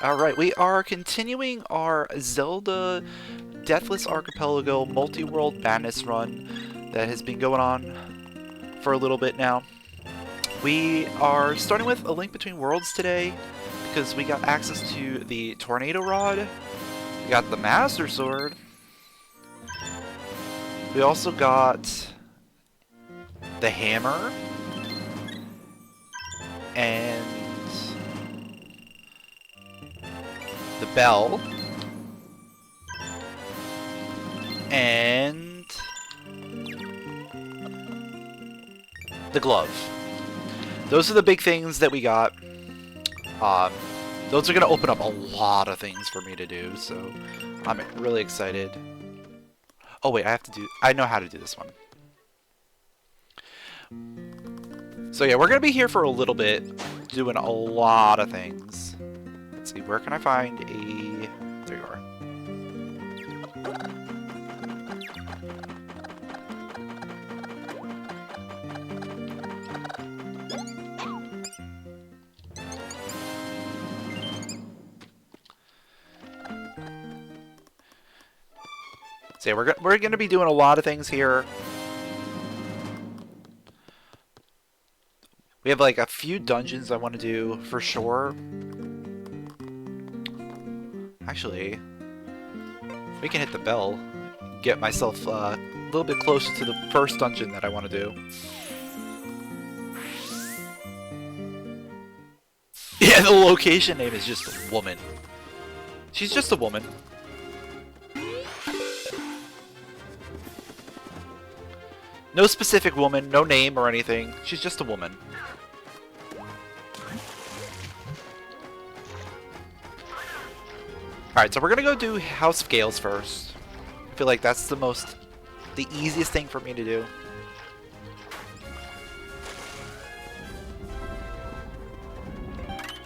Alright, we are continuing our Zelda Deathless Archipelago multi-world madness run that has been going on for a little bit now. We are starting with A Link Between Worlds today because we got access to the Tornado Rod, we got the Master Sword, we also got the Hammer, and the Bell, and the Glove. Those are the big things that we got. Those are going to open up a lot of things for me to do, so I'm really excited. Oh wait, I know how to do this one. So yeah, we're going to be here for a little bit, doing a lot of things. Let's see, where can I find a... There you are. So yeah, we're going to be doing a lot of things here. We have like a few dungeons I want to do for sure. Actually, we can hit the bell, get myself a little bit closer to the first dungeon that I want to do. Yeah, the location name is just a woman. She's just a woman. No specific woman, no name or anything. She's just a woman. Alright, so we're gonna go do House of Gales first. I feel like that's the easiest thing for me to do.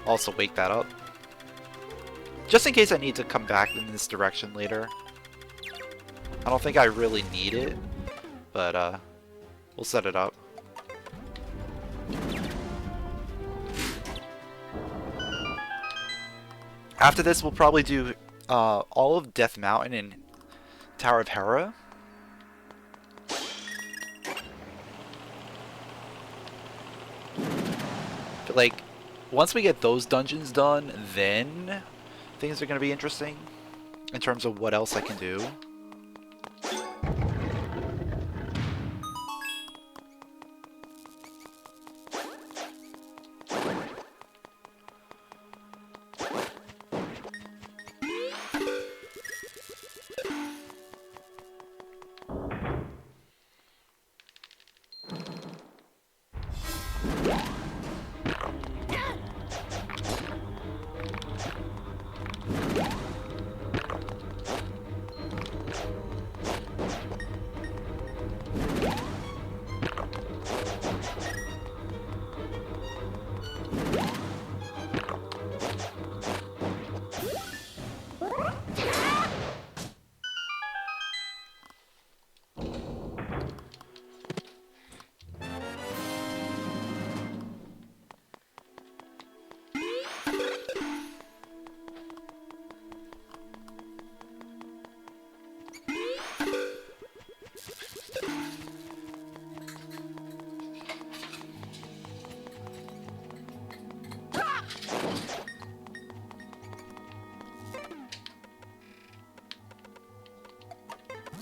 Also wake that up. Just in case I need to come back in this direction later. I don't think I really need it, but we'll set it up. After this, we'll probably do all of Death Mountain and Tower of Hera. But like, once we get those dungeons done, then things are going to be interesting in terms of what else I can do.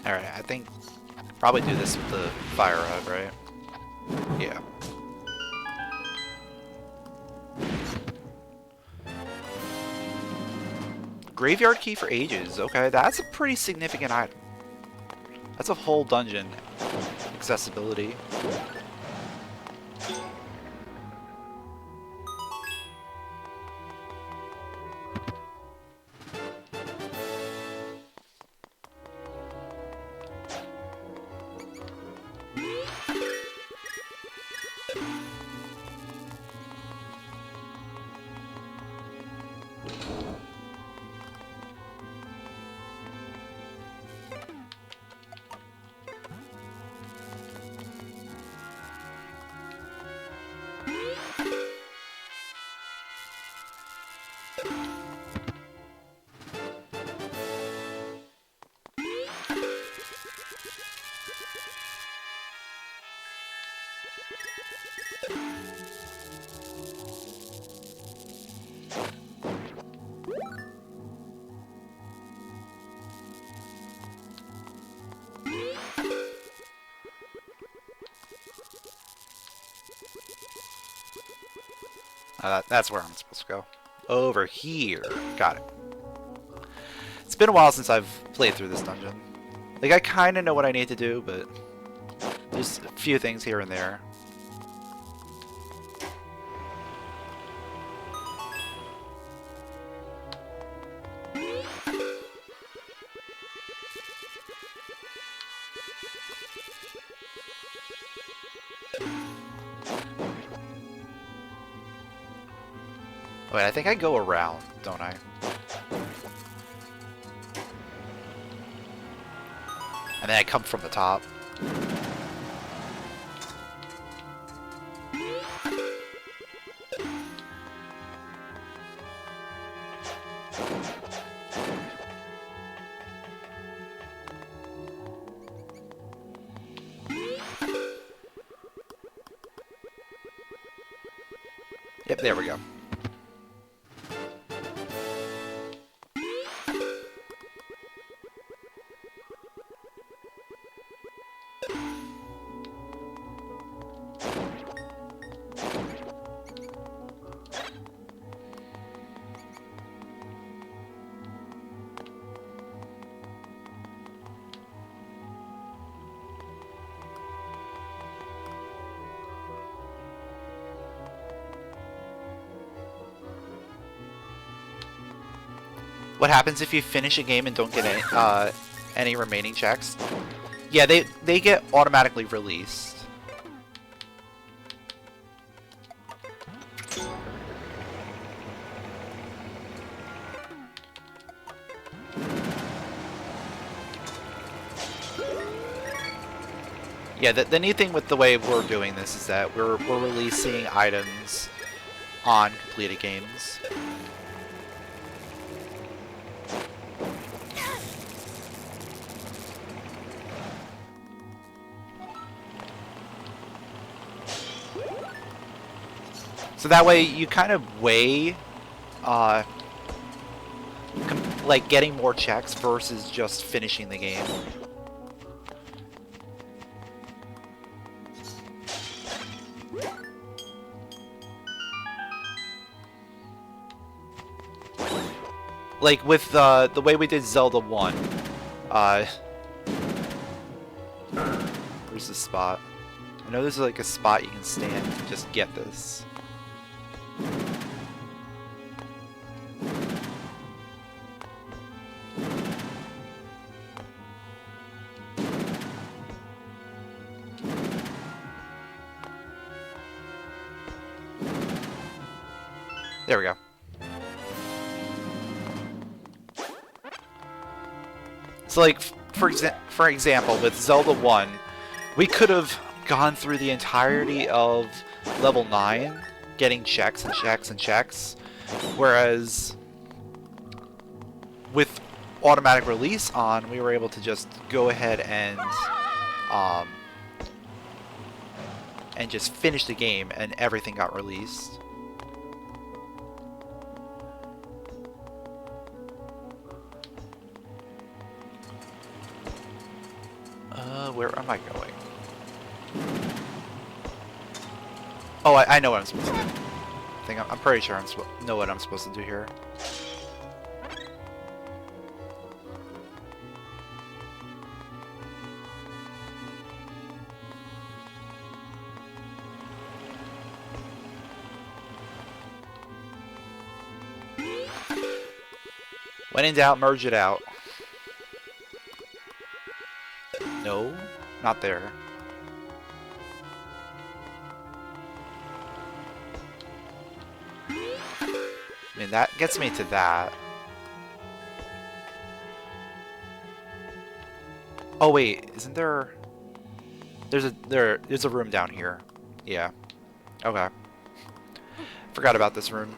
Alright, I think probably do this with the fire rod, right? Yeah. Graveyard key for ages. Okay, that's a pretty significant item. That's a whole dungeon accessibility. That's where I'm supposed to go. Over here. Got it. It's been a while since I've played through this dungeon. Like, I kind of know what I need to do, but there's a few things here and there. Wait, I think I go around, don't I? And then I come from the top. Yep, there we go. What happens if you finish a game and don't get any remaining checks? Yeah, they get automatically released. Yeah, the neat thing with the way we're doing this is that we're releasing items on completed games. So that way you kind of weigh like getting more checks versus just finishing the game. Like with the way we did Zelda 1. Where's the spot? I know there's like a spot you can stand and just get this. There we go. So like, for example, with Zelda 1, we could have gone through the entirety of level 9, getting checks and checks and checks, whereas with automatic release on, we were able to just go ahead and just finish the game, and everything got released. Where am I going? Oh, I know what I'm supposed to do. I'm pretty sure I know what I'm supposed to do here. When in doubt, merge it out. No, not there. I mean, that gets me to that. Oh wait, isn't there? There's a room down here. Yeah. Okay. Forgot about this room.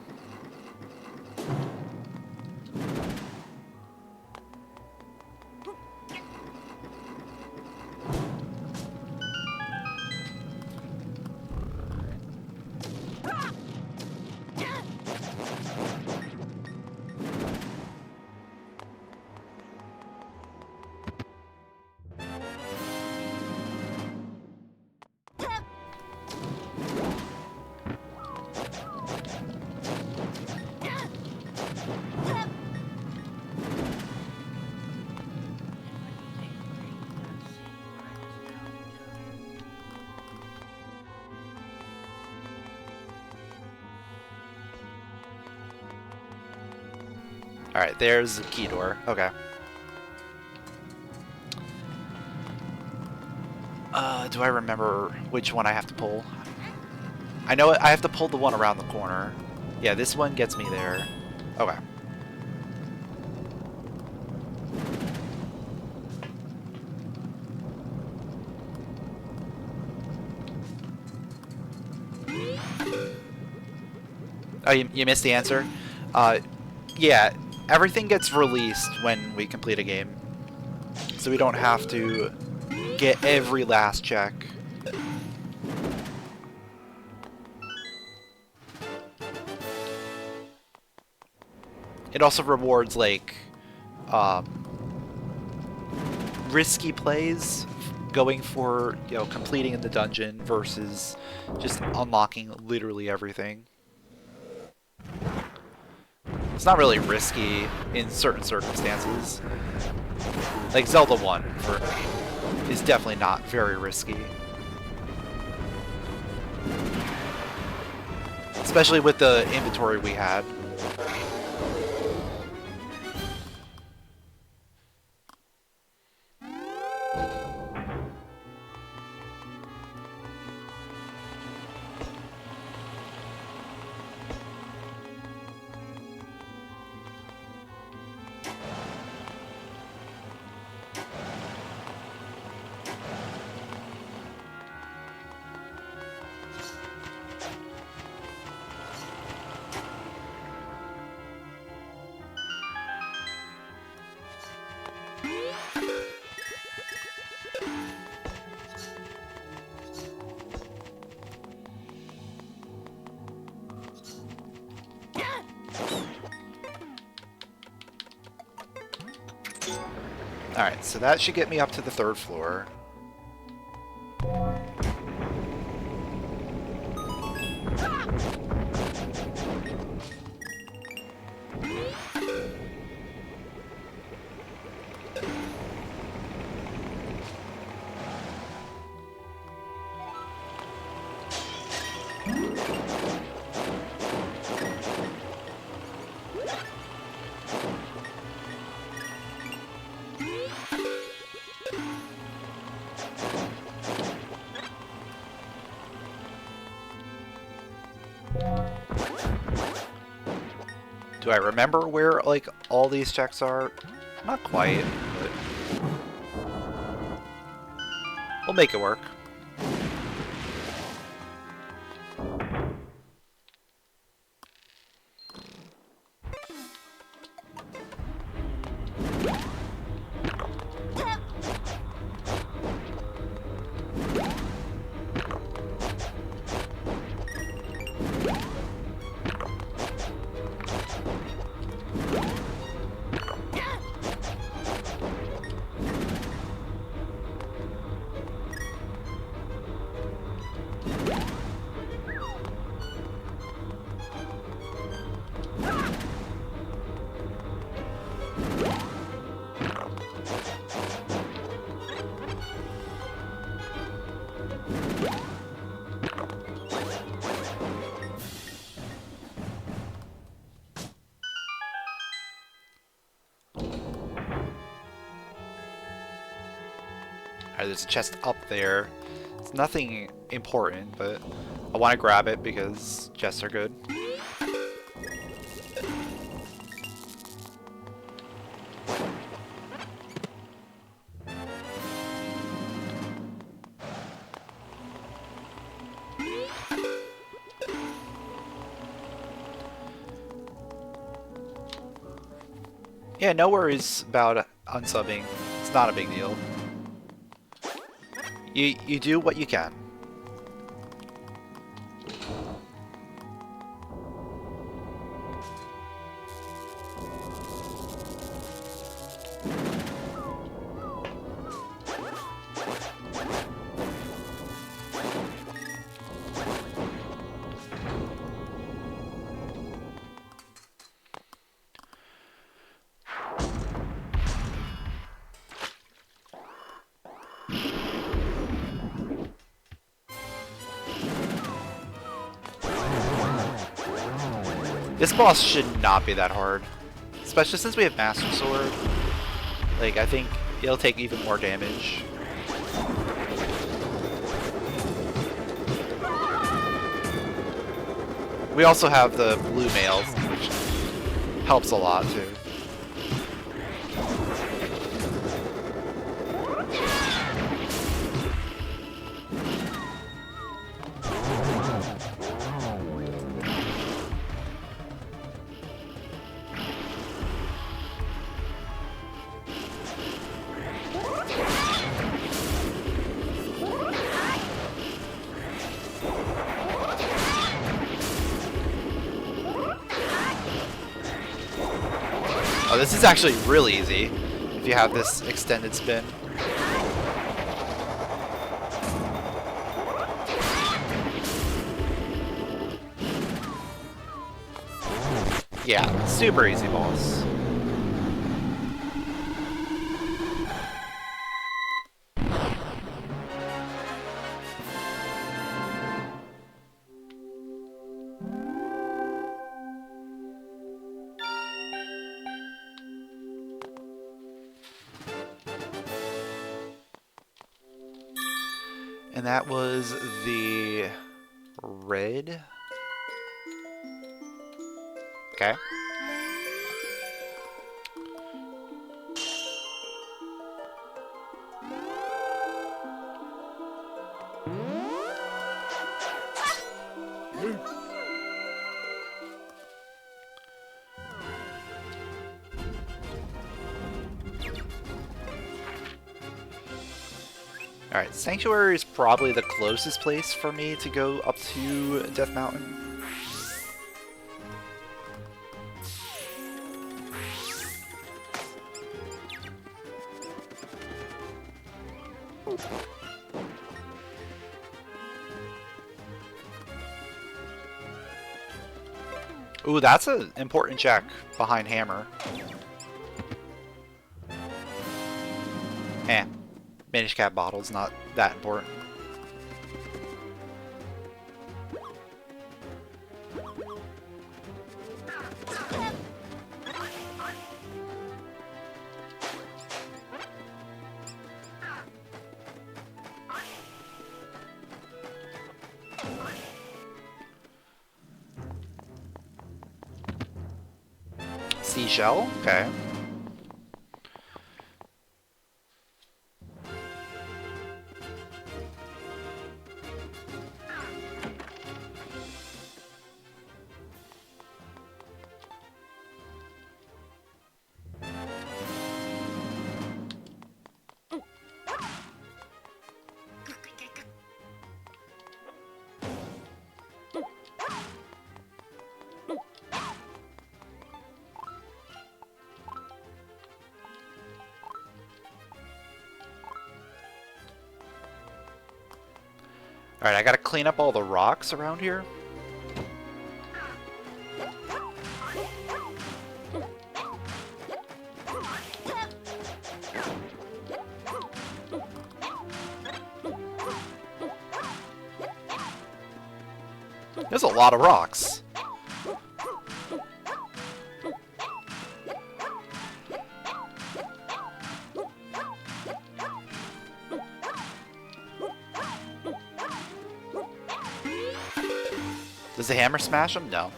Alright, there's the key door. Okay. Do I remember which one I have to pull? I know I have to pull the one around the corner. Yeah, this one gets me there. Okay. Oh, you missed the answer? Yeah, everything gets released when we complete a game. So we don't have to get every last check. It also rewards, like, risky plays, going for, you know, completing in the dungeon versus just unlocking literally everything. It's not really risky in certain circumstances. Like Zelda 1 for me is definitely not very risky. Especially with the inventory we had. Alright, so that should get me up to the 3rd floor. Do I remember where, like, all these checks are? Not quite, but we'll make it work. Alright, there's a chest up there. It's nothing important, but I want to grab it because chests are good. Yeah, no worries about unsubbing. It's not a big deal. You do what you can. This boss should not be that hard. especially since we have Master Sword. Like, I think it'll take even more damage. We also have the blue mails, which helps a lot too. Oh, this is actually really easy if you have this extended spin. Yeah, super easy boss. And that was the red. Okay. Alright, Sanctuary is probably the closest place for me to go up to Death Mountain. Ooh, that's an important check behind Hammer. Eh. Minish Cap bottle's not that important. Seashell? Okay. Alright, I gotta clean up all the rocks around here. There's a lot of rocks. Does the hammer smash them? No.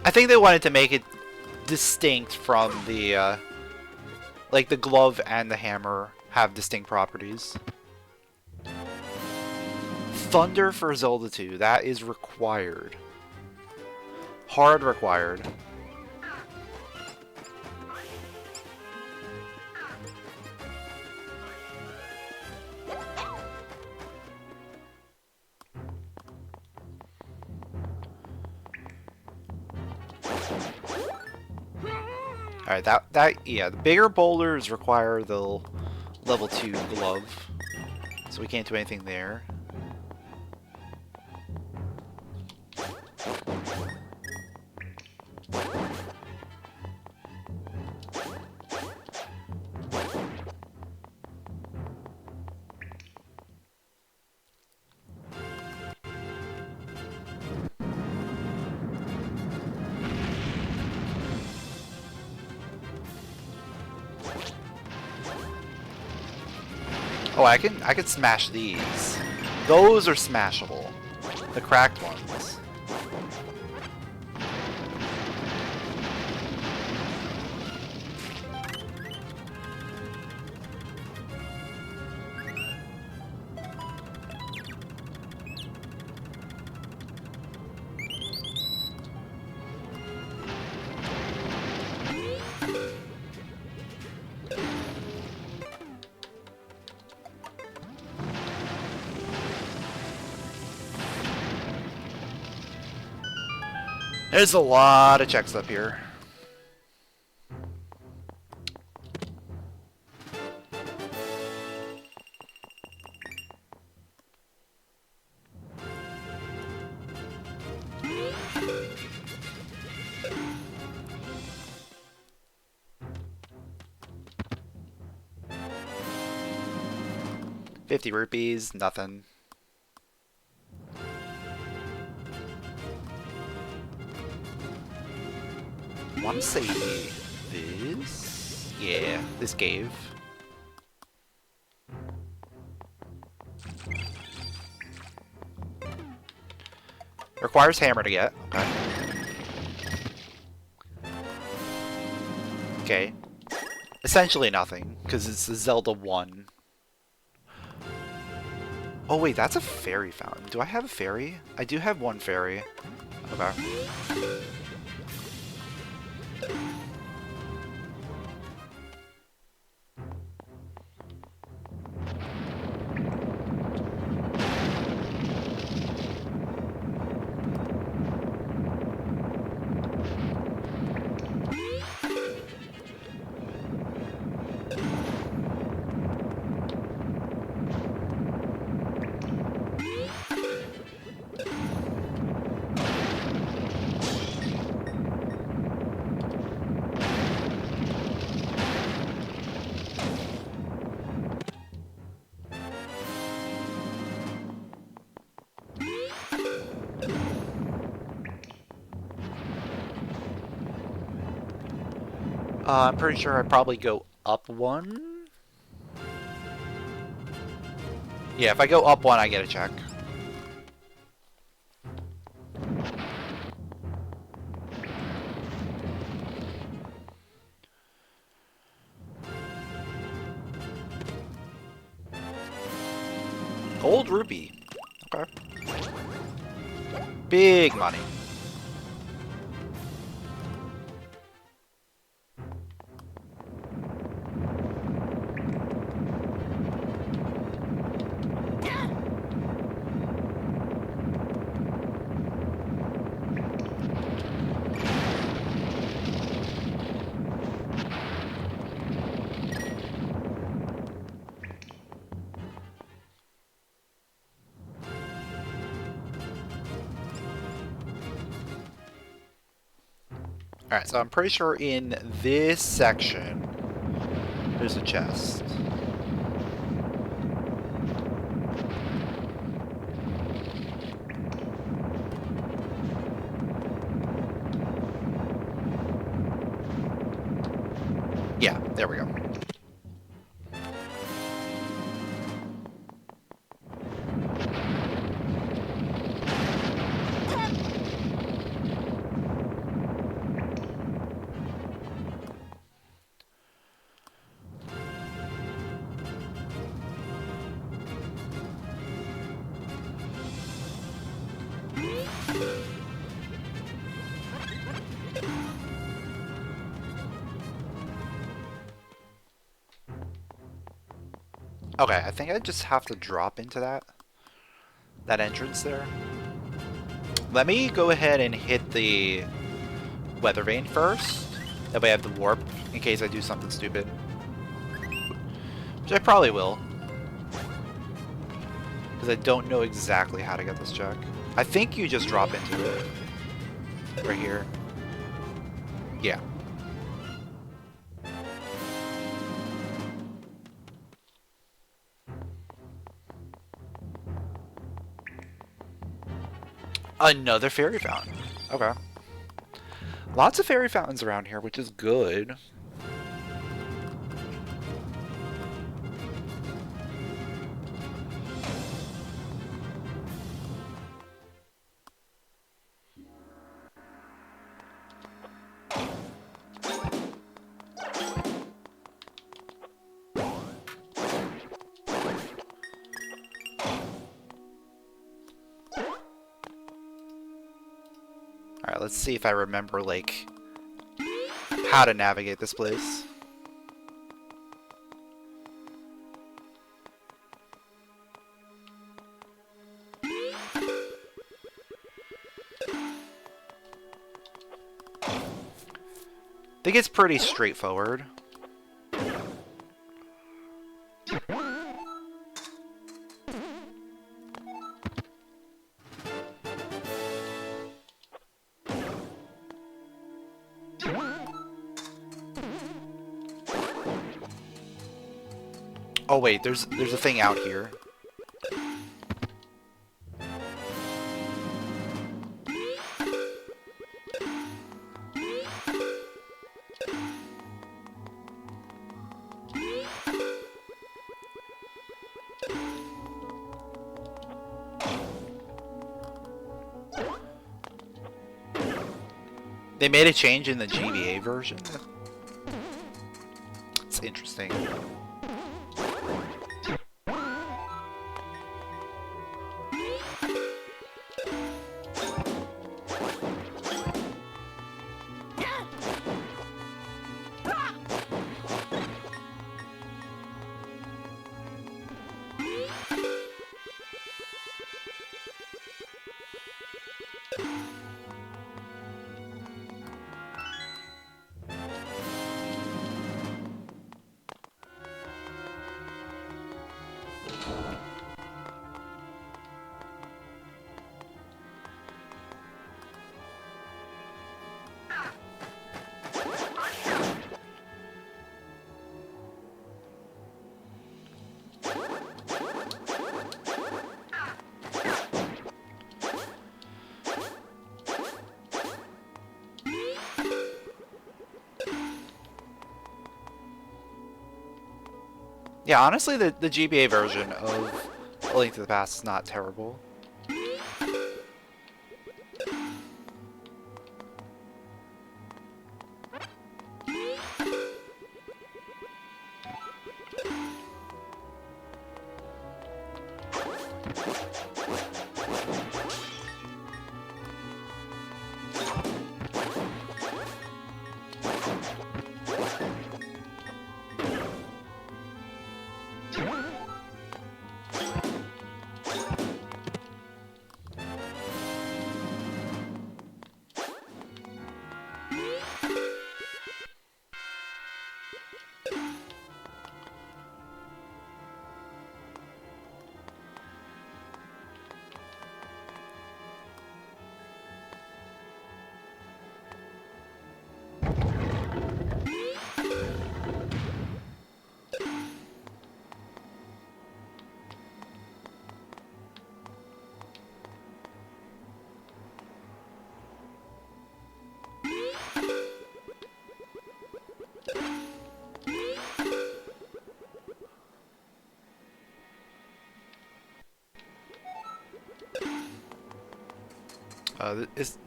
I think they wanted to make it distinct from the, like the glove and the hammer have distinct properties. Thunder for Zelda II, that is required. Hard required. Alright, yeah, the bigger boulders require the level 2 glove. So we can't do anything there. Oh, I can smash these. Those are smashable. The cracked ones. There's a lot of checks up here. ₹50, nothing. I want to say this. Yeah, this cave. Requires hammer to get. Okay. Okay. Essentially nothing, because it's the Zelda 1. Oh wait, that's a fairy fountain. Do I have a fairy? I do have one fairy. Okay. I'm pretty sure I'd probably go up one. Yeah, if I go up one, I get a check. Gold rupee. Okay. Big money. Alright, so I'm pretty sure in this section, there's a chest. Yeah, there we go. Okay, I think I just have to drop into that entrance there. Let me go ahead and hit the weather vane first. That way I have the warp in case I do something stupid. Which I probably will. Because I don't know exactly how to get this check. I think you just drop into it. Right here. Yeah. Another fairy fountain. Okay. Lots of fairy fountains around here, which is good. let's see if I remember, like, how to navigate this place. I think it's pretty straightforward. Oh wait, there's a thing out here. They made a change in the GBA version. It's interesting. Yeah, honestly, the GBA version of A Link to the Past is not terrible.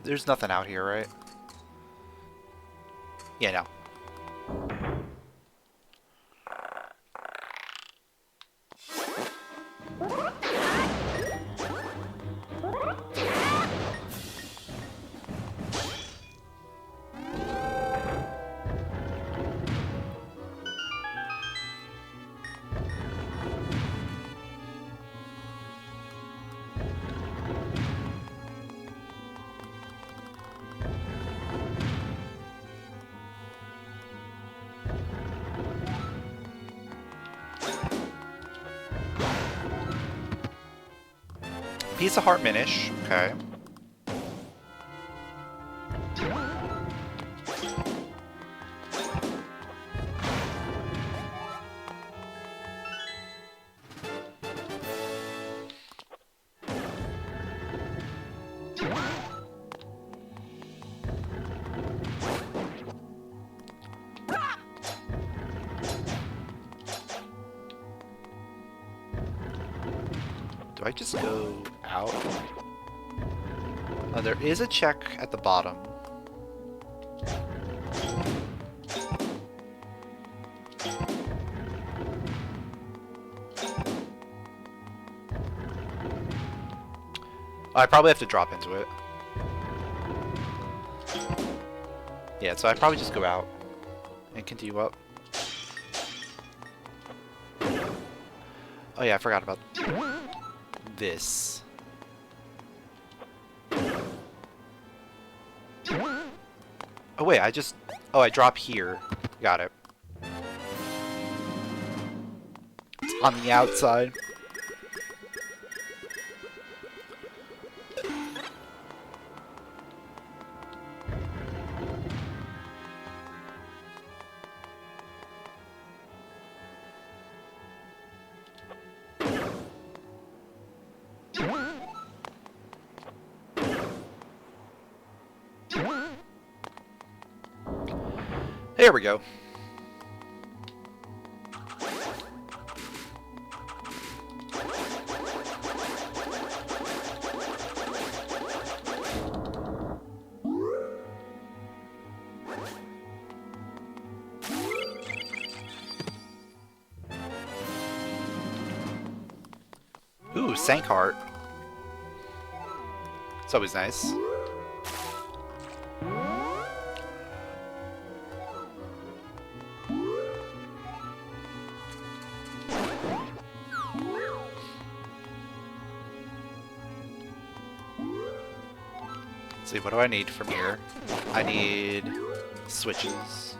There's nothing out here, right? Yeah, no. Piece of heart Minish, okay. Do I just go out? Oh, there is a check at the bottom. I probably have to drop into it. Yeah, so I'd probably just go out and continue up. Oh yeah, I forgot about this. Oh wait, oh, I drop here. Got it. It's on the outside. There we go. Ooh, Sank Heart. It's always nice. Let's see, what do I need from here? I need switches.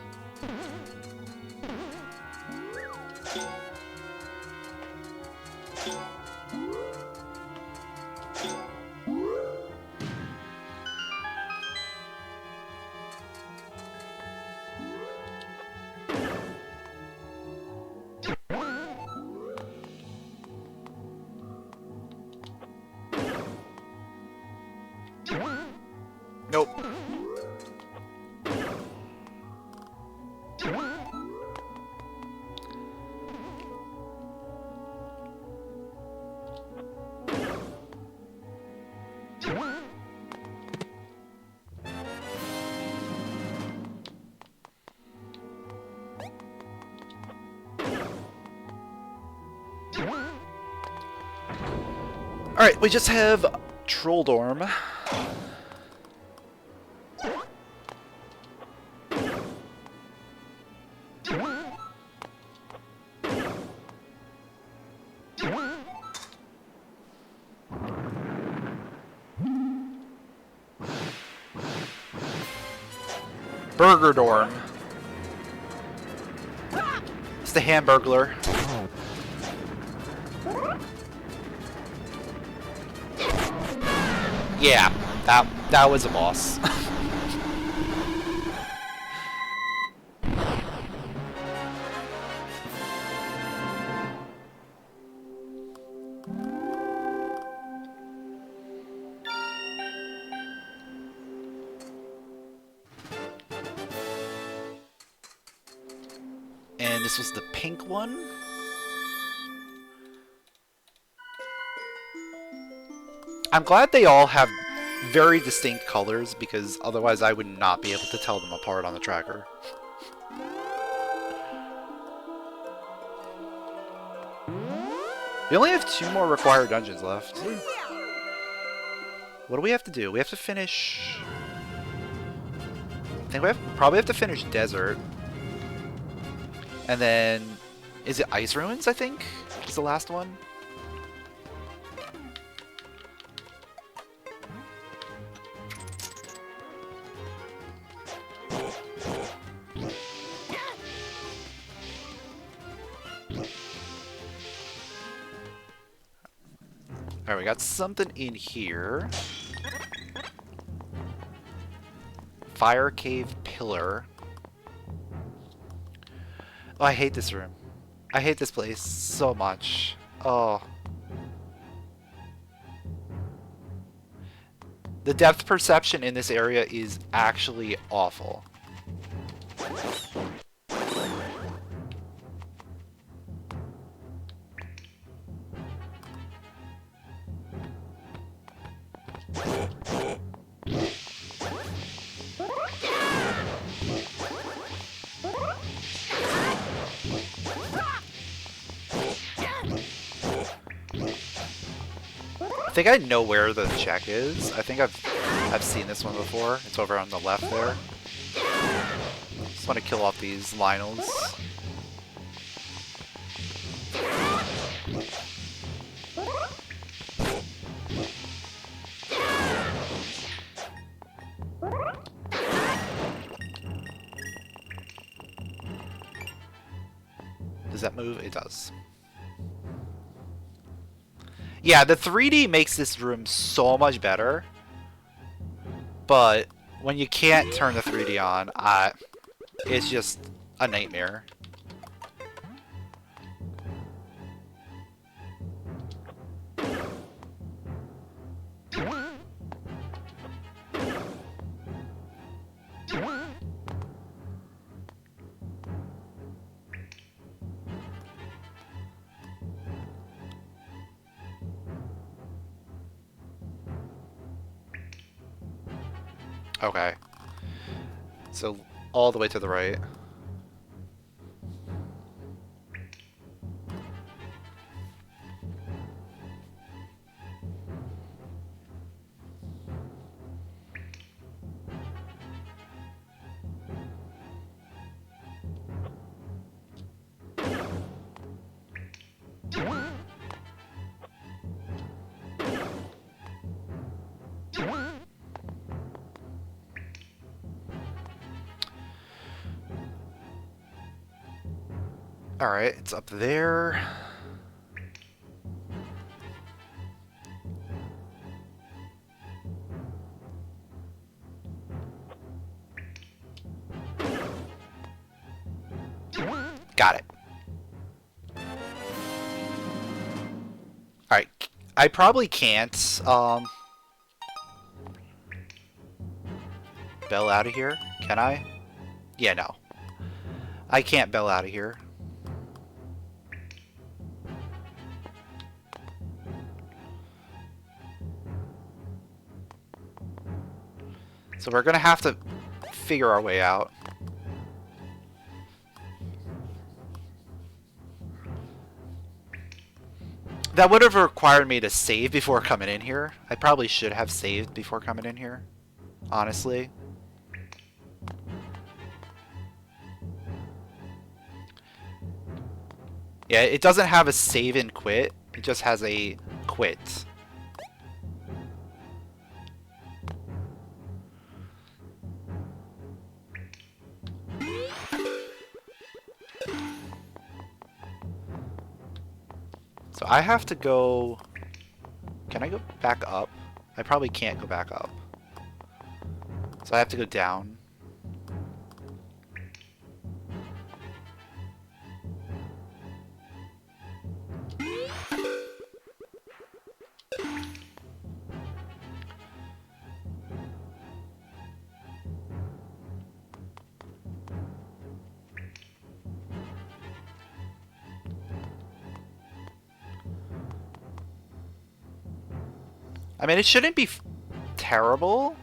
Nope. Alright, we just have Troll Dorm. Burger Dorm. It's the Hamburglar. Yeah, that was a boss. And this was the pink one. I'm glad they all have very distinct colors, because otherwise I would not be able to tell them apart on the tracker. We only have 2 more required dungeons left. What do we have to do? We have to finish... I think we probably have to finish Desert. And then... Is it Ice Ruins, I think? Is the last one? Alright, we got something in here. Fire Cave Pillar. Oh, I hate this room. I hate this place so much. Oh. The depth perception in this area is actually awful. I think I know where the check is. I think I've seen this one before. It's over on the left there. want to kill off these Lionels. Does that move? It does. Yeah, the 3D makes this room so much better. But when you can't turn the 3D on, it's just a nightmare. Okay. So, all the way to the right. Alright, it's up there. Got it. Alright, I probably can't, bail out of here. Can I? Yeah, no. I can't bail out of here. So we're gonna have to figure our way out. That would have required me to save before coming in here. I probably should have saved before coming in here, honestly. Yeah, it doesn't have a save and quit. It just has a quit. So I have to go... Can I go back up? I probably can't go back up. So I have to go down. I mean, it shouldn't be terrible.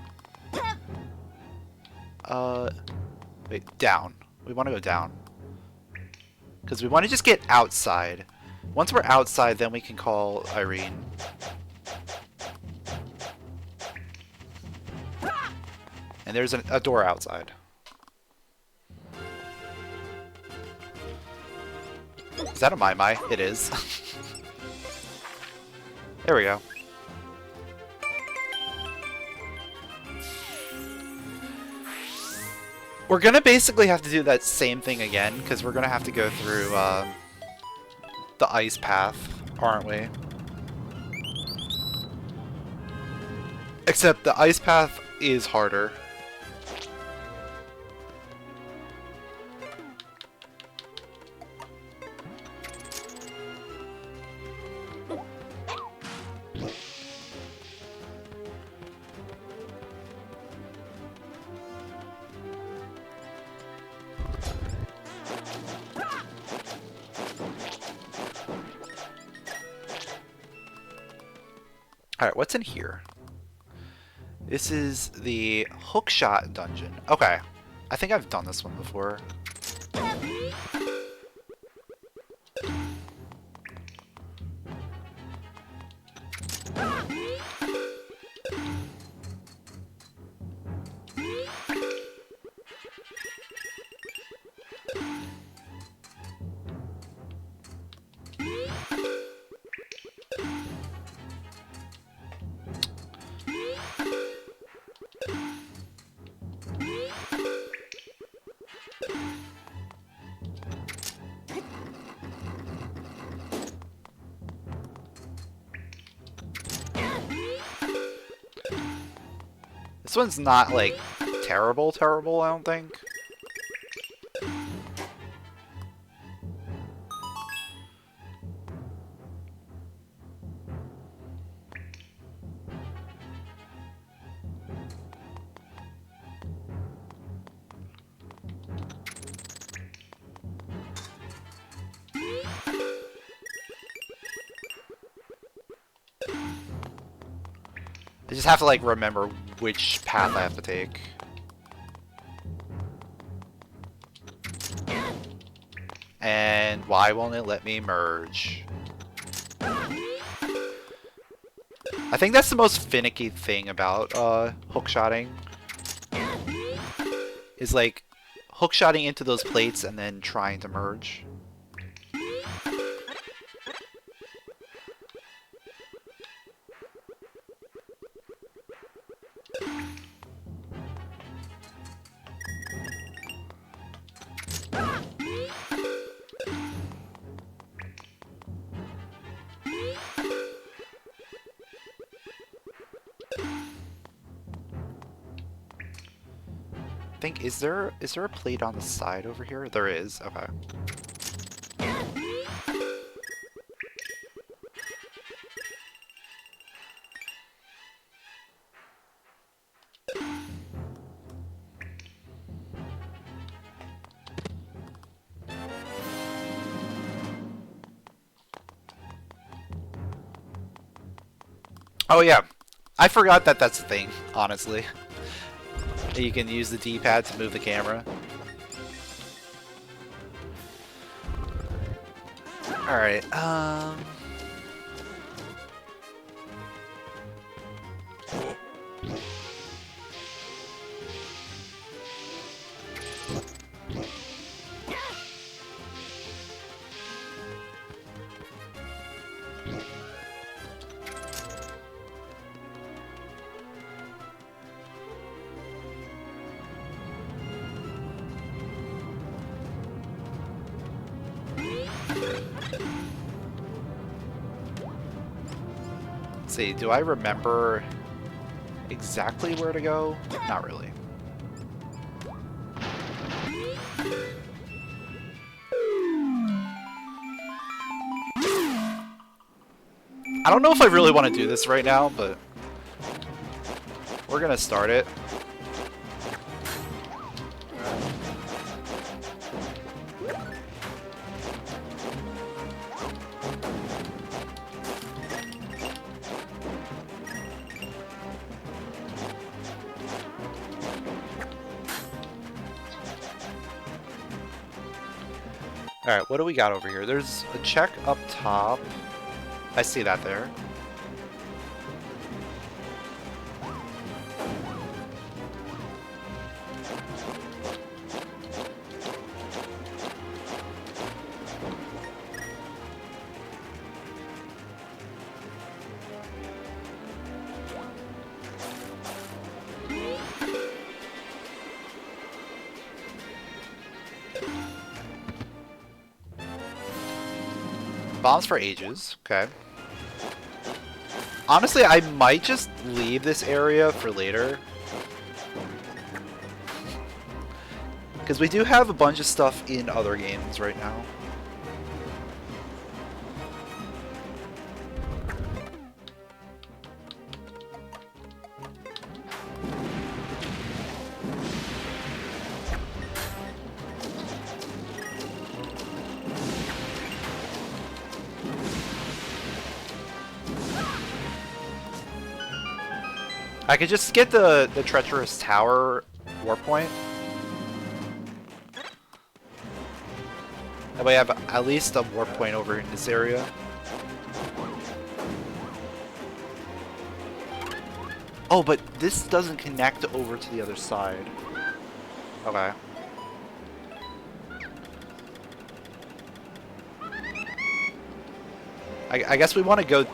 Wait, down. We want to go down. Because we want to just get outside. Once we're outside, then we can call Irene. And there's a door outside. Is that a Mai? It is. There we go. We're gonna basically have to do that same thing again, because we're gonna have to go through the ice path, aren't we? Except the ice path is harder. Alright, what's in here? This is the Hookshot dungeon. Okay. I think I've done this one before. This one's not, like, terrible, I don't think. I just have to, like, remember which path I have to take. And why won't it let me merge? I think that's the most finicky thing about hookshotting. Is, like, hookshotting into those plates and then trying to merge. I think, is there a plate on the side over here? There is, okay. Oh yeah, I forgot that that's a thing, honestly. You can use the D-pad to move the camera. Alright, let's see, do I remember exactly where to go? Not really. I don't know if I really want to do this right now, but we're gonna start it. Alright, what do we got over here? There's a check up top. I see that there. Bombs for ages, okay. Honestly, I might just leave this area for later. Because we do have a bunch of stuff in other games right now. I could just get the treacherous tower warp point. That way I have at least a warp point over in this area. Oh, but this doesn't connect over to the other side. Okay. I guess we want to go...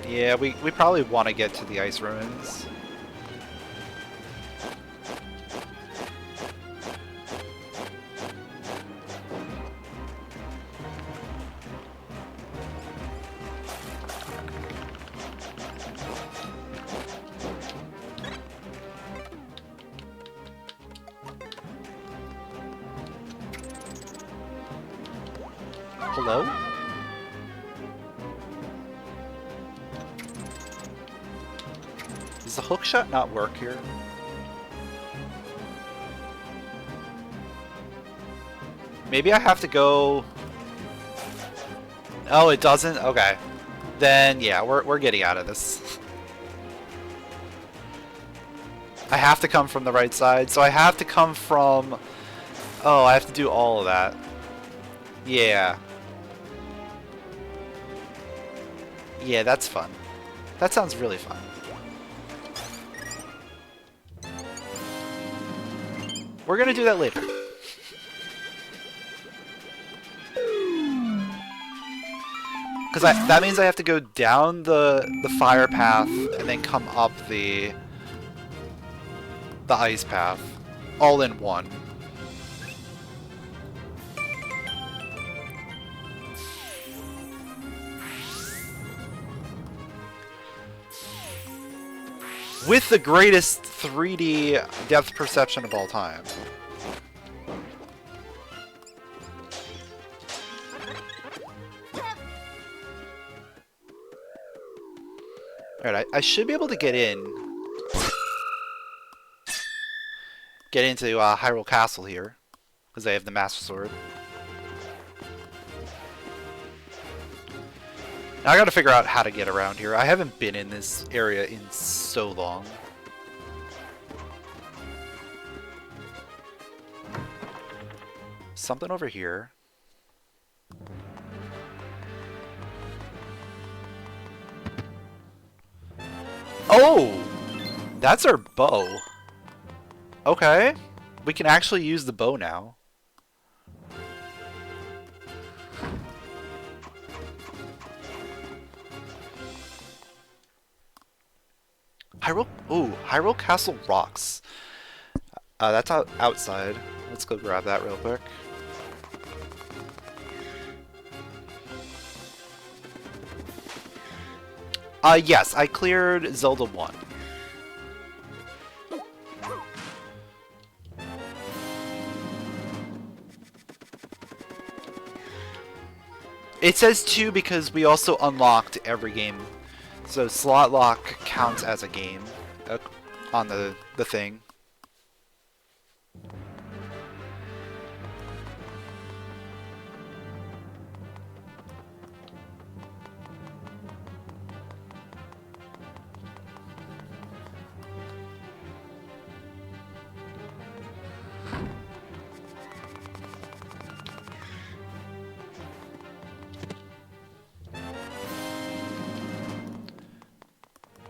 Yeah, we probably want to get to the ice ruins. Hello? Does the hookshot not work here? Maybe I have to go... Oh, it doesn't? Okay. Then, yeah, we're getting out of this. I have to come from the right side, so I have to come from... Oh, I have to do all of that. Yeah. Yeah, that's fun. That sounds really fun. We're gonna do that later. Because that means I have to go down the fire path and then come up the ice path, all in one. With the greatest 3D depth perception of all time. Alright, I should be able to get in. Get into Hyrule Castle here. Because I have the Master Sword. Now I gotta figure out how to get around here. I haven't been in this area in so long. Something over here. Oh! That's our bow. Okay. We can actually use the bow now. Hyrule Castle rocks. That's outside. Let's go grab that real quick. Yes, I cleared Zelda 1. It says 2 because we also unlocked every game. So SlotLock counts as a game on the thing.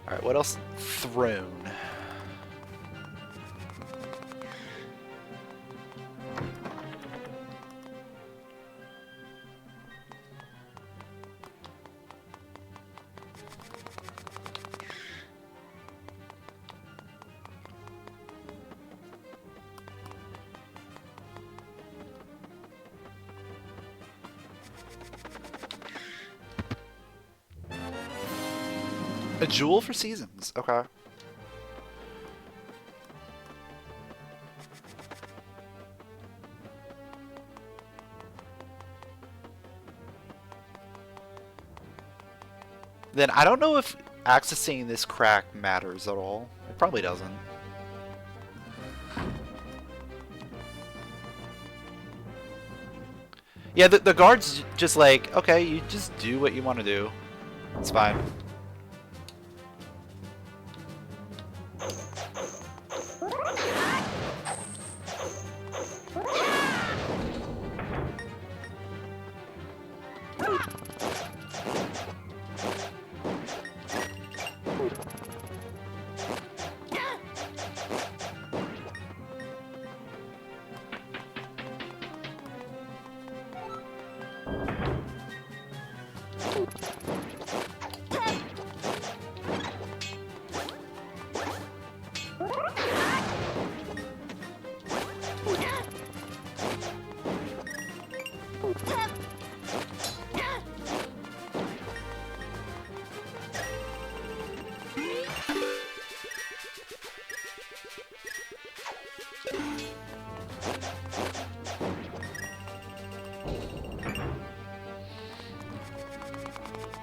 Alright, what else? Throne. A jewel for seasons. Okay. Then I don't know if accessing this crack matters at all. It probably doesn't. Yeah, the guard's just like, okay, you just do what you want to do. It's fine.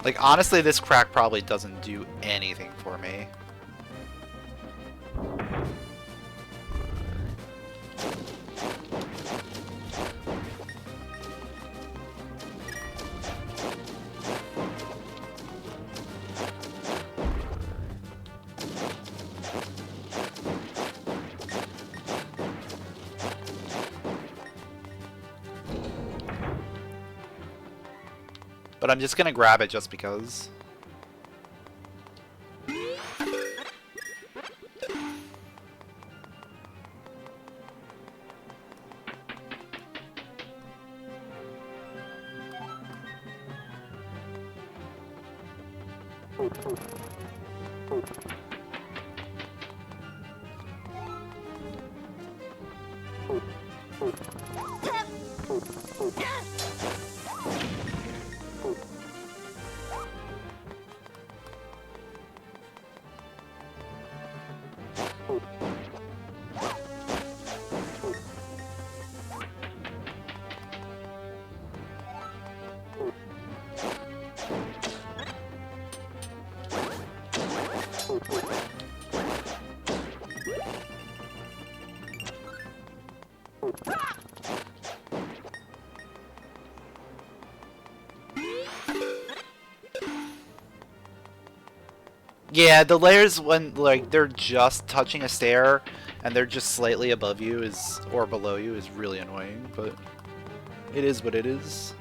Like, honestly, this crack probably doesn't do anything for me. But I'm just gonna grab it just because. Yeah, the layers when like they're just touching a stair and they're just slightly above you is or below you is really annoying, but it is what it is.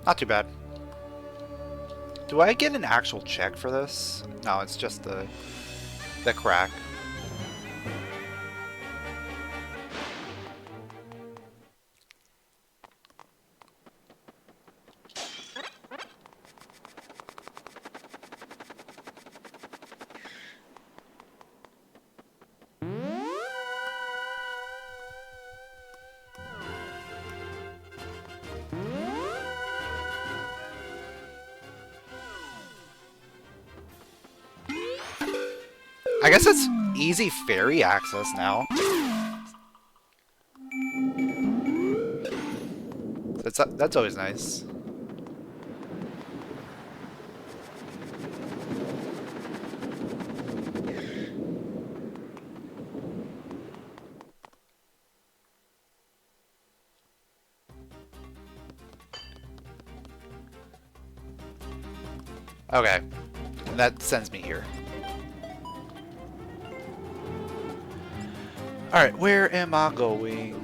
Not too bad. Do I get an actual check for this? No, it's just the crack. I guess it's easy ferry access now. That's always nice. Okay, and that sends me here. Alright, where am I going?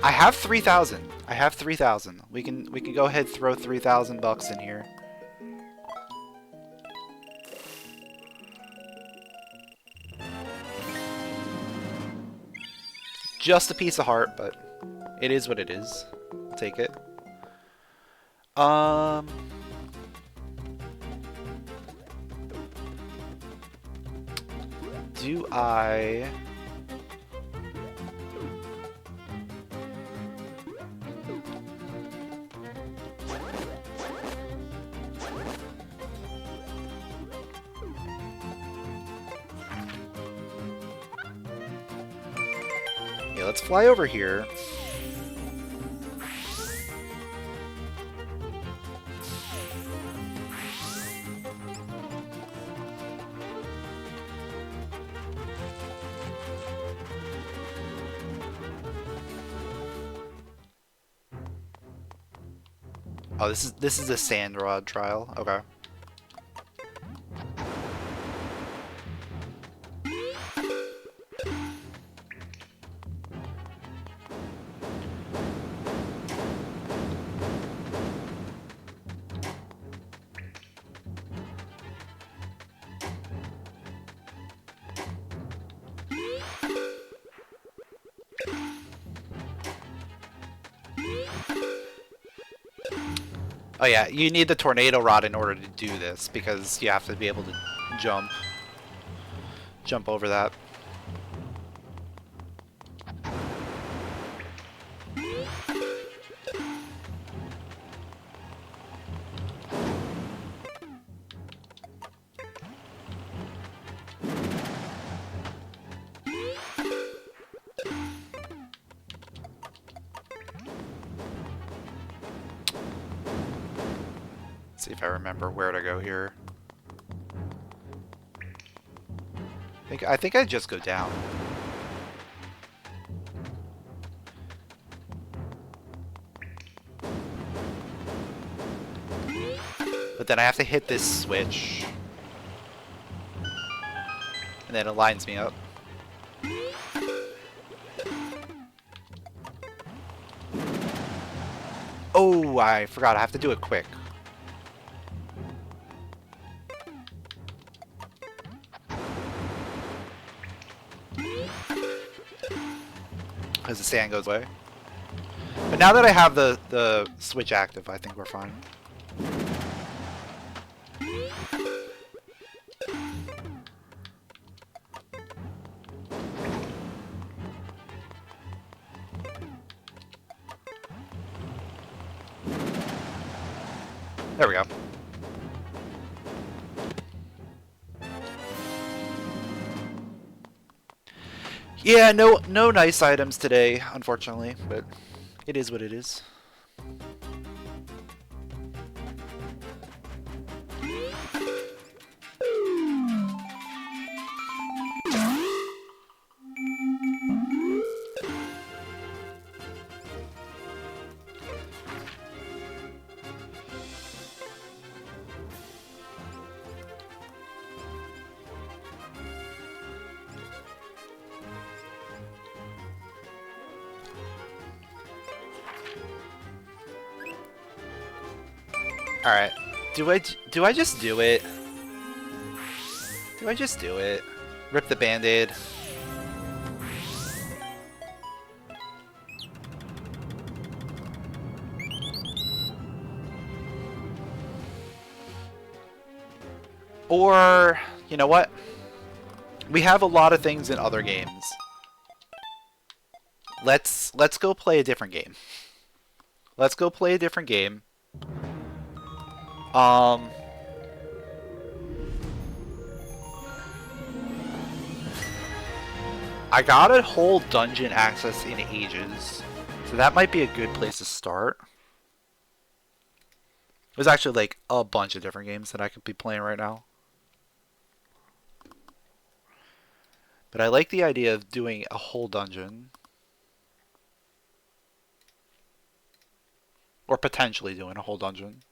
I have 3,000. I have 3,000. We can go ahead and throw 3,000 bucks in here. Just a piece of heart, but it is what it is. I'll take it. Do I Okay, let's fly over here. Oh, this is a sand rod trial. Okay. Oh yeah, you need the tornado rod in order to do this because you have to be able to jump over that. See if I remember where to go here. I think I just go down. But then I have to hit this switch. And then it lines me up. Oh, I forgot. I have to do it quick. Because the sand goes away. But now that I have the switch active, I think we're fine. There we go. Yeah, no nice items today, unfortunately, but it is what it is. Alright. Do I just do it? Do I just do it? Rip the band-aid. Or, you know what? We have a lot of things in other games. Let's go play a different game. Let's go play a different game. I got a whole dungeon access in ages, so that might be a good place to start. There's actually like a bunch of different games that I could be playing right now. But I like the idea of doing a whole dungeon. Or potentially doing a whole dungeon.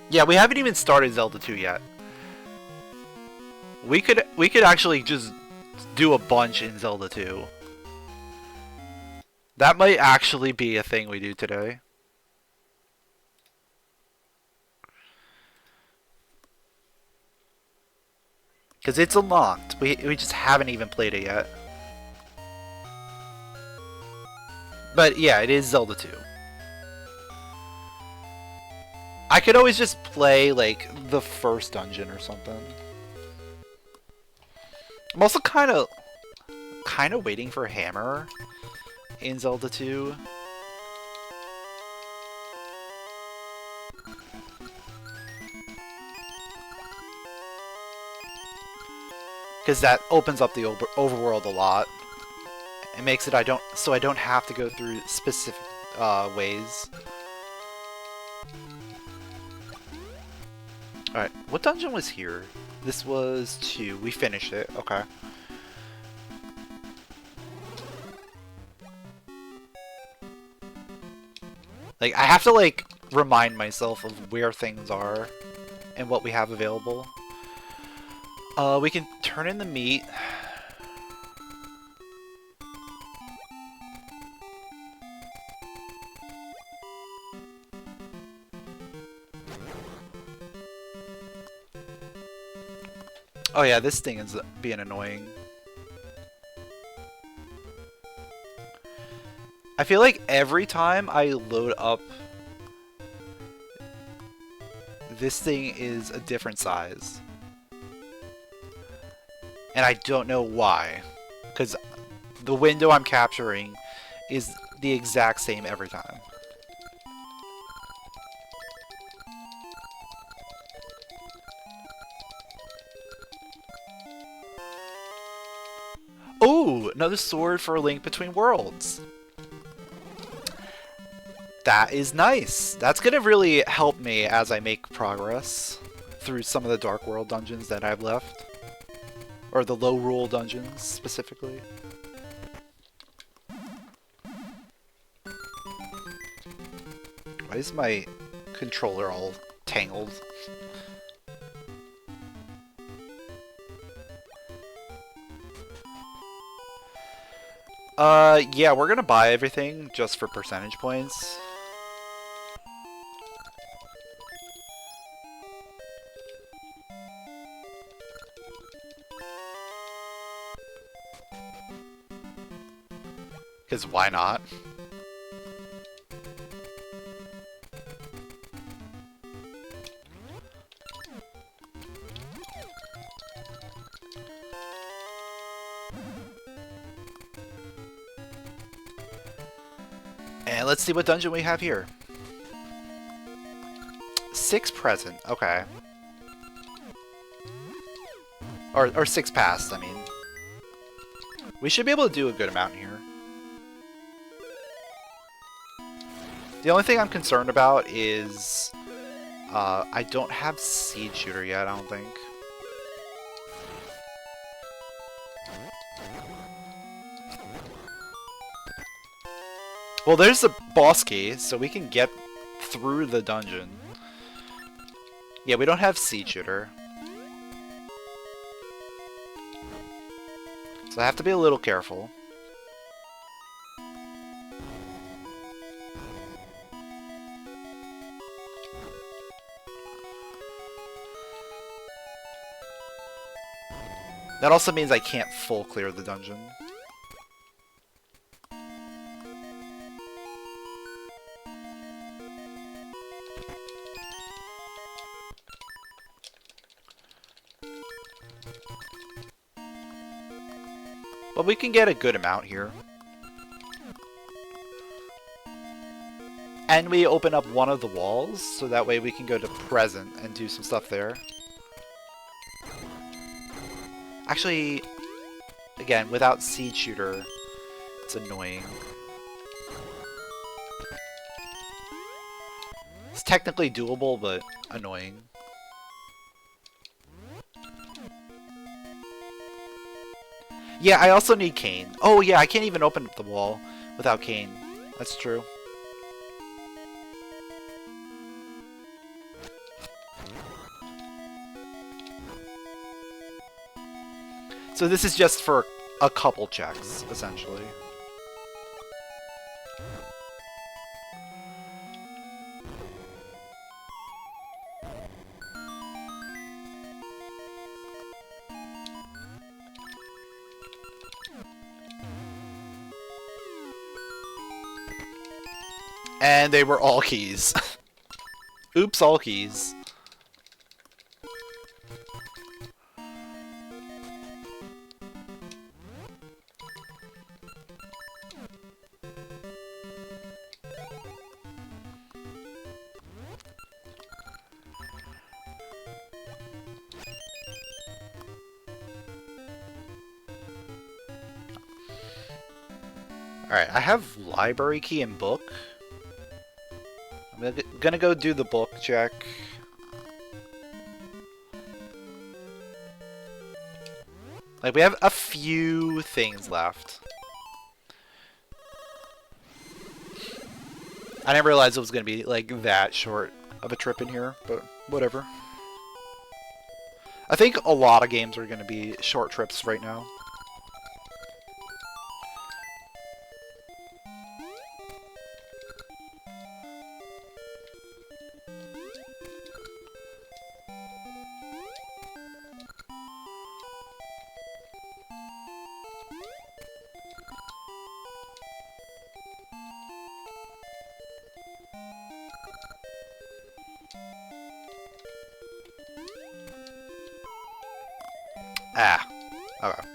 Yeah, we haven't even started Zelda II yet. We could actually just do a bunch in Zelda II. That might actually be a thing we do today. Because it's unlocked. We just haven't even played it yet. But yeah, it is Zelda II. I could always just play, like, the first dungeon or something. I'm also kind of waiting for Hammer in Zelda II. Because that opens up the overworld a lot. It makes it so I don't have to go through specific ways. Alright, what dungeon was here? This was 2. We finished it. Okay. Like, I have to, like, remind myself of where things are and what we have available. We can turn in the meat. Oh yeah, this thing is being annoying. I feel like every time I load up, this thing is a different size. And I don't know why. Because the window I'm capturing is the exact same every time. Oh, another sword for a link between worlds. That is nice. That's going to really help me as I make progress through some of the Dark World dungeons that I've left. Or the low rule dungeons, specifically. Why is my controller all tangled? Yeah, we're gonna buy everything just for percentage points. Because why not? And let's see what dungeon we have here. 6 present, okay. Or 6 past, I mean. We should be able to do a good amount here. The only thing I'm concerned about is I don't have Seed Shooter yet, I don't think. Well, there's a boss key, so we can get through the dungeon. Yeah, we don't have Seed Shooter. So I have to be a little careful. That also means I can't full clear the dungeon. But we can get a good amount here. And we open up one of the walls, so that way we can go to present and do some stuff there. Actually, again, without Seed Shooter, it's annoying. It's technically doable, but annoying. Yeah, I also need Cane. Oh yeah, I can't even open up the wall without Cane. That's true. So this is just for a couple checks, essentially. And they were all keys. Oops, all keys. Alright, I have library key and book. I'm gonna go do the book check. Like, we have a few things left. I didn't realize it was gonna be, like, that short of a trip in here, but whatever. I think a lot of games are gonna be short trips right now. Ah, okay.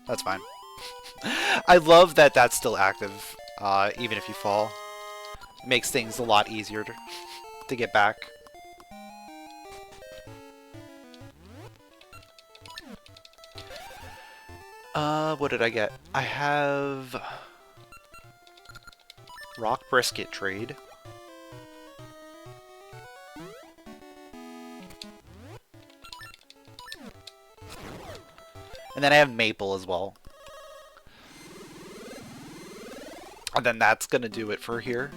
That's fine. I love that that's still active, even if you fall. It makes things a lot easier to get back. What did I get? I have... Rock Brisket Trade. And then I have Maple as well. And then that's gonna do it for here.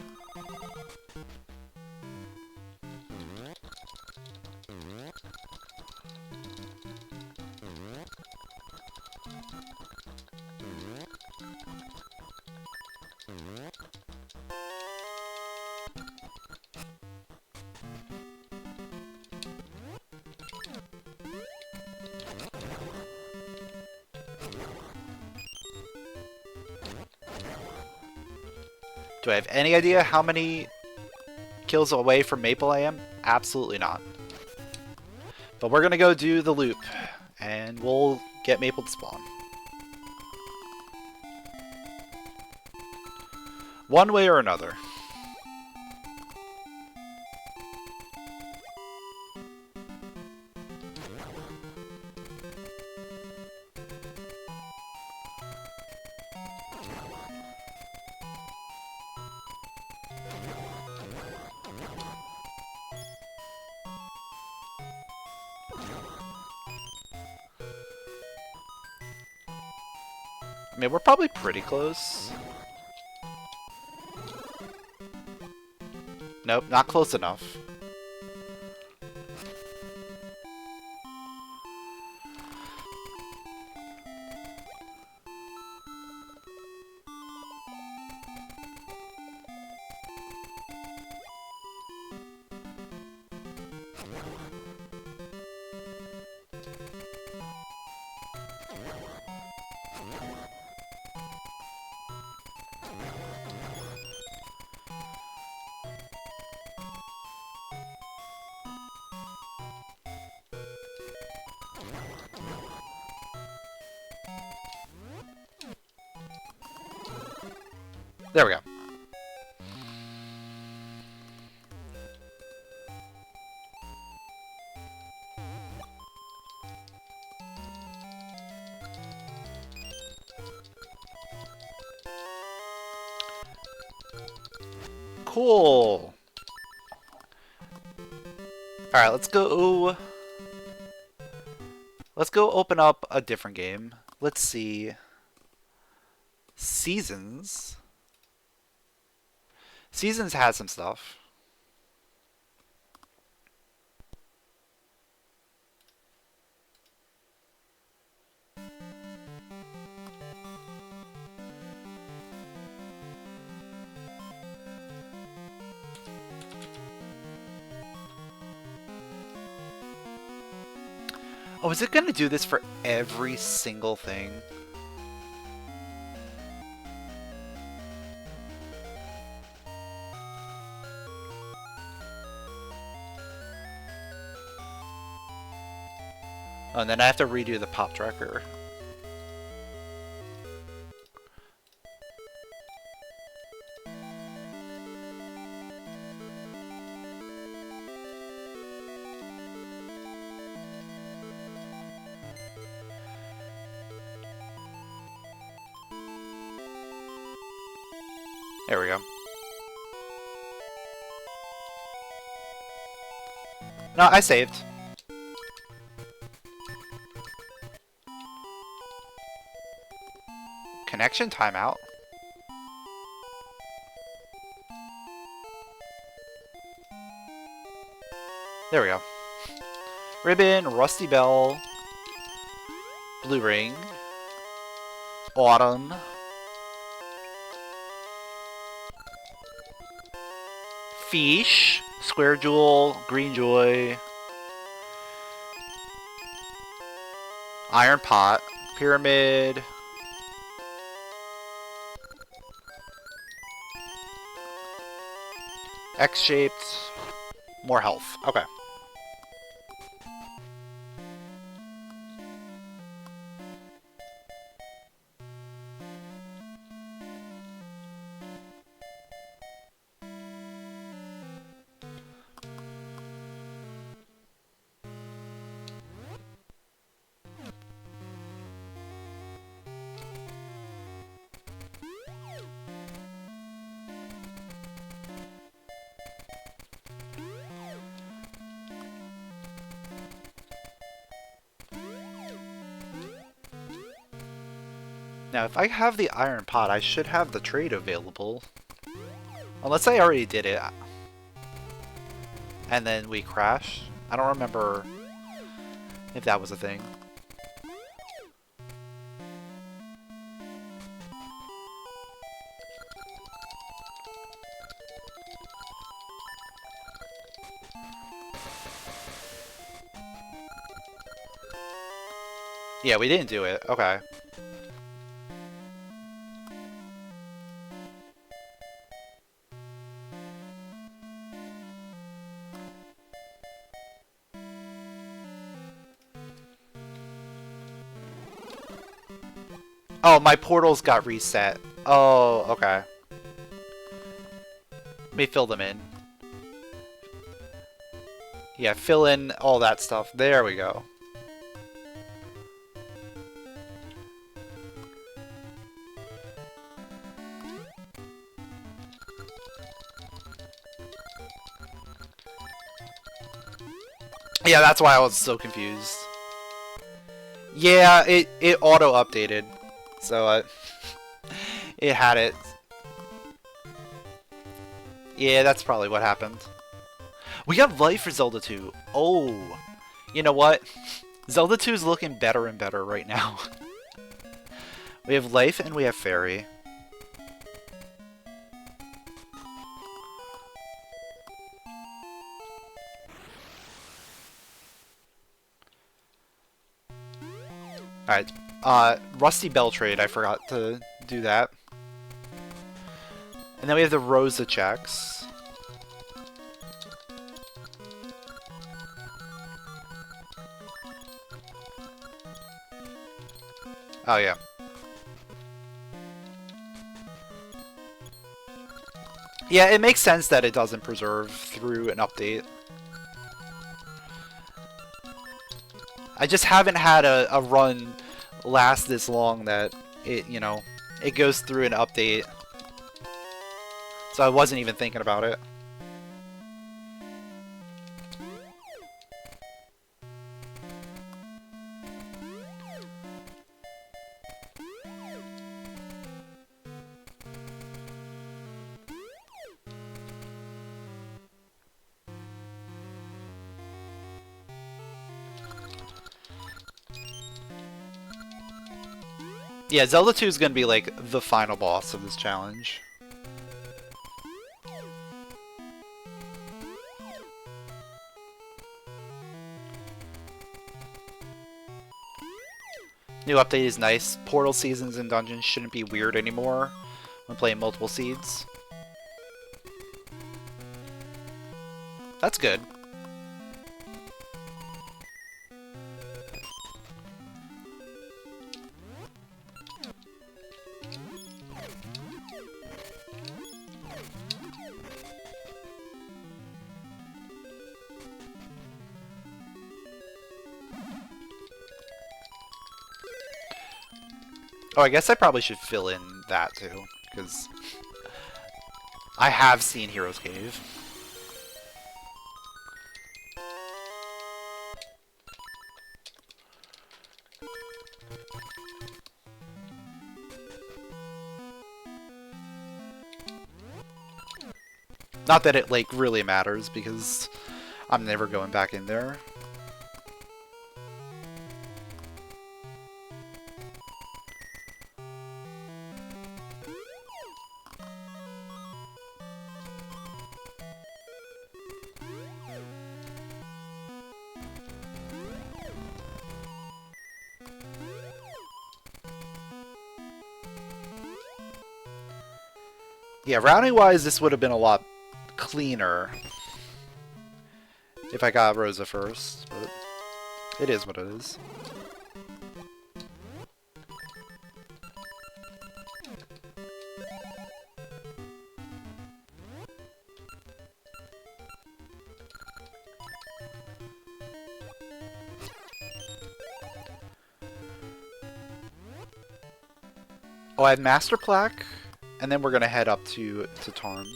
Do I have any idea how many kills away from Maple I am? Absolutely not. But we're gonna go do the loop, and we'll get Maple to spawn. One way or another. I mean, we're probably pretty close. Nope, not close enough. There we go. Cool. Alright, let's go... Let's go open up a different game. Let's see... Seasons. Seasons has some stuff. Oh, is it going to do this for every single thing? Oh, and then I have to redo the pop tracker. There we go. No, I saved. Connection timeout. There we go. Ribbon, Rusty Bell, Blue Ring, Autumn, Fish, Square Jewel, Green Joy, Iron Pot, Pyramid, X-shaped, more health. Okay. Now, if I have the Iron Pot, I should have the trade available. Unless I already did it. And then we crashed. I don't remember if that was a thing. Yeah, we didn't do it. Okay. Oh, my portals got reset. Oh, okay. Let me fill them in. Yeah, fill in all that stuff. There we go. Yeah, that's why I was so confused. Yeah, it auto-updated. So, it had it. Yeah, that's probably what happened. We got life for Zelda 2. Oh, you know what? Zelda 2 is looking better and better right now. We have life and we have fairy. Alright, Rusty Bell trade, I forgot to do that. And then we have the Rosa checks. Oh, yeah. Yeah, it makes sense that it doesn't preserve through an update. I just haven't had a run last this long that it, you know, it goes through an update. So I wasn't even thinking about it. Yeah, Zelda 2 is going to be like the final boss of this challenge. New update is nice. Portal seasons and dungeons shouldn't be weird anymore when playing multiple seeds. That's good. Oh, I guess I probably should fill in that too, because I have seen Hero's Cave. Not that it, like, really matters, because I'm never going back in there. Yeah, rounding-wise, this would have been a lot cleaner if I got Rosa first, but it is what it is. Oh, I have Master Plaque, and then we're gonna head up to Tarn.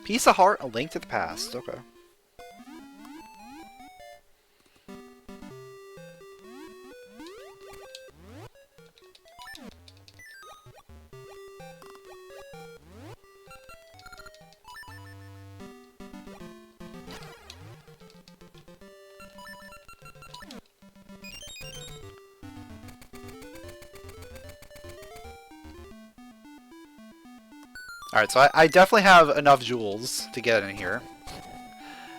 Piece of Heart, A Link to the Past. Okay. Alright, so I definitely have enough jewels to get in here.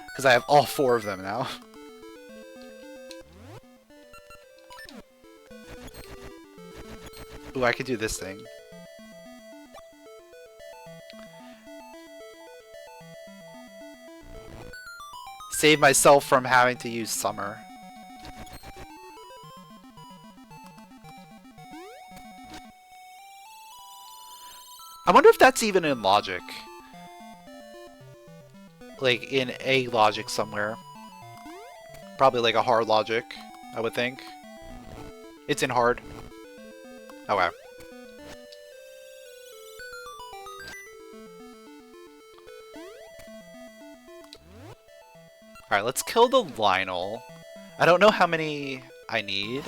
Because I have all 4 of them now. Ooh, I could do this thing. Save myself from having to use Summer. I wonder if that's even in logic. Like, in a logic somewhere. Probably like a hard logic, I would think. It's in hard. Oh wow. Alright, let's kill the Lionel. I don't know how many I need.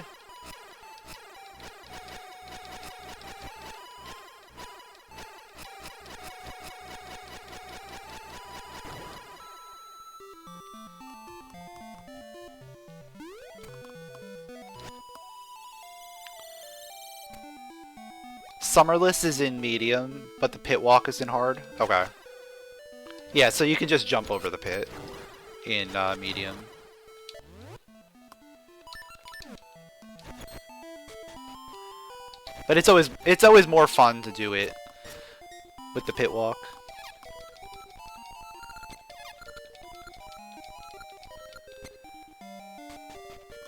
Summerless is in medium, but the pit walk is in hard. Okay. Yeah, so you can just jump over the pit in medium. But it's always more fun to do it with the pit walk.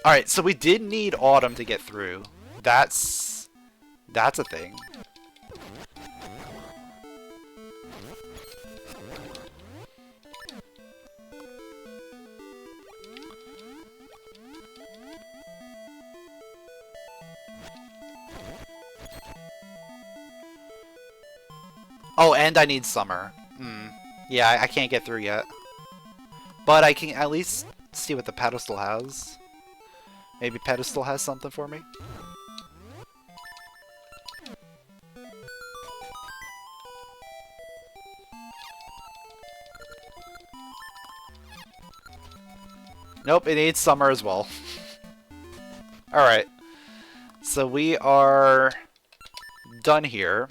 Alright, so we did need Autumn to get through. That's a thing. Oh, and I need Summer. Yeah, I can't get through yet. But I can at least see what the pedestal has. Maybe pedestal has something for me. Nope, it needs Summer as well. Alright. So we are done here.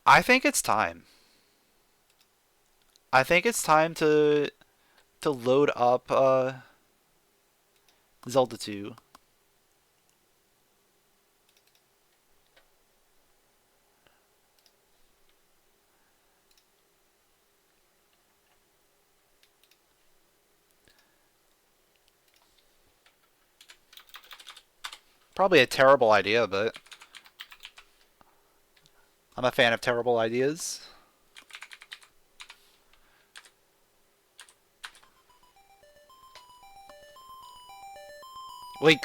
I think it's time. I think it's time to load up Zelda II. Probably a terrible idea, but I'm a fan of terrible ideas.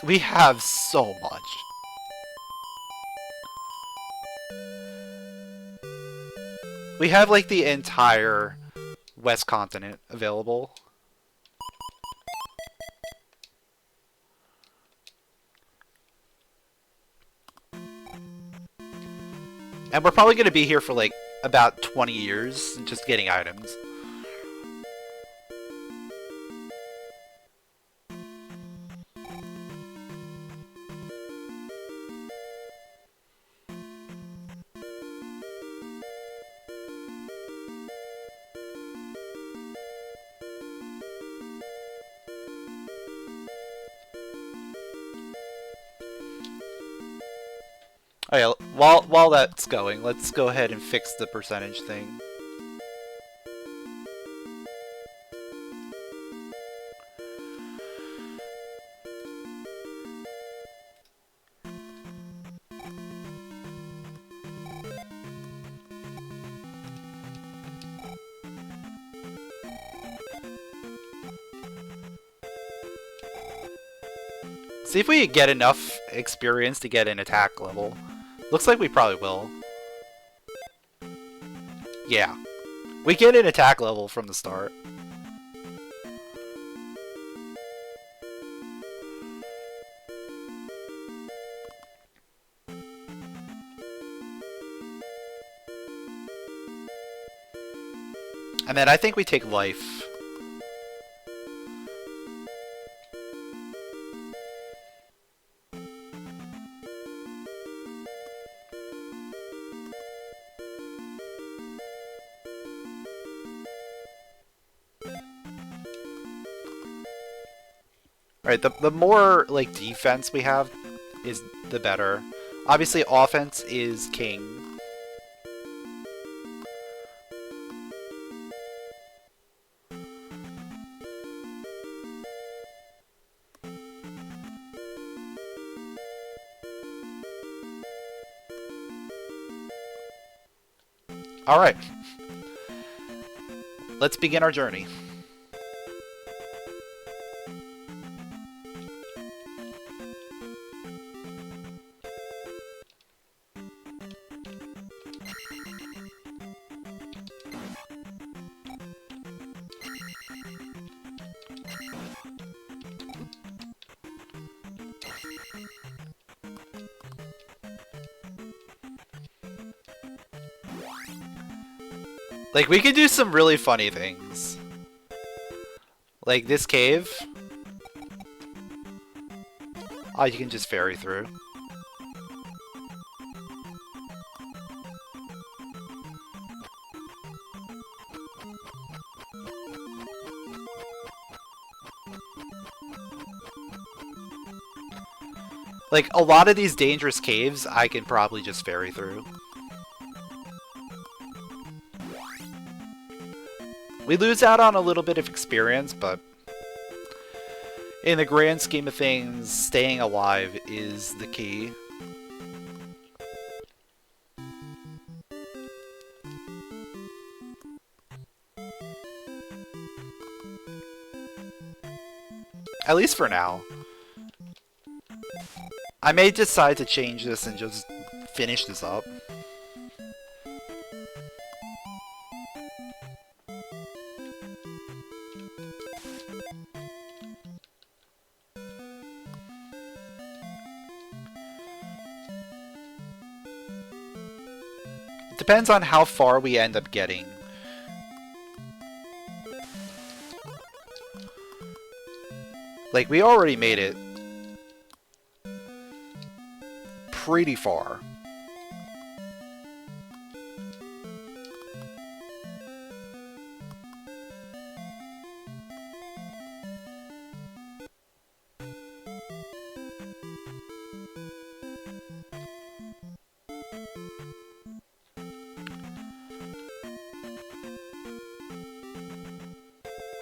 We have so much. We have like the entire West Continent available. And we're probably going to be here for like about 20 years just getting items. Oh yeah, while that's going, let's go ahead and fix the percentage thing. See if we get enough experience to get an attack level. Looks like we probably will. Yeah. We get an attack level from the start. And then I think we take life. Alright, the more, like, defense we have is the better. Obviously, offense is king. Alright. Let's begin our journey. Like, we could do some really funny things. Like this cave. Oh, you can just ferry through. Like, a lot of these dangerous caves, I can probably just ferry through. We lose out on a little bit of experience, but in the grand scheme of things, staying alive is the key. At least for now. I may decide to change this and just finish this up. Depends on how far we end up getting. Like, we already made it pretty far.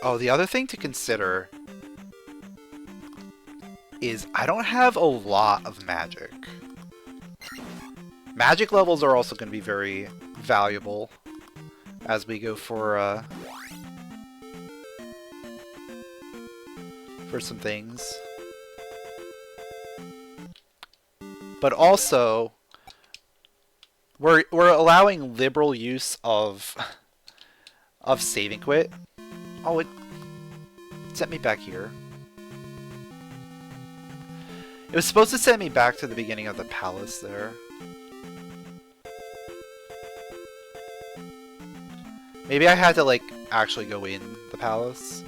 Oh, the other thing to consider is I don't have a lot of magic. Magic levels are also going to be very valuable as we go for some things. But also, we're allowing liberal use of saving quit. Oh, it sent me back here. It was supposed to send me back to the beginning of the palace there. Maybe I had to, like, actually go in the palace.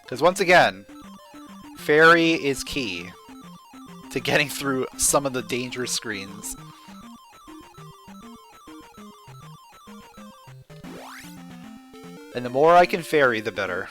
Because once again, fairy is key to getting through some of the dangerous screens. And the more I can fairy, the better.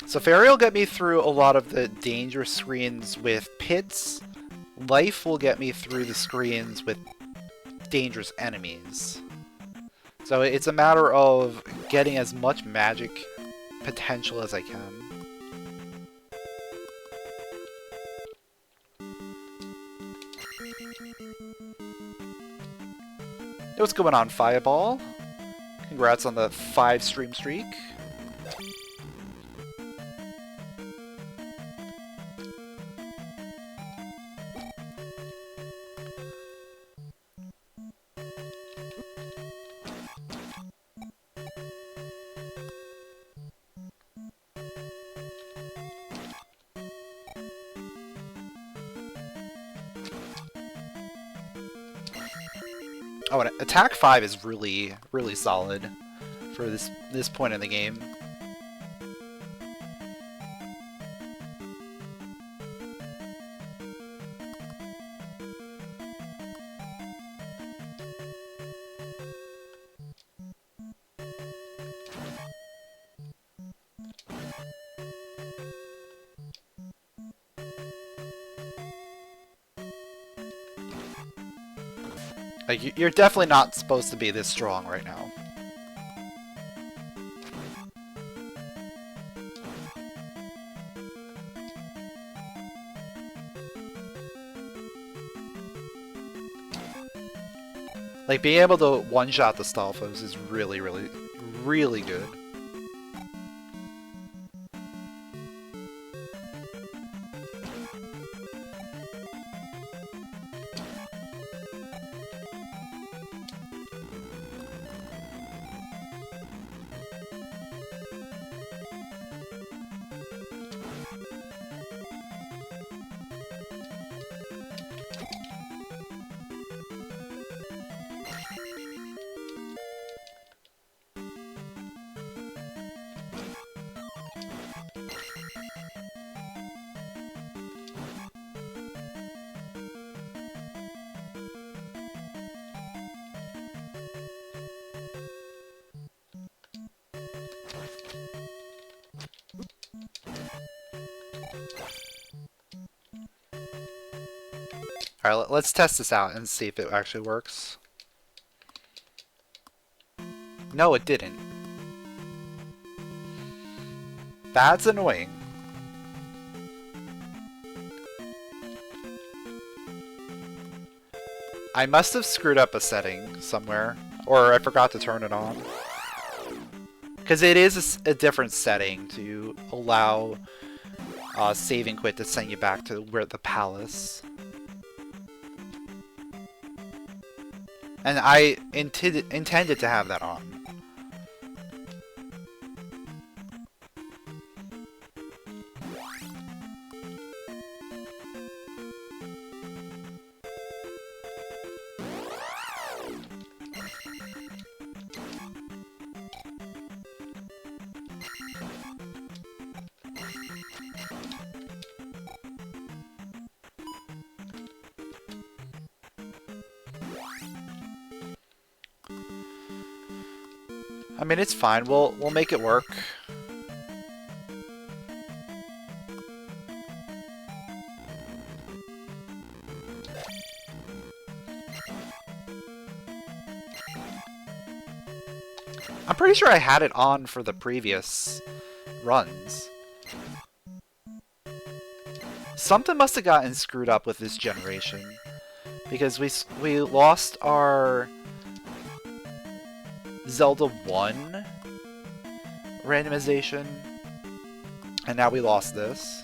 So fairy will get me through a lot of the dangerous screens with pits. Life will get me through the screens with dangerous enemies. So it's a matter of getting as much magic potential as I can. Hey, what's going on, Fireball? Congrats on the 5 stream streak. Oh, and attack 5 is really, really solid for this point in the game. Like, you're definitely not supposed to be this strong right now. Like, being able to one-shot the Stalfos is really, really, really good. Alright, let's test this out and see if it actually works. No, it didn't. That's annoying. I must have screwed up a setting somewhere, or I forgot to turn it on. Because it is a different setting to allow save and quit to send you back to where the palace. And I intended to have that on. I mean, it's fine. We'll make it work. I'm pretty sure I had it on for the previous runs. Something must have gotten screwed up with this generation, because we lost our Zelda I randomization, and now we lost this.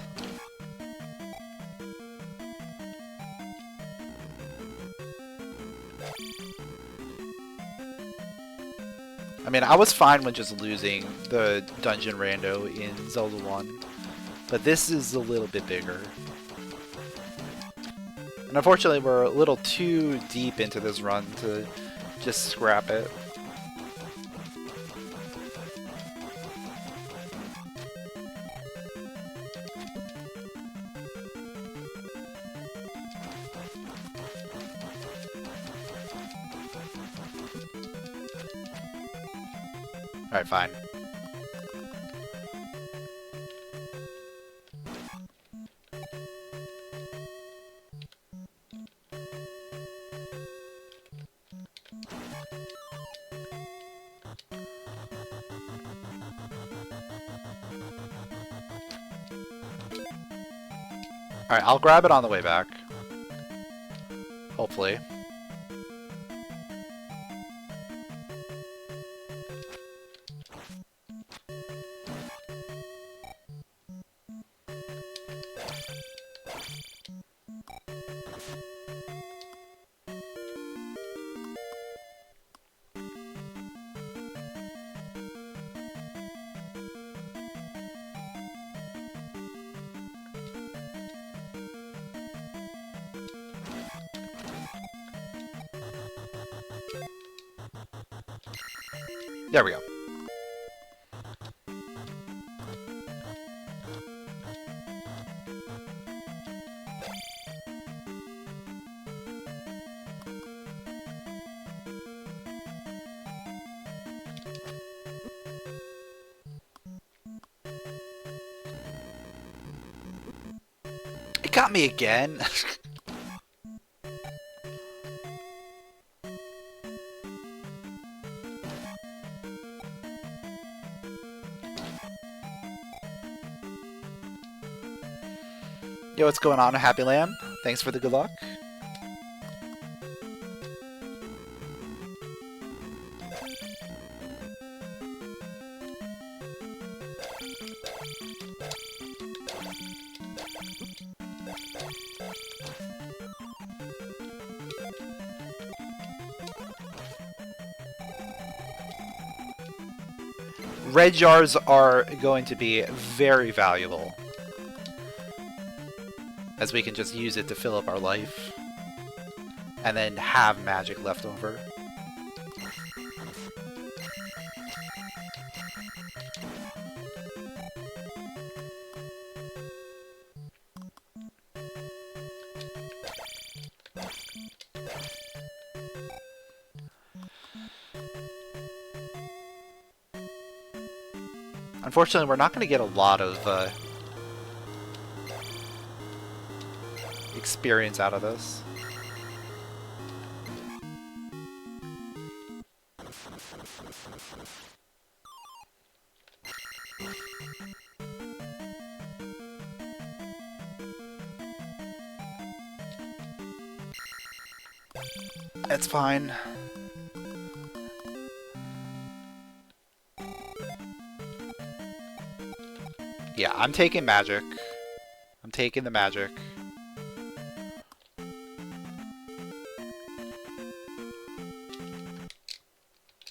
I mean, I was fine with just losing the dungeon rando in Zelda 1, but this is a little bit bigger. And unfortunately, we're a little too deep into this run to just scrap it. Alright, fine. Alright, I'll grab it on the way back. Hopefully. There we go. It got me again. Yo, what's going on, Happy Lamb? Thanks for the good luck. Red jars are going to be very valuable, as we can just use it to fill up our life, and then have magic left over. Unfortunately, we're not going to get a lot of experience out of this. It's fine. Yeah, I'm taking magic. I'm taking the magic.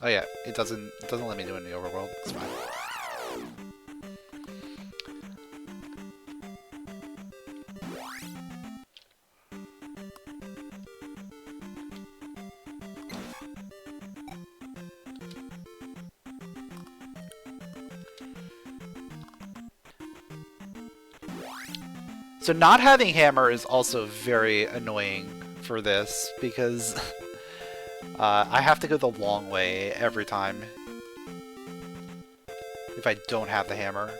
Oh yeah, it doesn't let me do it in the overworld. It's fine. So not having hammer is also very annoying for this because I have to go the long way every time if I don't have the hammer.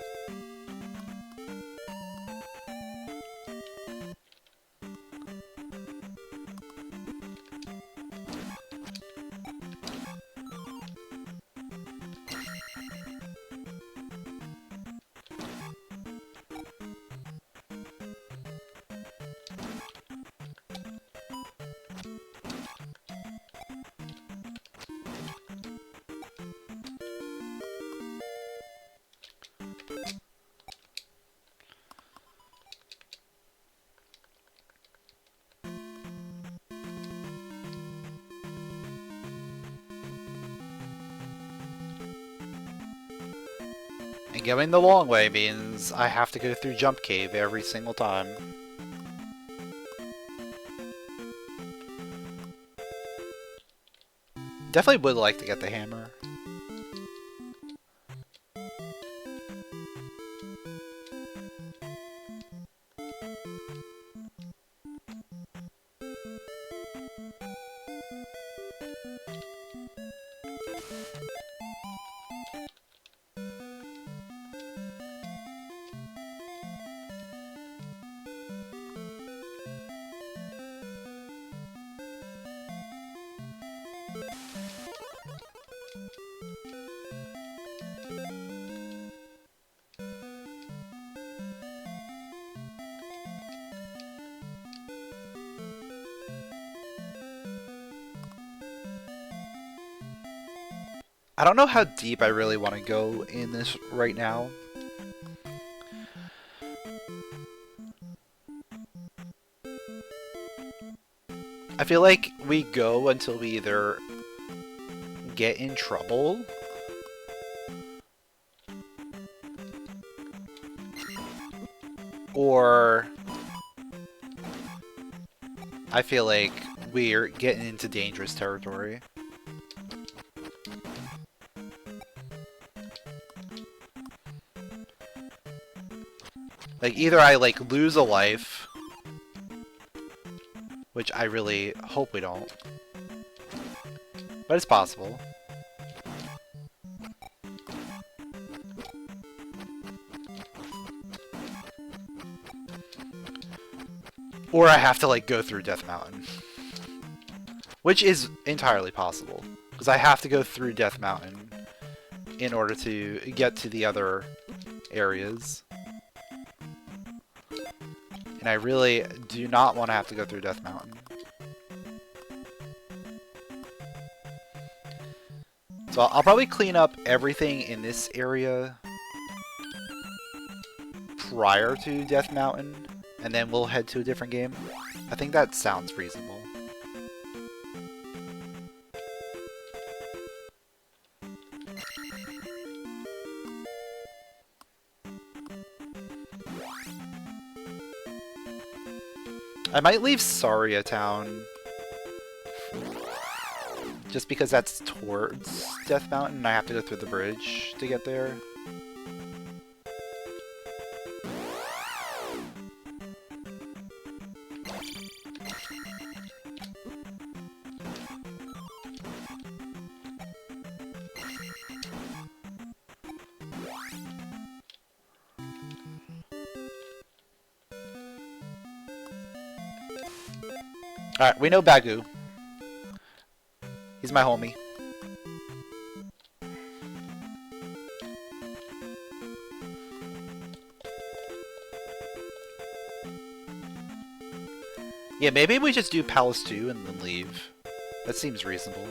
And going the long way means I have to go through Jump Cave every single time. Definitely would like to get the hammer. I don't know how deep I really want to go in this right now. I feel like we go until we either get in trouble or I feel like we're getting into dangerous territory. Like, either I, like, lose a life, which I really hope we don't, but it's possible. Or I have to, like, go through Death Mountain. Which is entirely possible, because I have to go through Death Mountain in order to get to the other areas. And I really do not want to have to go through Death Mountain. So I'll probably clean up everything in this area prior to Death Mountain, and then we'll head to a different game. I think that sounds reasonable. I might leave Saria Town just because that's towards Death Mountain and I have to go through the bridge to get there. Alright, we know Bagu. He's my homie. Yeah, maybe we just do Palace 2 and then leave. That seems reasonable.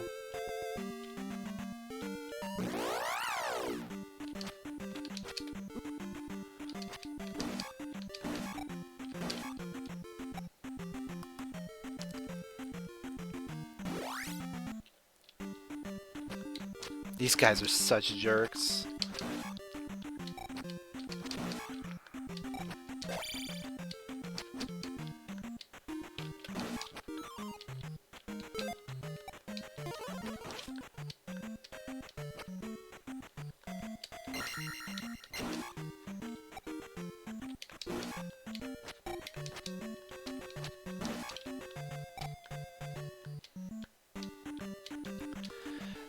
These guys are such jerks.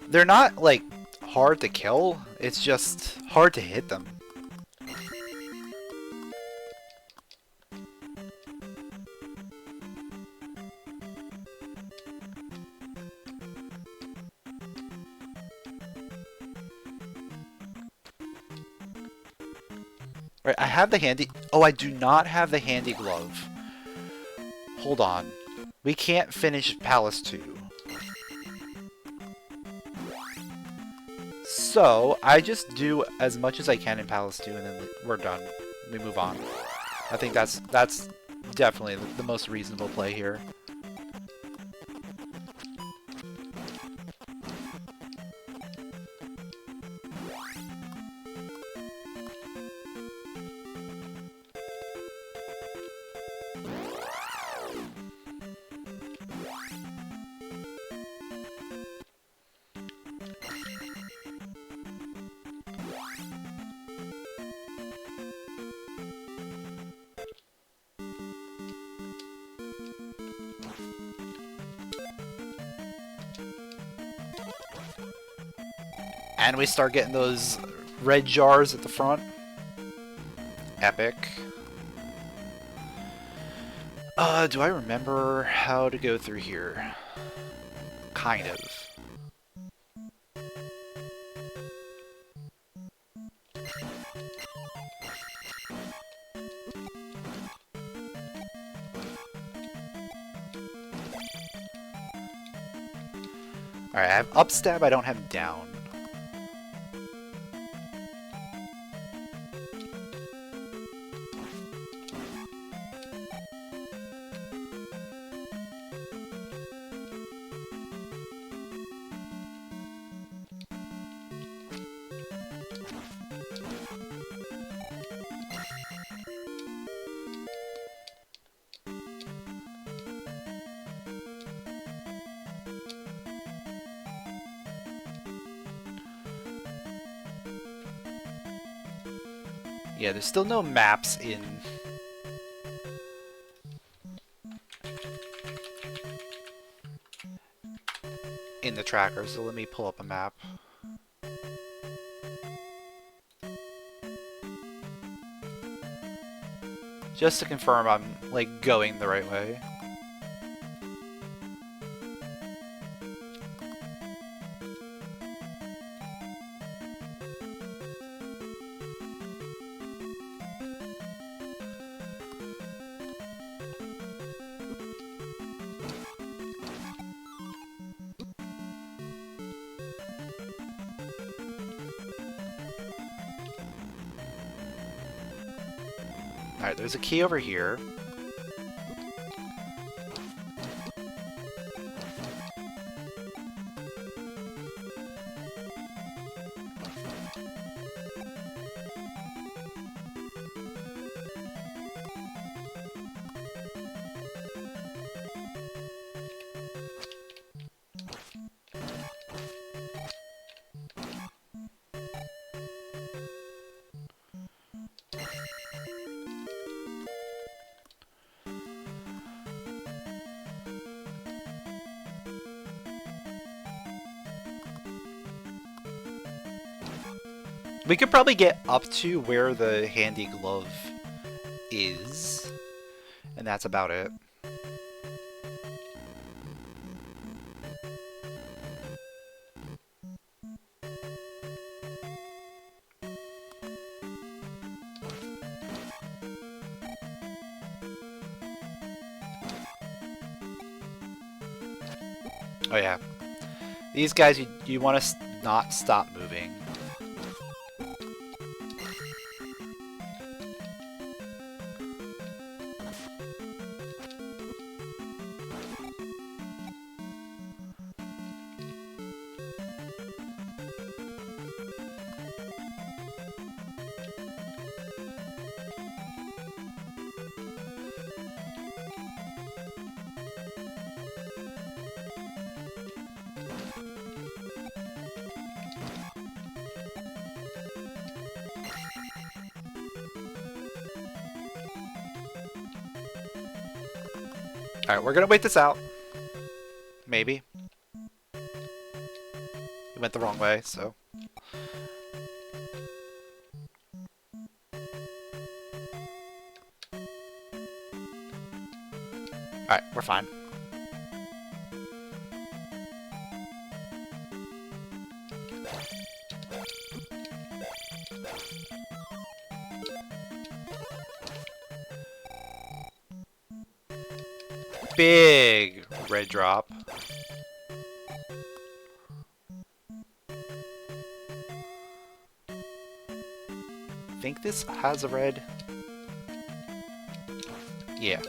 They're not, like, hard to kill, it's just hard to hit them. Right, I have the handy... Oh, I do not have the handy glove. Hold on. We can't finish Palace 2. So, I just do as much as I can in Palace 2 and then we're done. We move on. I think that's definitely the most reasonable play here. And we start getting those red jars at the front. Epic. Do I remember how to go through here? Kind of. Alright, I have upstab, I don't have down. Yeah, there's still no maps in the tracker, so let me pull up a map. Just to confirm I'm, like, going the right way. Alright, there's a key over here. We could probably get up to where the handy glove is, and that's about it. Oh yeah. These guys, you want to not stop moving. Alright, we're gonna wait this out. Maybe. We went the wrong way, so. Alright, we're fine. Big red drop. I think this has a red. Yeah.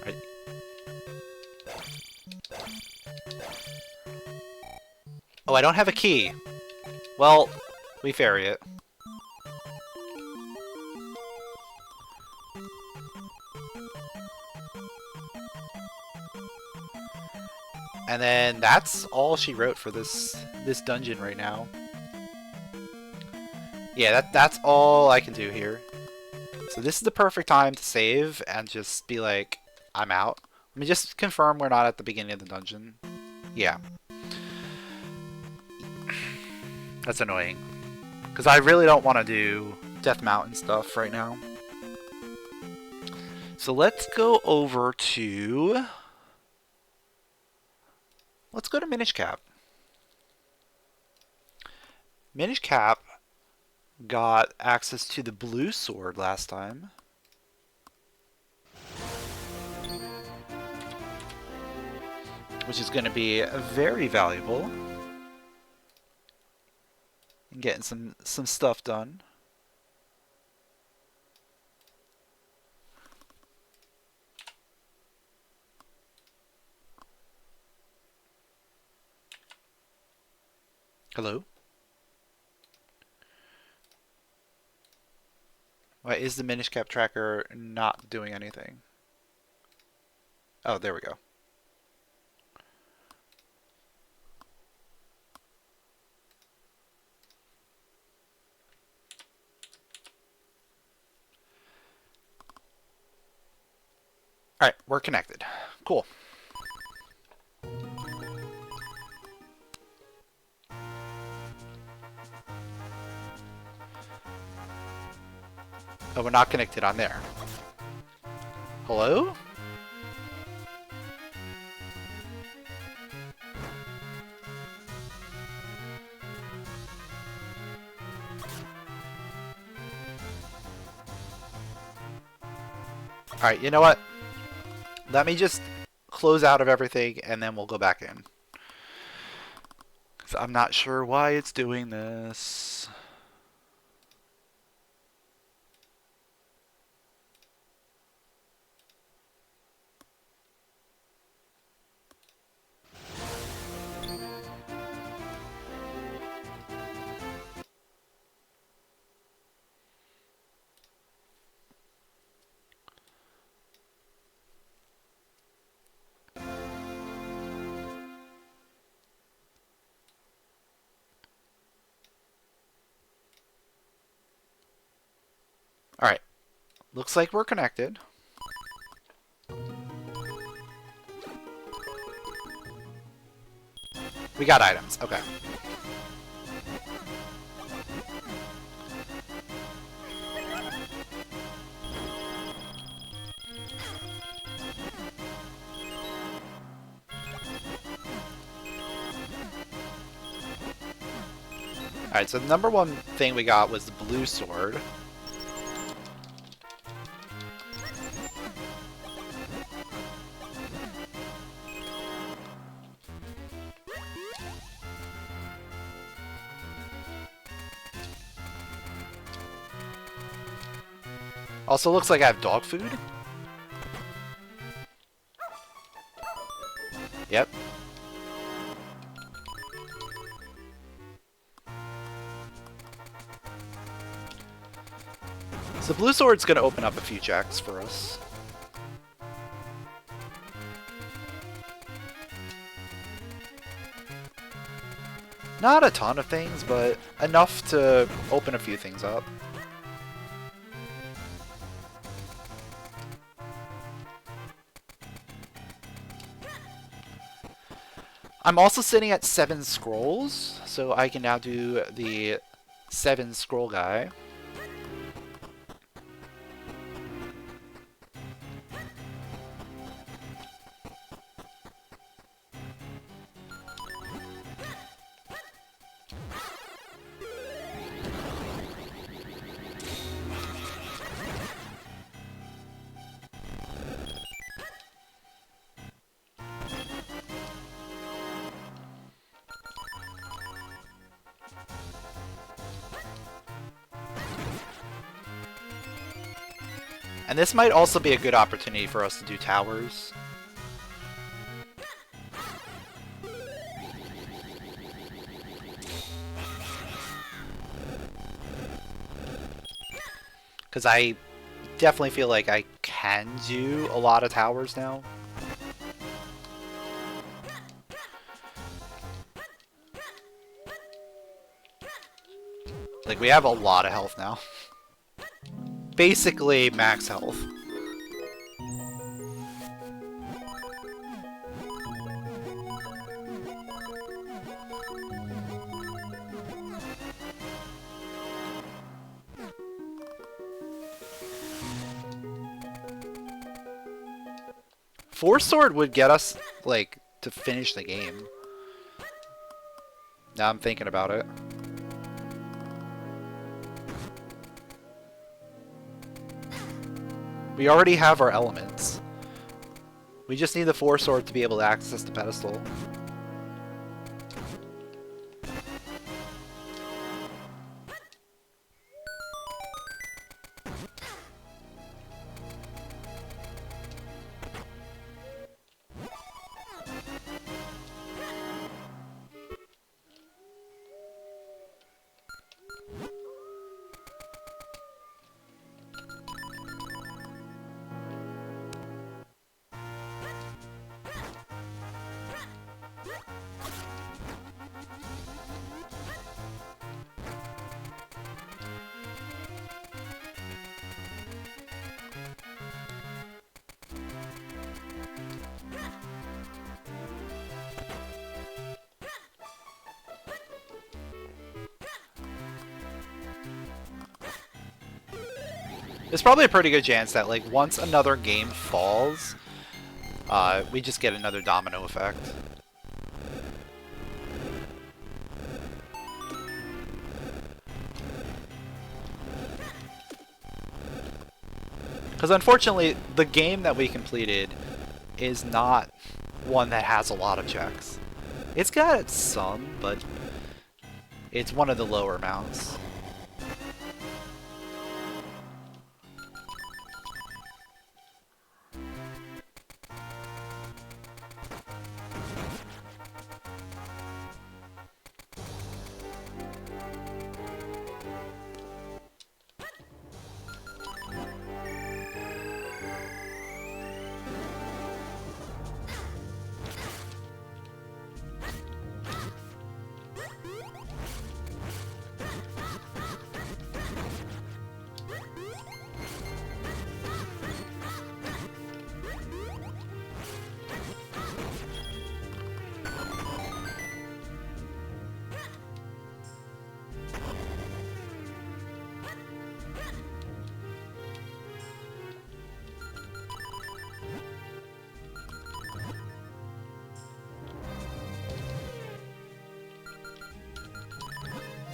Right. Oh, I don't have a key. Well, we ferry it. And then that's all she wrote for this dungeon right now. Yeah, that's all I can do here. So this is the perfect time to save and just be like, I'm out. Let me just confirm we're not at the beginning of the dungeon. Yeah. That's annoying. Because I really don't want to do Death Mountain stuff right now. So let's go over to... Let's go to Minish Cap. Minish Cap got access to the blue sword last time. Which is going to be very valuable in getting some stuff done. Hello? Why is the Minish Cap tracker not doing anything? Oh, there we go. Alright, we're connected. Cool. Oh, we're not connected on there. Hello? Alright, you know what? Let me just close out of everything and then we'll go back in. 'Cause I'm not sure why it's doing this. Alright. Looks like we're connected. We got items. Okay. Alright, so the number one thing we got was the blue sword. Also looks like I have dog food. Yep. So blue sword's gonna open up a few checks for us. Not a ton of things, but enough to open a few things up. I'm also sitting at 7 scrolls, so I can now do the 7 scroll guy. And this might also be a good opportunity for us to do towers. Because I definitely feel like I can do a lot of towers now. Like, we have a lot of health now. Basically max health. Four sword would get us, like, to finish the game. Now I'm thinking about it. We already have our elements. We just need the 4 sword to be able to access the pedestal. There's probably a pretty good chance that, like, once another game falls, we just get another domino effect. Because unfortunately, the game that we completed is not one that has a lot of checks. It's got some, but it's one of the lower amounts.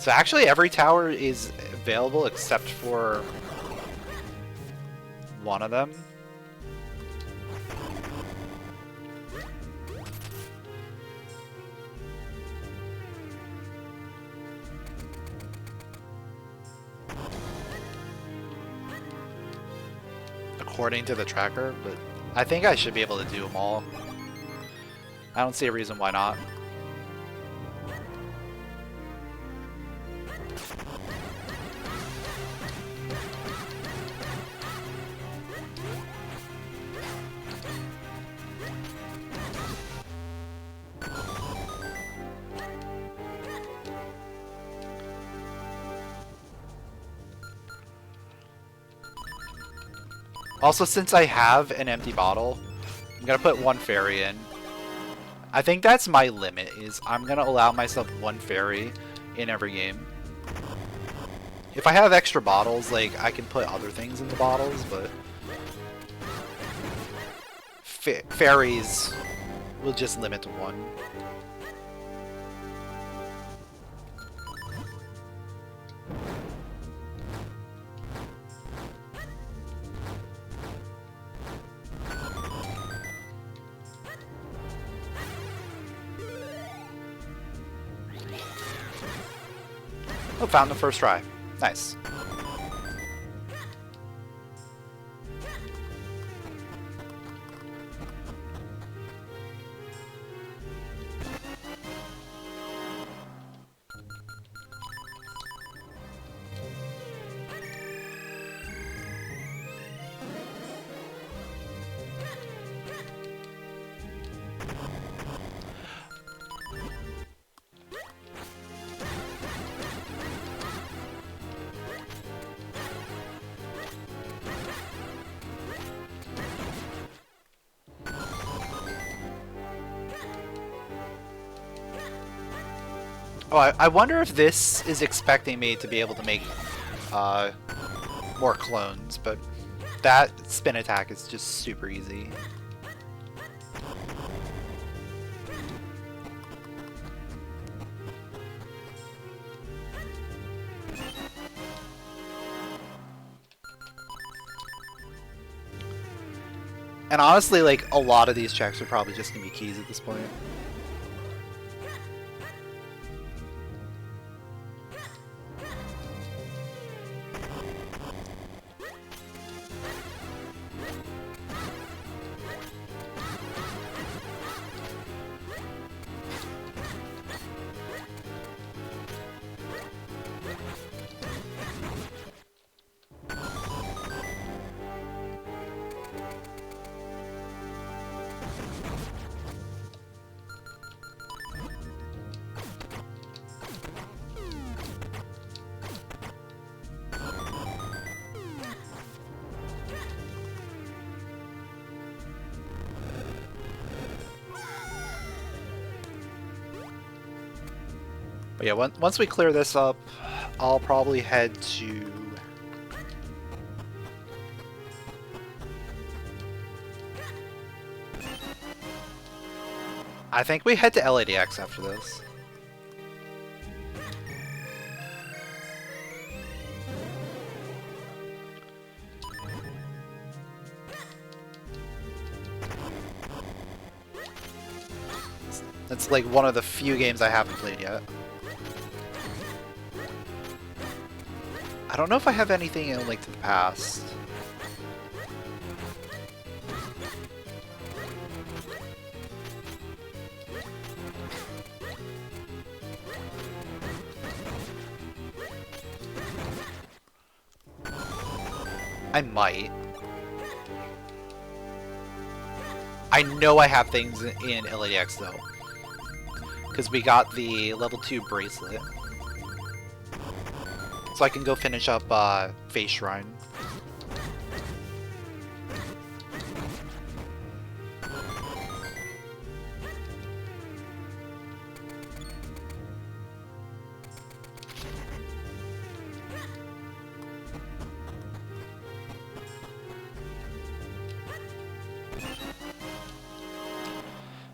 So actually every tower is available except for one of them. According to the tracker, but I think I should be able to do them all. I don't see a reason why not. Also, since I have an empty bottle, I'm gonna put one fairy in. I think that's my limit, is I'm gonna allow myself one fairy in every game. If I have extra bottles, like, I can put other things in the bottles, but fairies will just limit to one. Oh, found the first try. Nice. Oh, I wonder if this is expecting me to be able to make more clones, but that spin attack is just super easy. And honestly, like, a lot of these checks are probably just gonna be keys at this point. But yeah, once we clear this up, I'll probably head to... I think we head to LADX after this. It's like one of the few games I haven't played yet. I don't know if I have anything in Link to the Past. I might. I know I have things in LADX though, because we got the level 2 bracelet. So I can go finish up Face Shrine.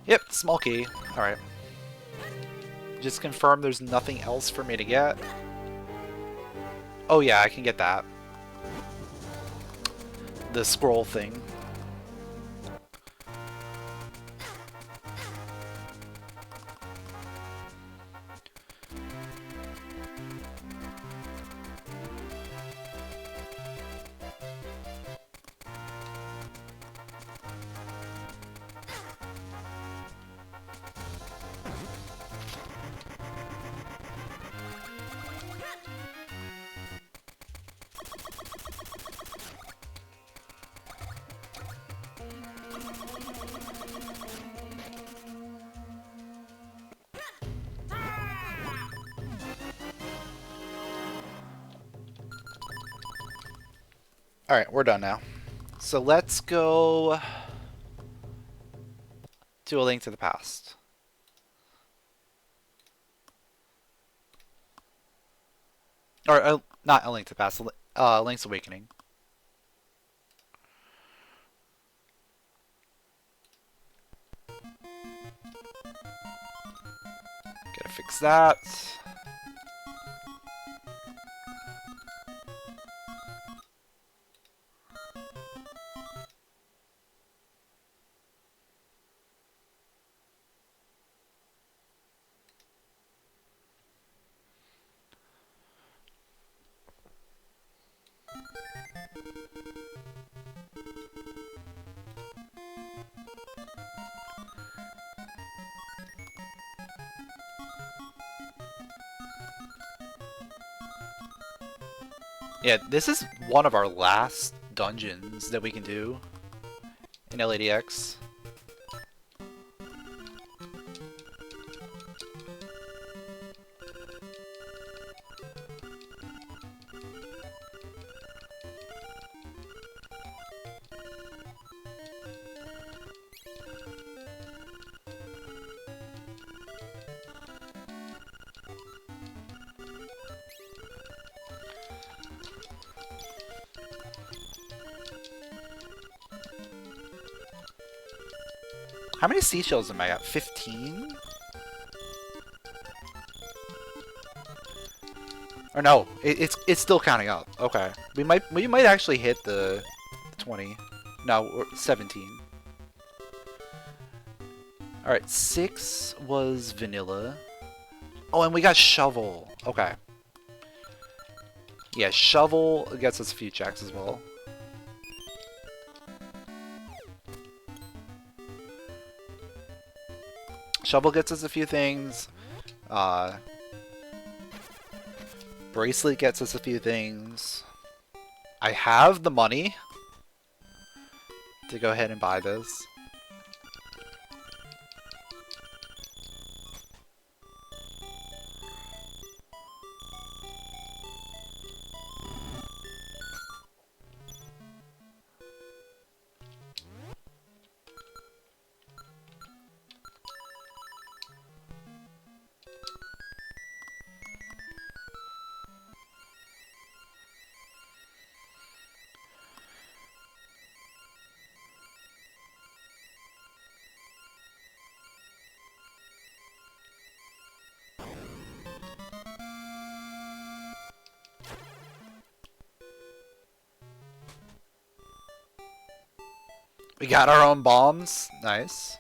Yep, small key. Alright. Just confirm there's nothing else for me to get. Oh yeah, I can get that. The scroll thing. Alright, we're done now. So let's go to A Link to the Past. Or, not A Link to the Past, Link's Awakening. Gotta fix that. Yeah, this is one of our last dungeons that we can do in LADX. How many seashells am I at? 15? Or no, it's still counting up. Okay, we might actually hit the 20. No, 17. All right, 6 was vanilla. Oh, and we got shovel. Okay. Yeah, shovel gets us a few checks as well. Shovel gets us a few things. Bracelet gets us a few things. I have the money to go ahead and buy this. We got our own bombs. Nice.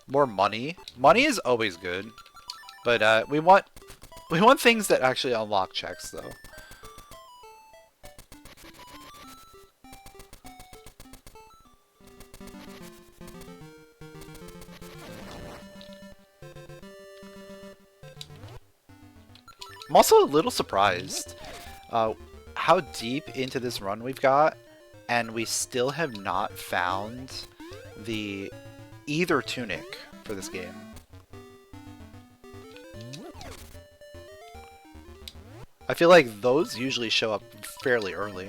More money. Money is always good, but we want things that actually unlock checks though. I'm also a little surprised how deep into this run we've got, and we still have not found the either tunic for this game. I feel like those usually show up fairly early.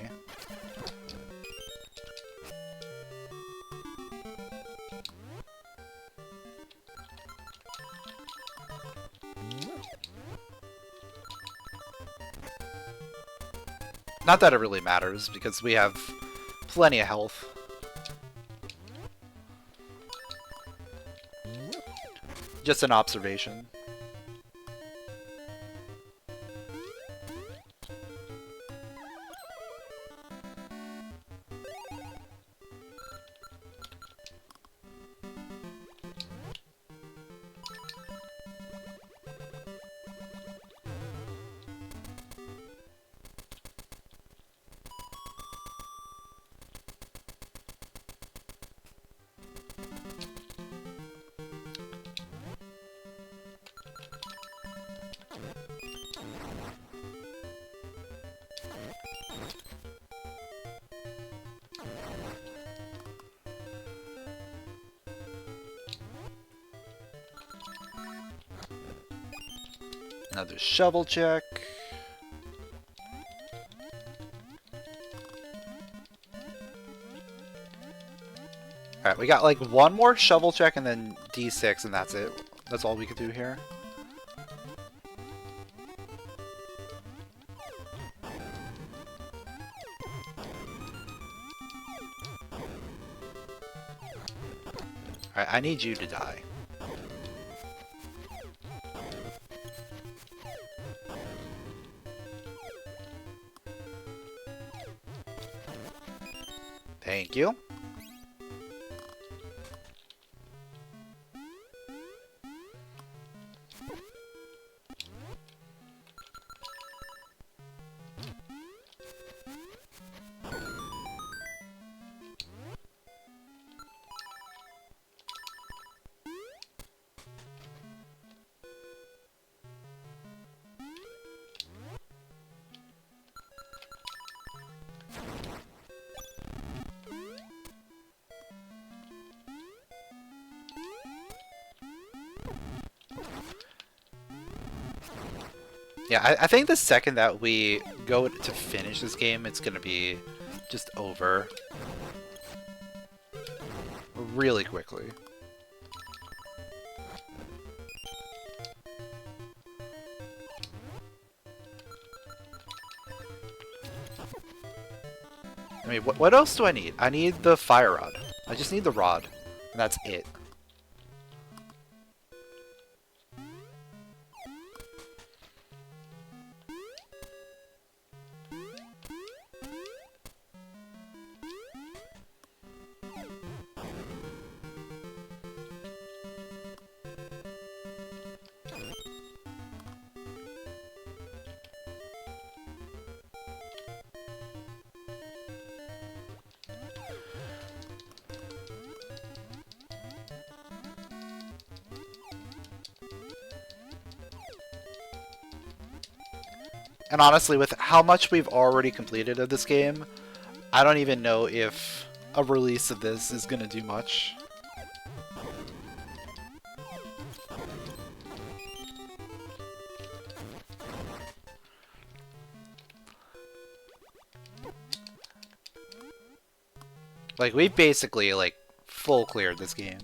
Not that it really matters, because we have plenty of health. Just an observation. Another shovel check. Alright, we got like one more shovel check and then D6 and that's it. That's all we could do here. Alright, I need you to die. Thank you. Yeah, I think the second that we go to finish this game, it's gonna be just over really quickly. I mean, what else do I need? I need the fire rod. I just need the rod, and that's it. And honestly, with how much we've already completed of this game, I don't even know if a release of this is going to do much. Like, we've basically, like, full cleared this game.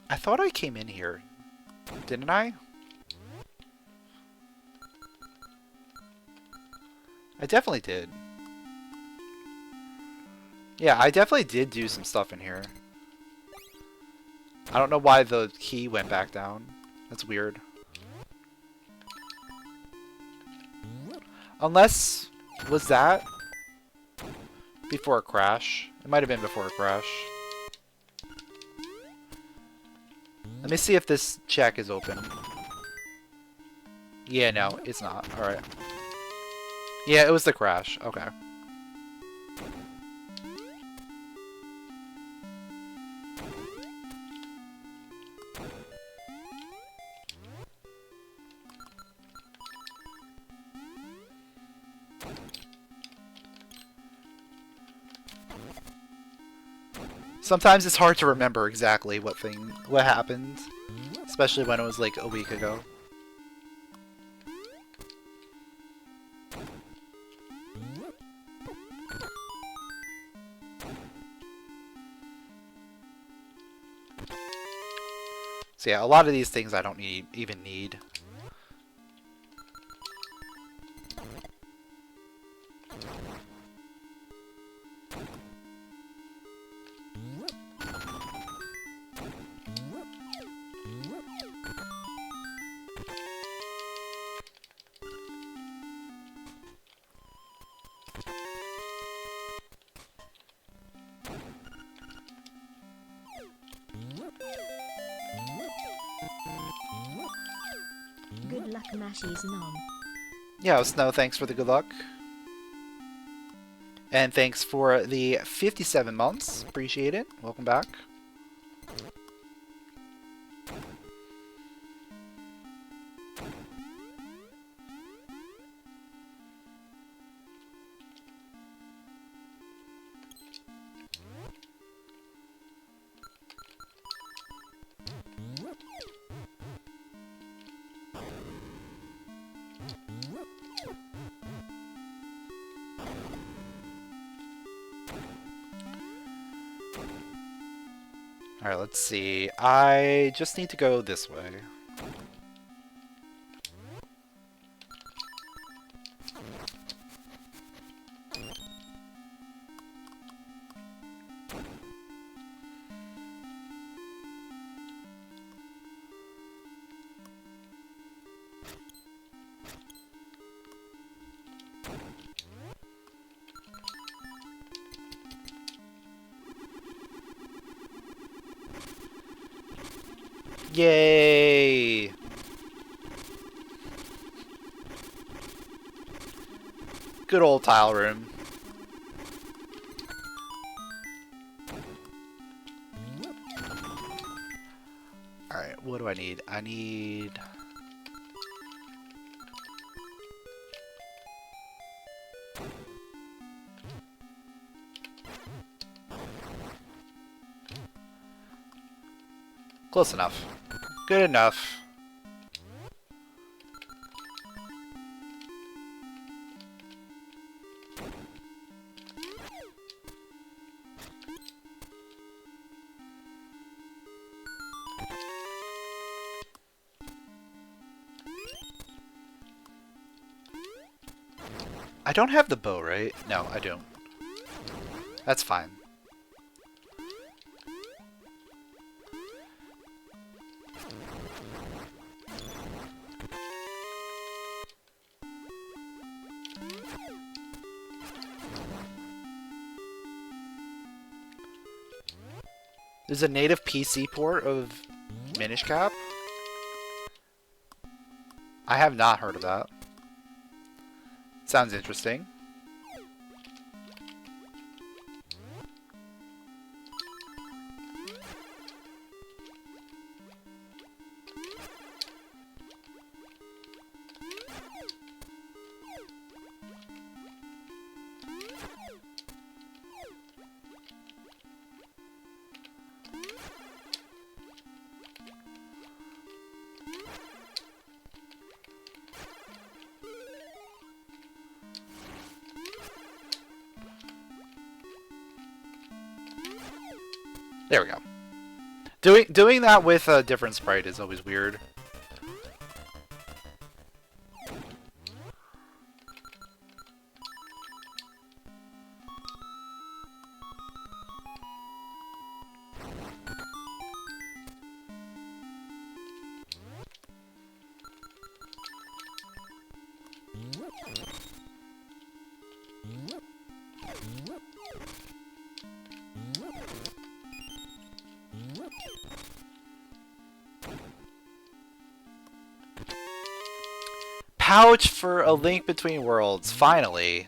I thought I came in here, didn't I? I definitely did. Yeah, I definitely did do some stuff in here. I don't know why the key went back down. That's weird. Unless, was that before a crash? It might have been before a crash. Let me see if this check is open. Yeah, no, it's not. Alright. Yeah, it was the crash. Okay. Sometimes it's hard to remember exactly what happened, especially when it was like a week ago. So yeah, a lot of these things I don't even need. Good luck, Mashi's nom. Yeah, Snow, thanks for the good luck. And thanks for the 57 months. Appreciate it. Welcome back. Alright, let's see. I just need to go this way. Yay! Good old tile room. Alright, what do I need? I need... Close enough. Good enough. I don't have the bow, right? No, I don't. That's fine. There's a native PC port of Minish Cap? I have not heard of that. Sounds interesting. There we go. Doing that with a different sprite is always weird. Pouch for A Link Between Worlds, finally.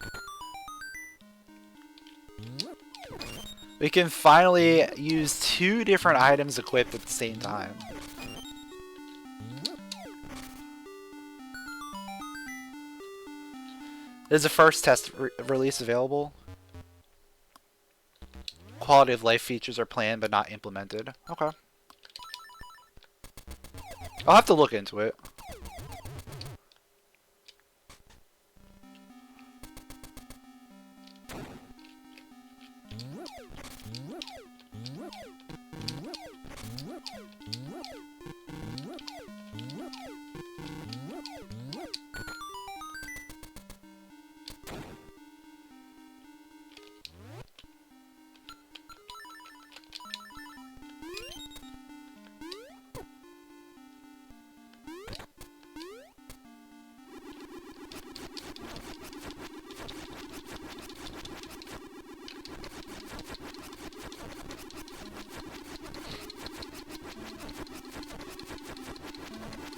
We can finally use two different items equipped at the same time. Is the first test release available? quality of life features are planned but not implemented. Okay. I'll have to look into it.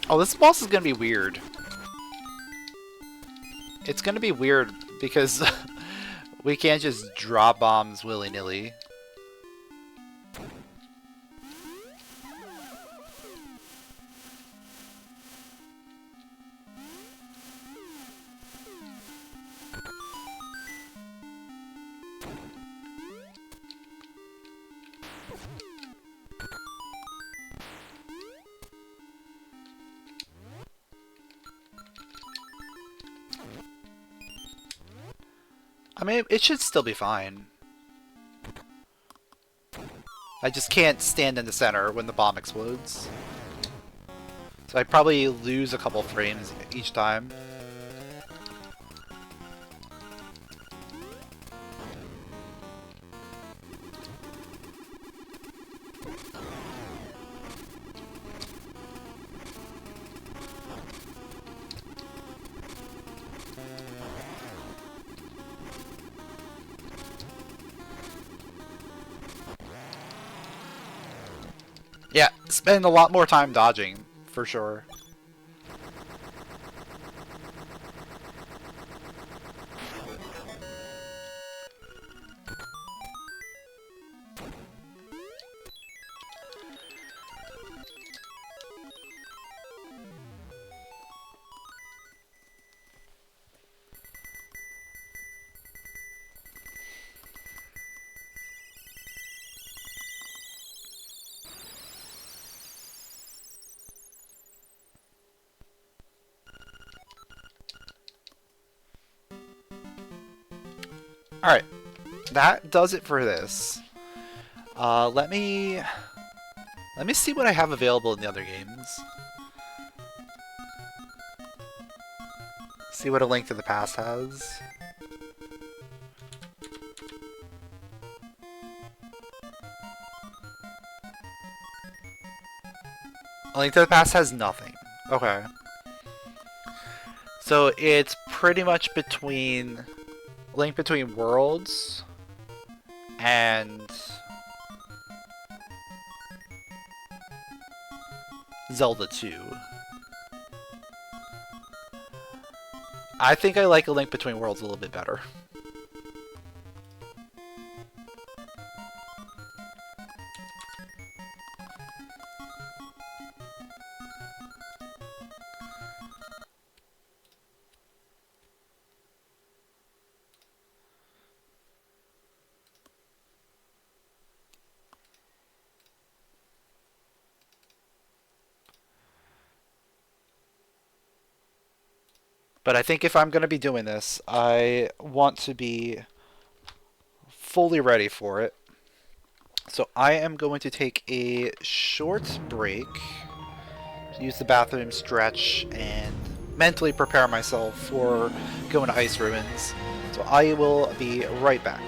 Oh, this boss is gonna be weird. It's gonna be weird because we can't just drop bombs willy-nilly. I mean, it should still be fine. I just can't stand in the center when the bomb explodes. So I probably lose a couple frames each time. Yeah, spend a lot more time dodging, for sure. Alright, that does it for this. Let me see what I have available in the other games. See what A Link to the Past has. A Link to the Past has nothing. Okay. So it's pretty much between Link Between Worlds and Zelda II. I think I like A Link Between Worlds a little bit better. But I think if I'm going to be doing this, I want to be fully ready for it. So I am going to take a short break, use the bathroom, stretch, and mentally prepare myself for going to Ice Ruins. So I will be right back.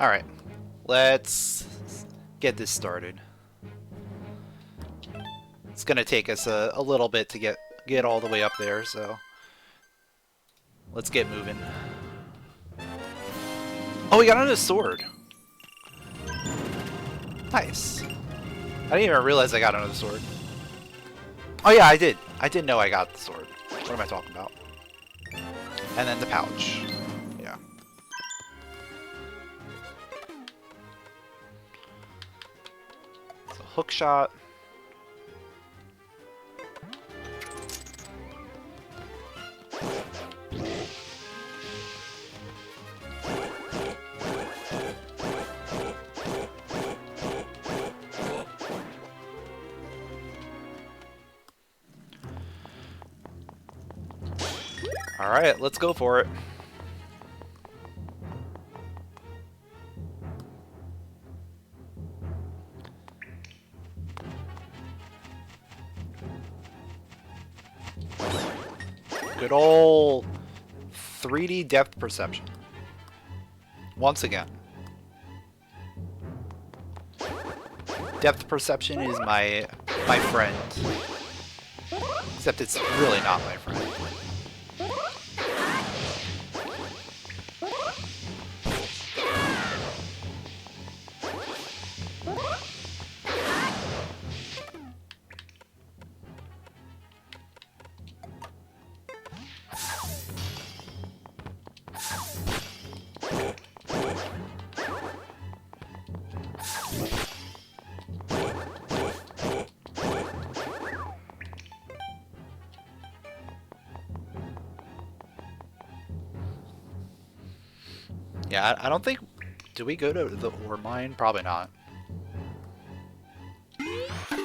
Alright, let's get this started. It's gonna take us a little bit to get all the way up there, so let's get moving. Oh, we got another sword. Nice. I didn't even realize I got another sword. Oh yeah, I did. I did know I got the sword. What am I talking about? And then the pouch. Yeah. So Hookshot. Alright, let's go for it. Good old 3D depth perception. Once again. Depth perception is my friend. Except it's really not my friend. Yeah, I don't think... Do we go to the ore mine? Probably not. I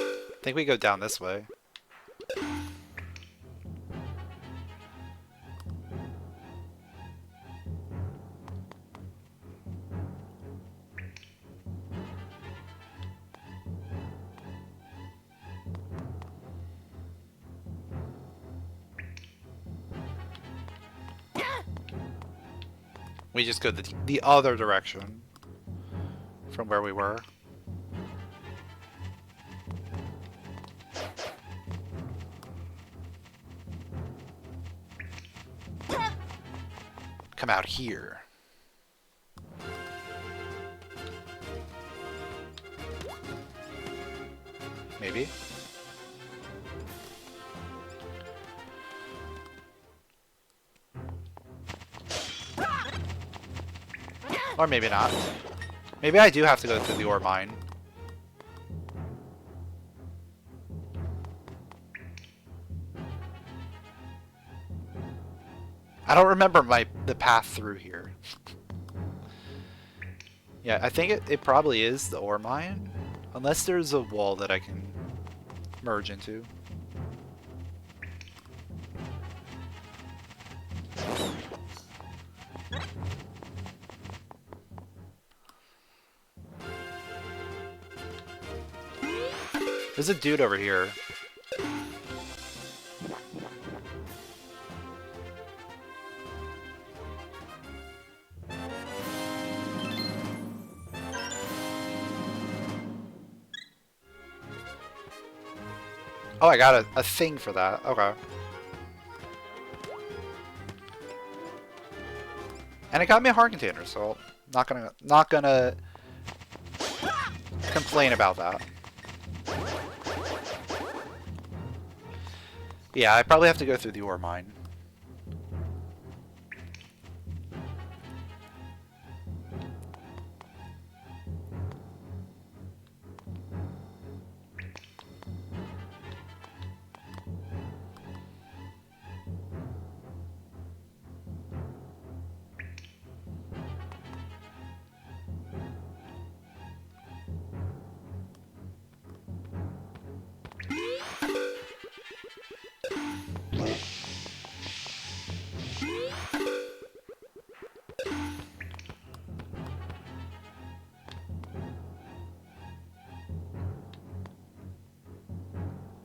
think we go down this way. We just go the other direction from where we were. Come out here. Maybe. Or maybe not. Maybe I do have to go through the ore mine. I don't remember the path through here. Yeah, I think it probably is the ore mine. Unless there's a wall that I can merge into. There's a dude over here. Oh, I got a thing for that. Okay. And it got me a heart container, so not gonna complain about that. Yeah, I probably have to go through the ore mine.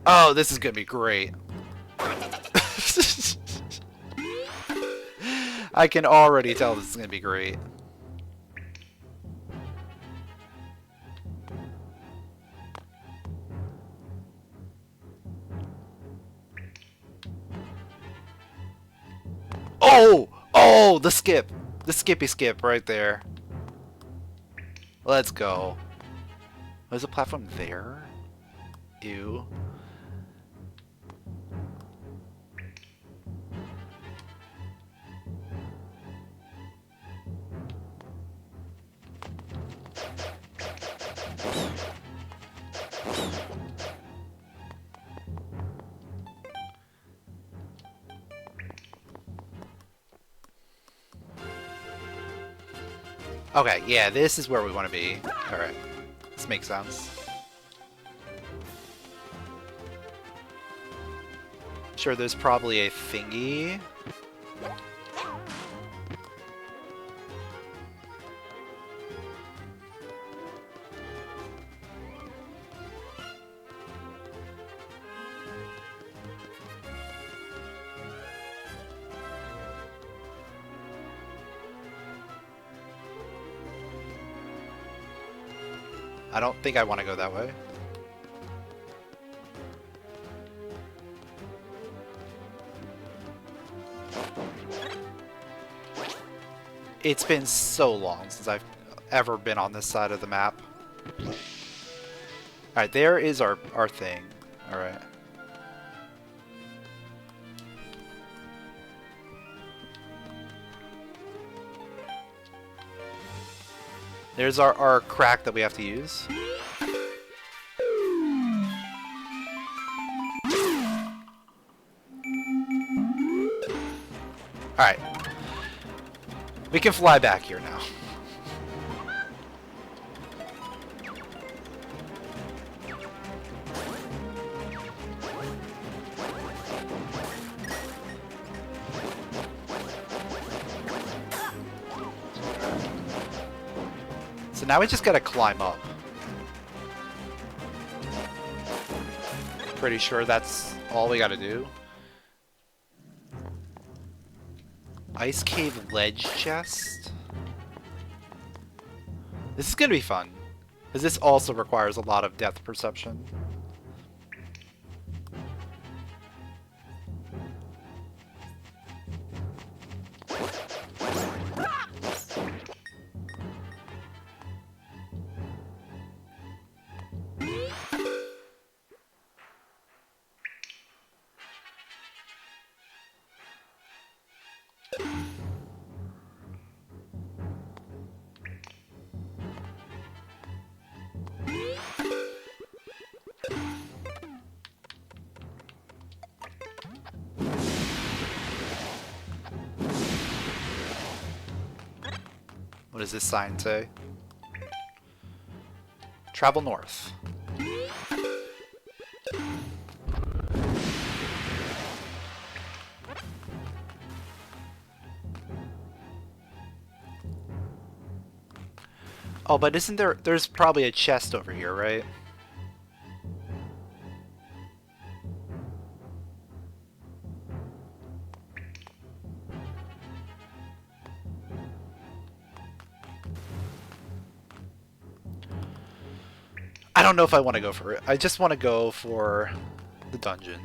Oh, this is gonna be great. I can already tell this is gonna be great. Oh! Oh! The skip! The skippy skip right there. Let's go. There's a platform there? Ew. Okay, yeah, this is where we want to be. Alright. This makes sense. Sure, there's probably a thingy. I don't think I want to go that way. It's been so long since I've ever been on this side of the map. Alright, there is our thing. Alright. There's our crack that we have to use. Alright. We can fly back here now. So now we just gotta climb up. Pretty sure that's all we gotta do. Ice Cave Ledge Chest? This is gonna be fun. Because this also requires a lot of depth perception. What does this sign say? Travel north. Oh, but isn't there's probably a chest over here, right? I don't know if I want to go for it. I just want to go for the dungeon.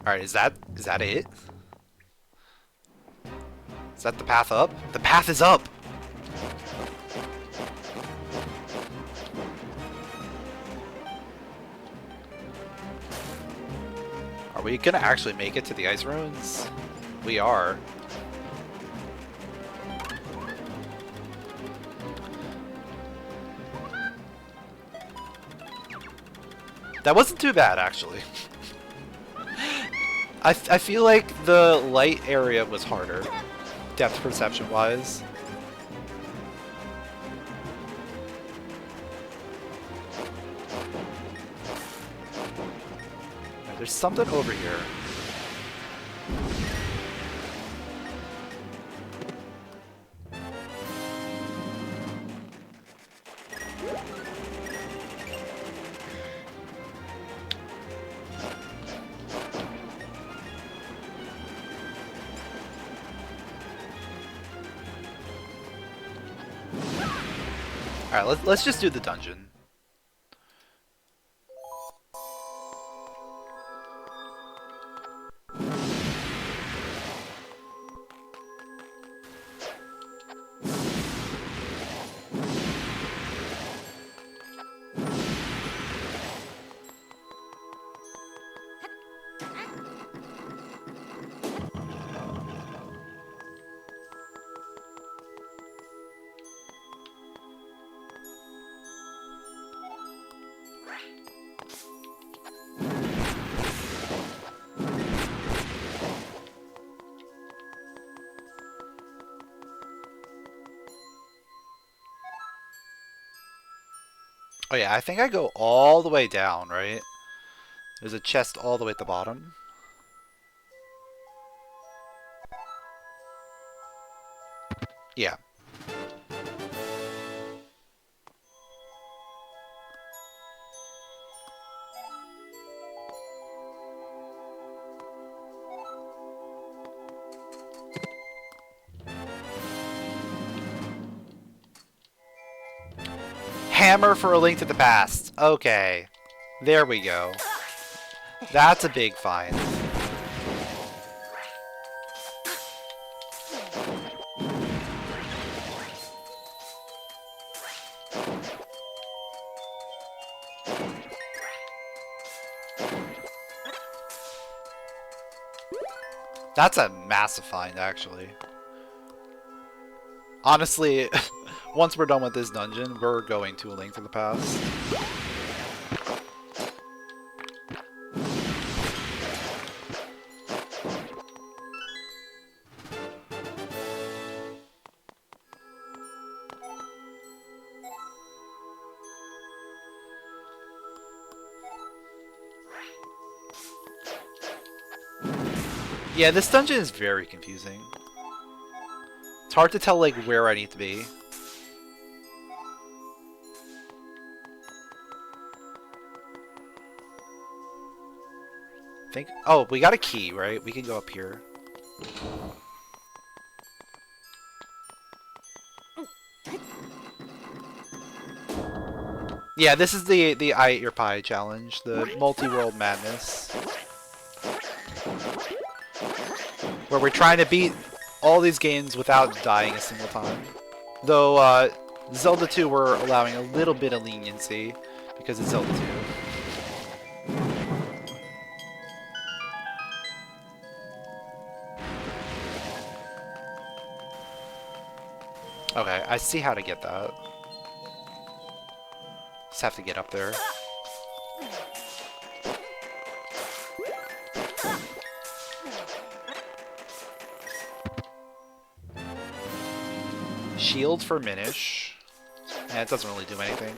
Alright, is that it? Is that the path up? The path is up! Are we gonna actually make it to the ice ruins? We are. That wasn't too bad, actually. I feel like the light area was harder, depth perception wise. There's something over here. Alright, let's just do the dungeon. Oh yeah, I think I go all the way down, right? There's a chest all the way at the bottom. Yeah. Hammer for A Link to the Past. Okay. There we go. That's a big find. That's a massive find, actually. Honestly, once we're done with this dungeon, we're going to A Link to the Past. Yeah, this dungeon is very confusing. It's hard to tell, like, where I need to be. Oh, we got a key, right? We can go up here. Yeah, this is the I Ate Your Pie challenge, the multi-world madness. Where we're trying to beat all these games without dying a single time. Though, Zelda II we're allowing a little bit of leniency because it's Zelda II. Okay, I see how to get that. Just have to get up there. Shield for Minish. Yeah, it doesn't really do anything.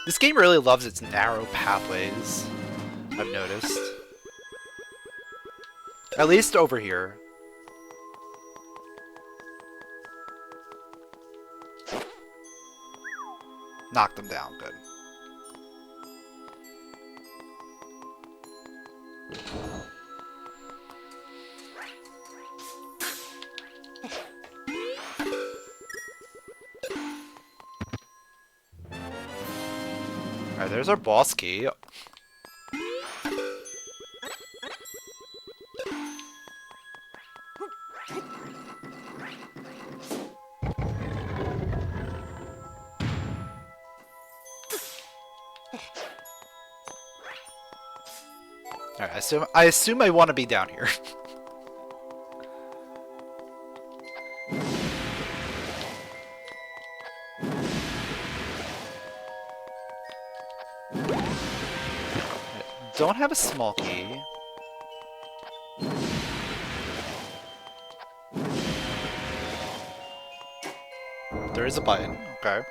This game really loves its narrow pathways, I've noticed. At least over here. Knock them down, good. Alright, there's our boss key. Alright, I assume I want to be down here. don't have a small key. There is a button. Okay.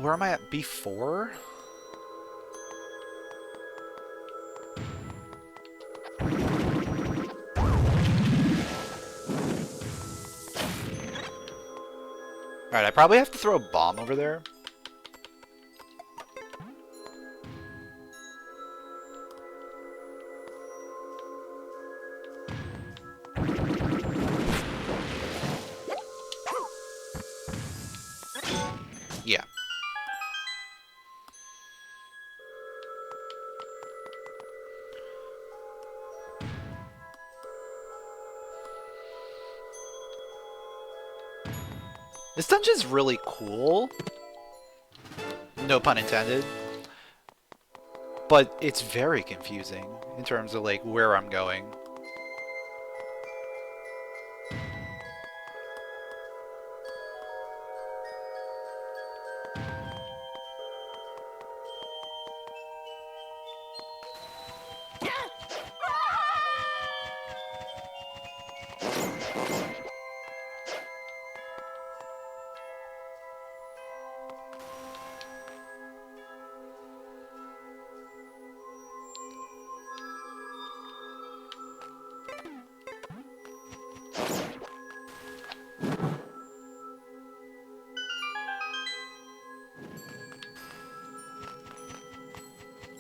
Where am I at? B4? Alright, I probably have to throw a bomb over there. Yeah. This dungeon's really cool. No pun intended. But it's very confusing in terms of like where I'm going.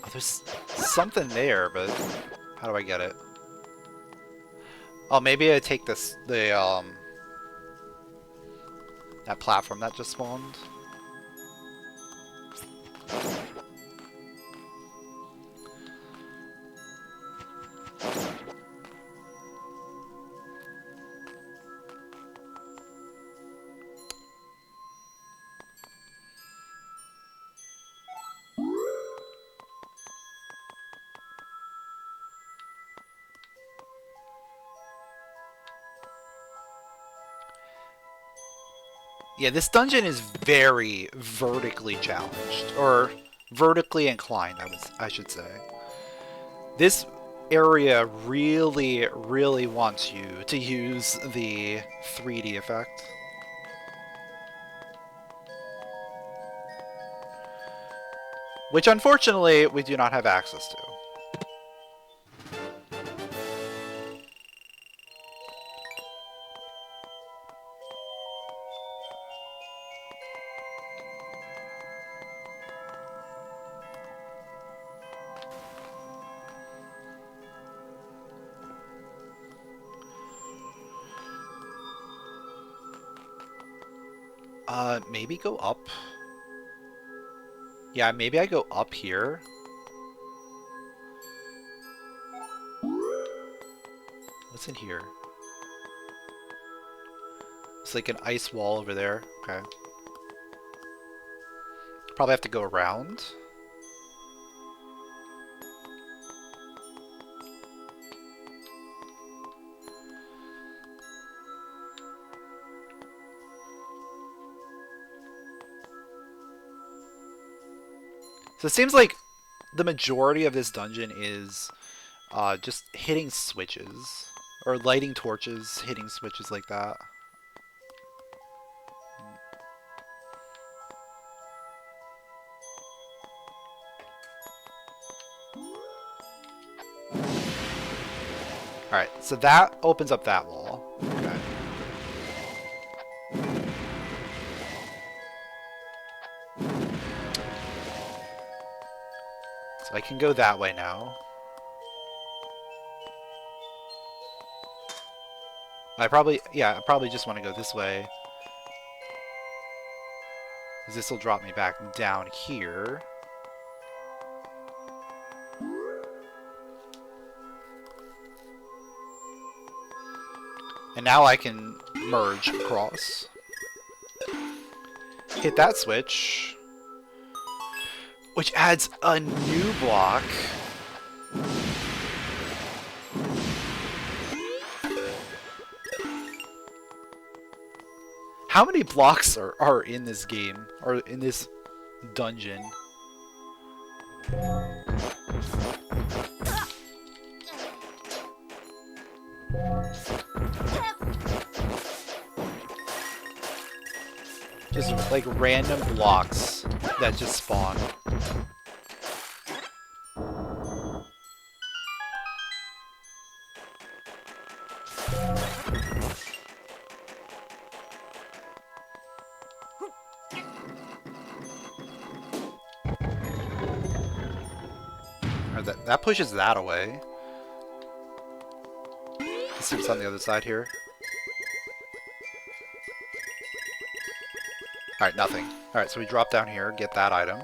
Oh, there's something there, but how do I get it? Oh, maybe I take this, that platform that just spawned. Yeah, this dungeon is very vertically challenged, or vertically inclined, I should say. This area really, really wants you to use the 3D effect. Which, unfortunately, we do not have access to. Maybe go up. Yeah, maybe I go up here. What's in here? It's like an ice wall over there. Okay. Probably have to go around. So it seems like the majority of this dungeon is just hitting switches. Or lighting torches, hitting switches like that. Alright, so that opens up that wall. Okay. So I can go that way now. I probably just want to go this way. Because this will drop me back down here. And now I can merge across. hit that switch, which adds a new block. How many blocks are in this game, or in this dungeon? Just like random blocks that just spawn. That pushes that away. Let's see what's on the other side here. Alright, nothing. Alright, so we drop down here, get that item.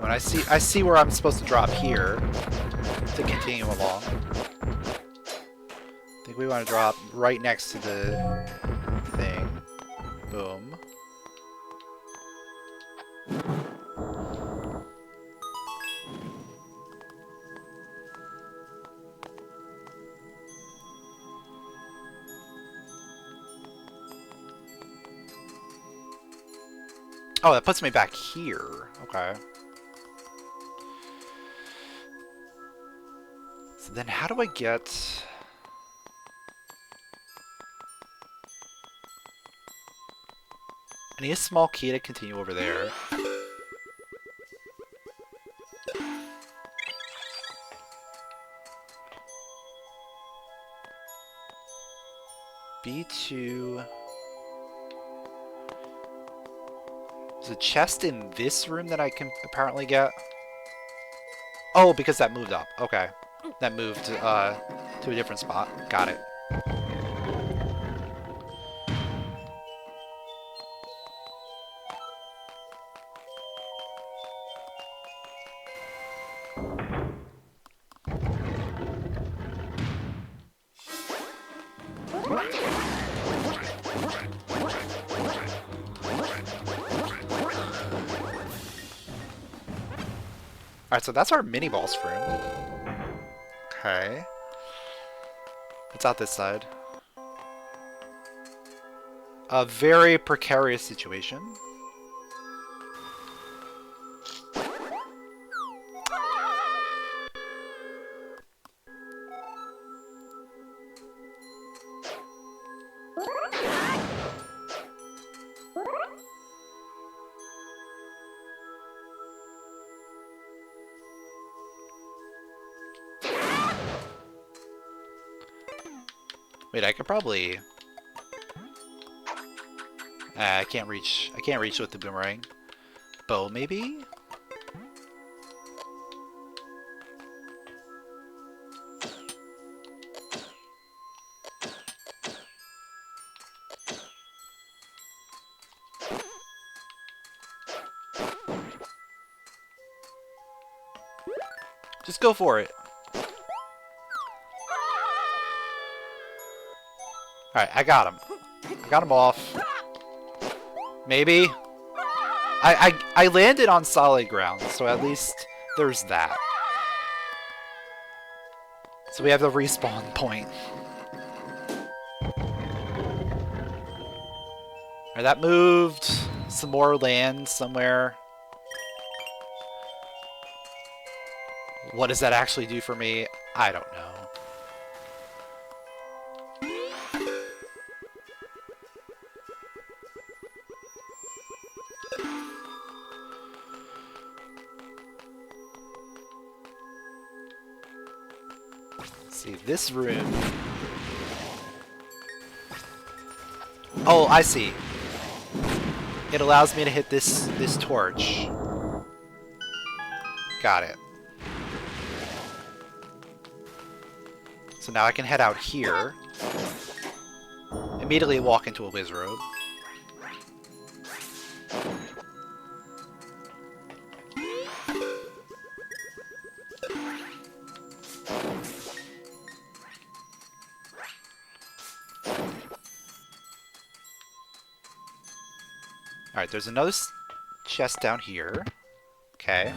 When I see where I'm supposed to drop here to continue along. I think we want to drop right next to the thing. Boom. Oh, that puts me back here. Okay. So then how do I get... I need a small key to continue over there. B2... There's a chest in this room that I can apparently get. Oh, because that moved up. Okay. That moved to a different spot. Got it. Alright, so that's our mini-boss room. Okay. What's out this side? A very precarious situation. Wait, I could probably... I can't reach with the boomerang. Bow, maybe? Just go for it. Alright, I got him. I got him off. Maybe? I landed on solid ground, so at least there's that. So we have the respawn point. Alright, that moved some more land somewhere. What does that actually do for me? I don't know. See, this room... Oh, I see. It allows me to hit this torch. Got it. So now I can head out here. Immediately walk into a wizard. Alright, there's another chest down here. Okay.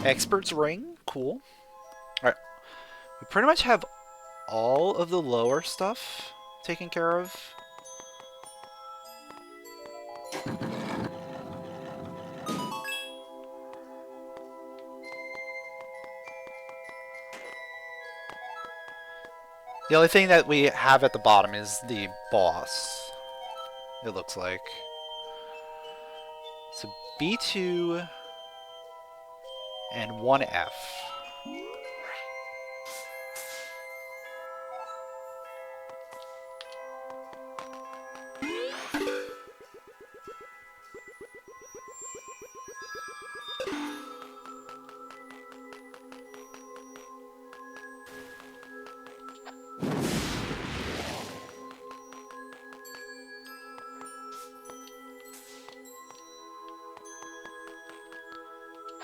Expert's ring. Cool. Alright. We pretty much have all of the lower stuff taken care of. The only thing that we have at the bottom is the boss, it looks like. So B2 and 1F.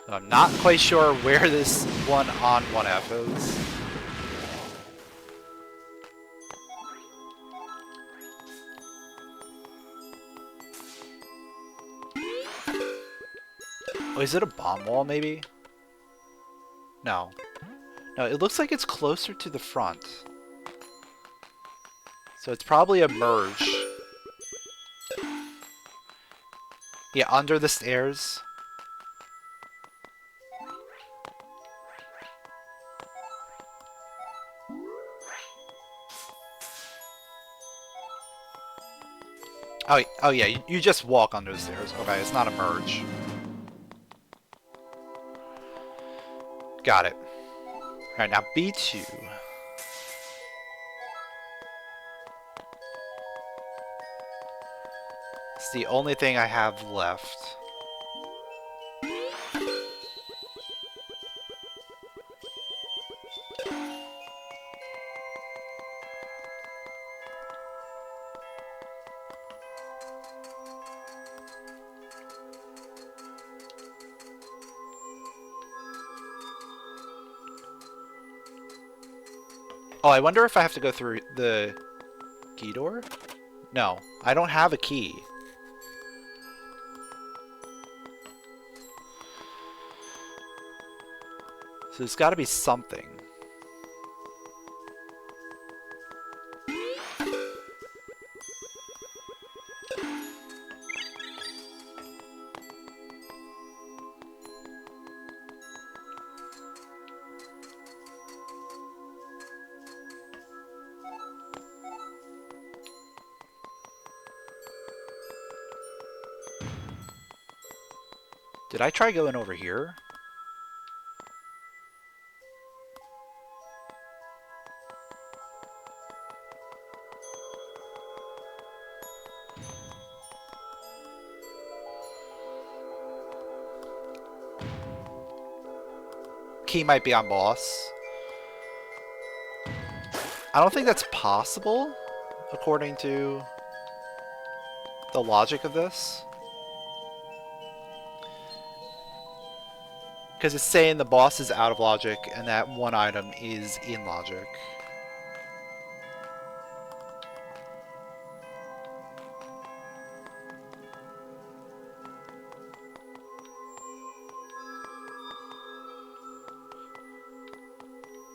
I'm not quite sure where this one on 1F is. Oh, is it a bomb wall, maybe? No. No, it looks like it's closer to the front. So it's probably a merge. Yeah, under the stairs. Oh yeah, you just walk under the stairs. Okay, it's not a merge. Got it. Alright, now B2. It's the only thing I have left. Oh, I wonder if I have to go through the key door? No, I don't have a key. So there's got to be something. Did I try going over here? Key might be on boss. I don't think that's possible, according to the logic of this. Because it's saying the boss is out of logic and that one item is in logic.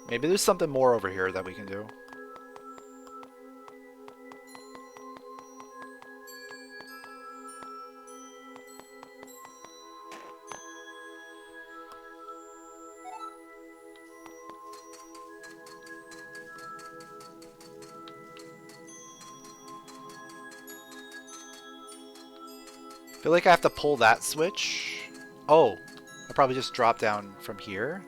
Maybe there's something more over here that we can do. I feel like I have to pull that switch. Oh, I probably just drop down from here.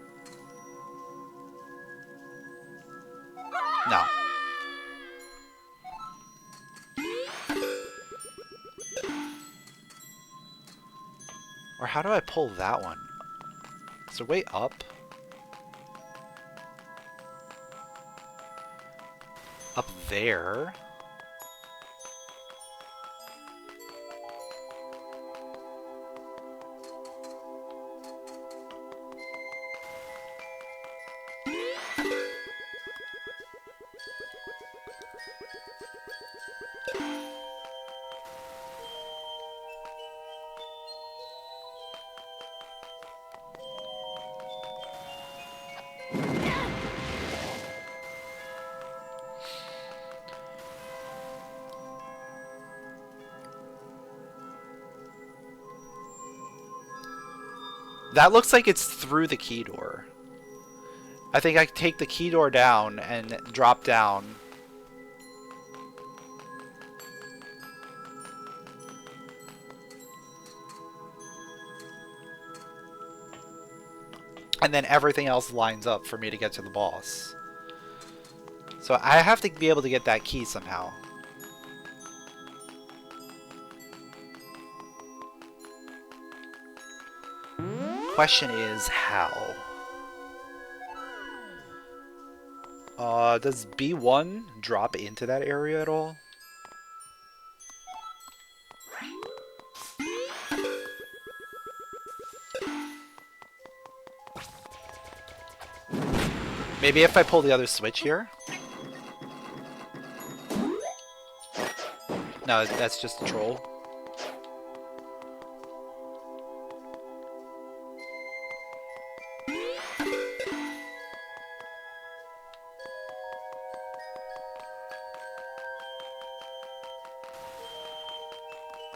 No. Or how do I pull that one? Is there a way up? Up there? That looks like it's through the key door. I think I take the key door down and drop down. And then everything else lines up for me to get to the boss. So I have to be able to get that key somehow. Question is how? Does B1 drop into that area at all? Maybe if I pull the other switch here? No, that's just a troll.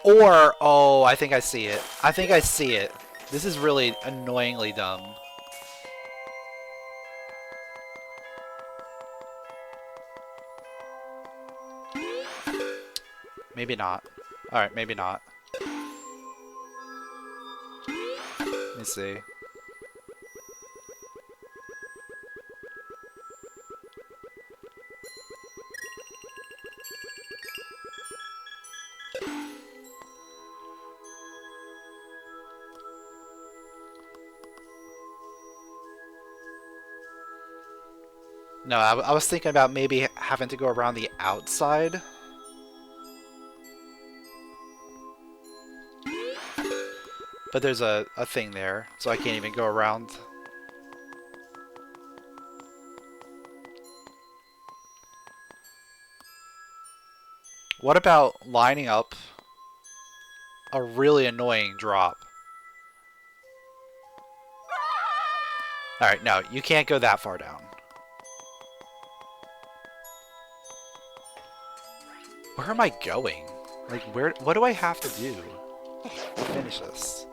Or, oh, I think I see it. I think I see it. This is really annoyingly dumb. Maybe not. Alright, maybe not. Let me see. No, I was thinking about maybe having to go around the outside. But there's a thing there, so I can't even go around. What about lining up a really annoying drop? Alright, no, you can't go that far down. Where am I going? Like, what do I have to do to finish this?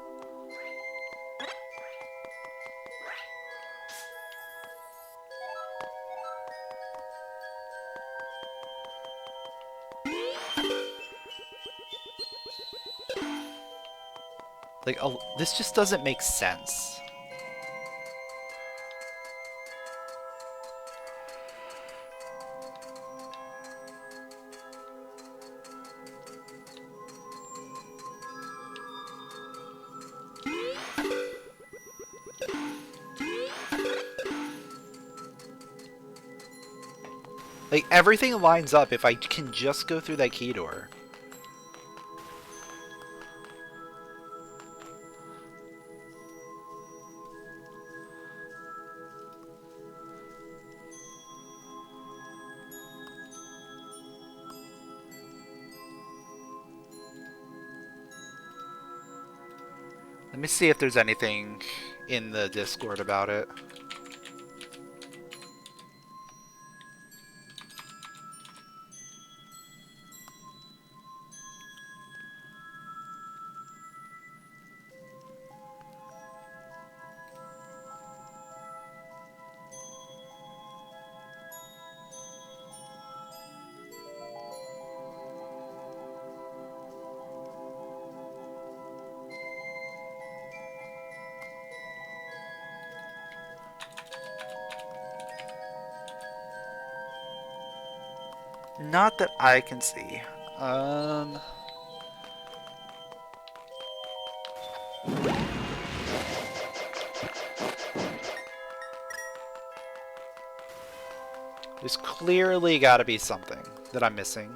Like, oh, this just doesn't make sense. Like, everything lines up if I can just go through that key door. Let me see if there's anything in the Discord about it. Not that I can see. There's clearly got to be something that I'm missing.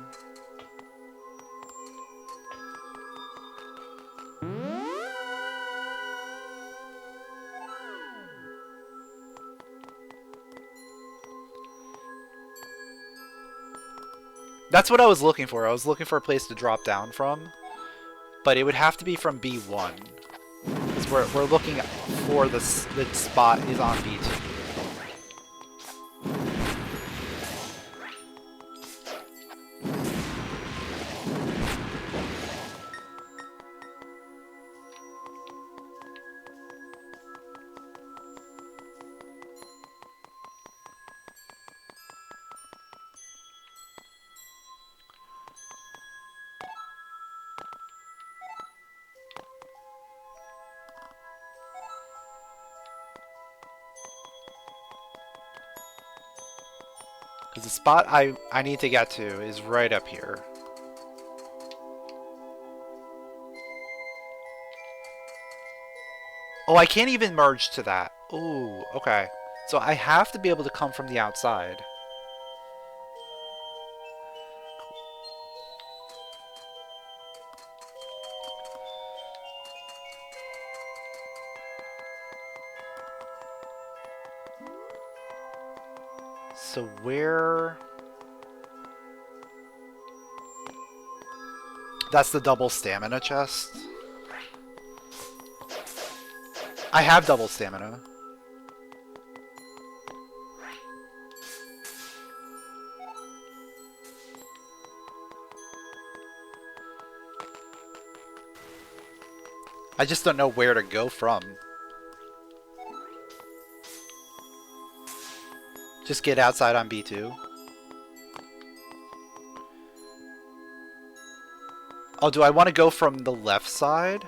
That's what I was looking for. I was looking for a place to drop down from, but it would have to be from B1. Because we're looking for the spot is on B2. Because the spot I need to get to is right up here. Oh, I can't even merge to that. Ooh, okay. So I have to be able to come from the outside. So where... That's the double stamina chest. I have double stamina. I just don't know where to go from. Just get outside on B2. Oh, do I want to go from the left side?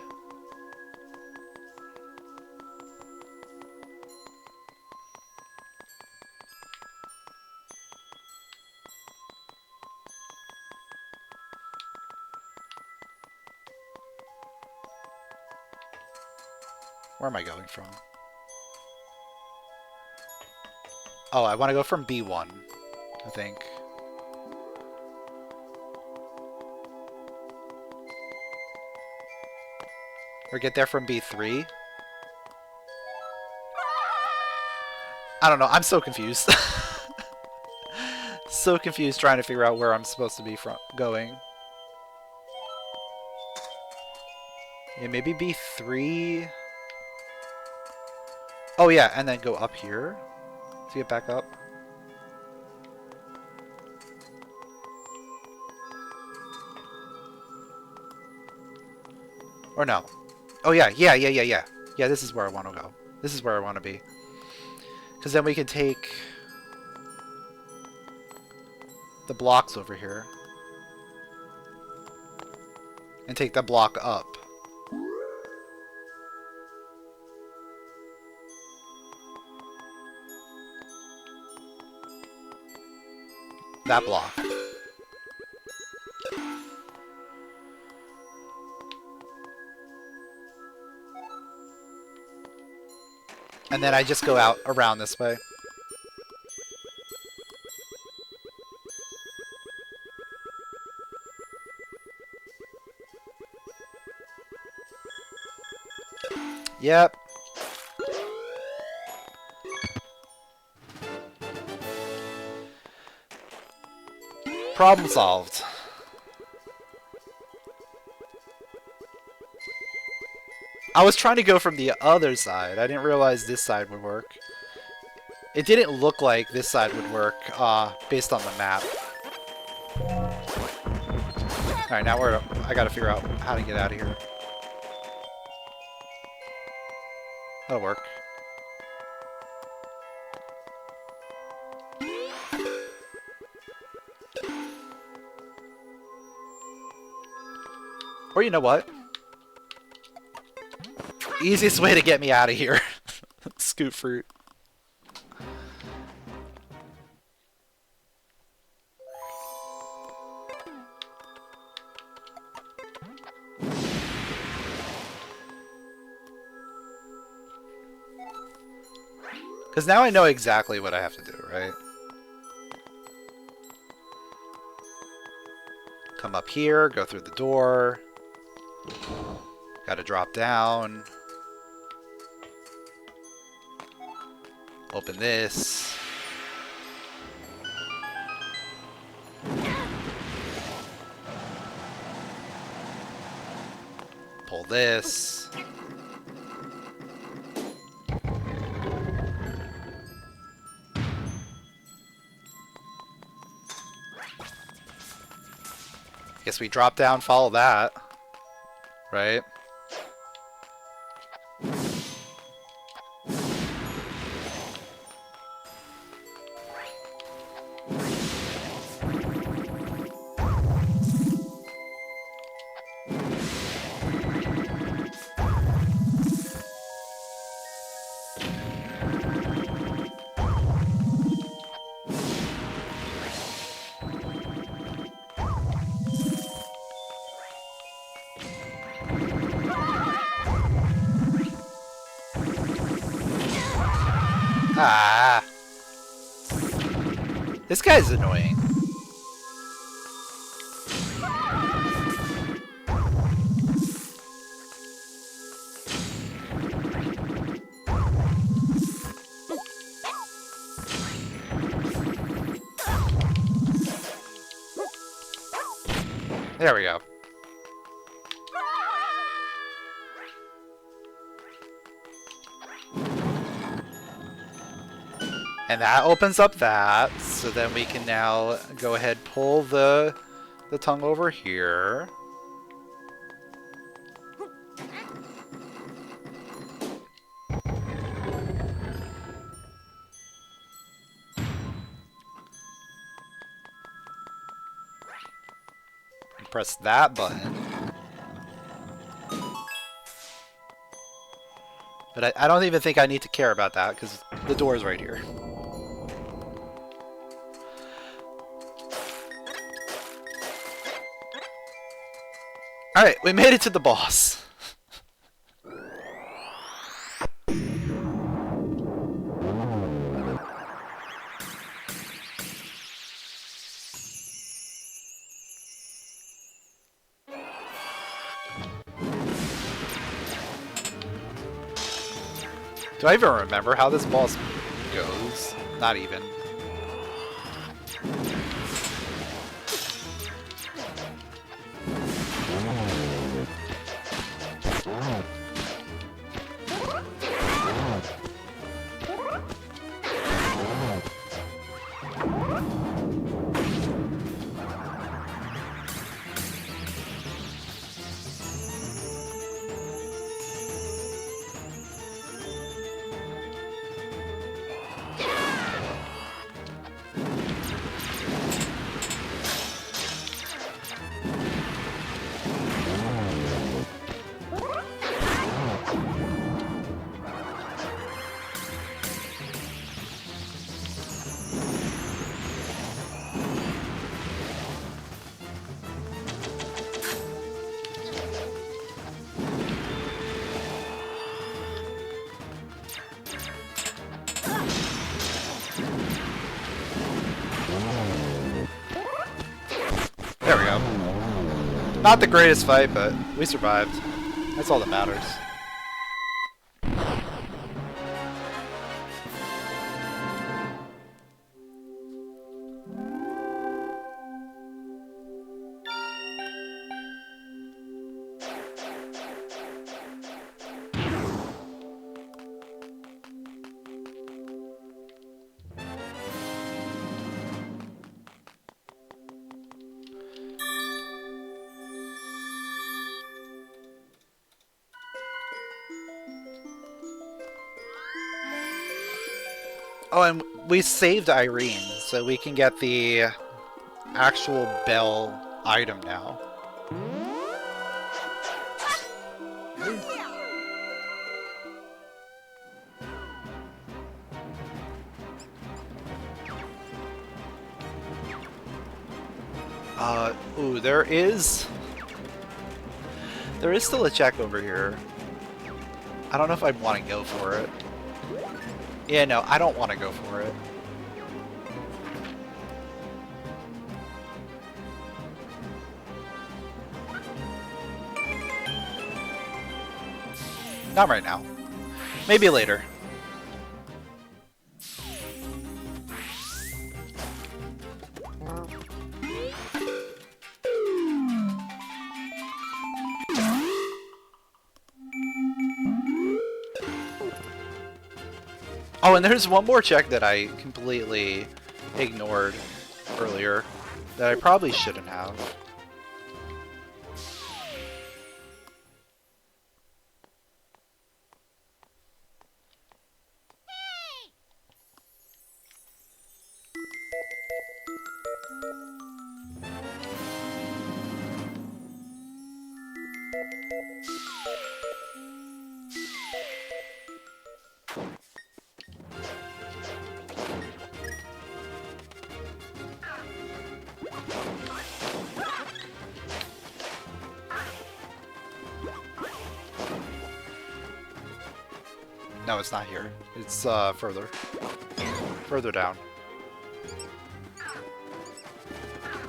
Where am I going from? Oh, I want to go from B1, I think. Or get there from B3. I don't know, I'm so confused. So confused trying to figure out where I'm supposed to be going. Yeah, maybe B3. Oh yeah, and then go up here to get back up. Or no. Oh yeah. Yeah, this is where I want to go. This is where I want to be. Because then we can take the blocks over here. And take the block up. That block. And then I just go out around this way. Yep. Problem solved. I was trying to go from the other side. I didn't realize this side would work. It didn't look like this side would work, based on the map. Alright, now I gotta figure out how to get out of here. That'll work. Or you know what? Easiest way to get me out of here. Scoot fruit. Because now I know exactly what I have to do, right? come up here, go through the door. Gotta drop down. Open this. Pull this. Guess we drop down, follow that. Right? Ah! This guy's annoying. There we go. And that opens up that, so then we can now go ahead, pull the tongue over here. And press that button. But I don't even think I need to care about that, because the door is right here. Alright, we made it to the boss. Do I even remember how this boss goes? Not even. There we go. Not the greatest fight, but we survived. That's all that matters. Oh, and we saved Irene, so we can get the actual bell item now. Ooh, there is still a check over here. I don't know if I want to go for it. Yeah, no, I don't want to go for it. Not right now. Maybe later. Oh, and there's one more check that I completely ignored earlier that I probably shouldn't have. No, it's not here. It's further down.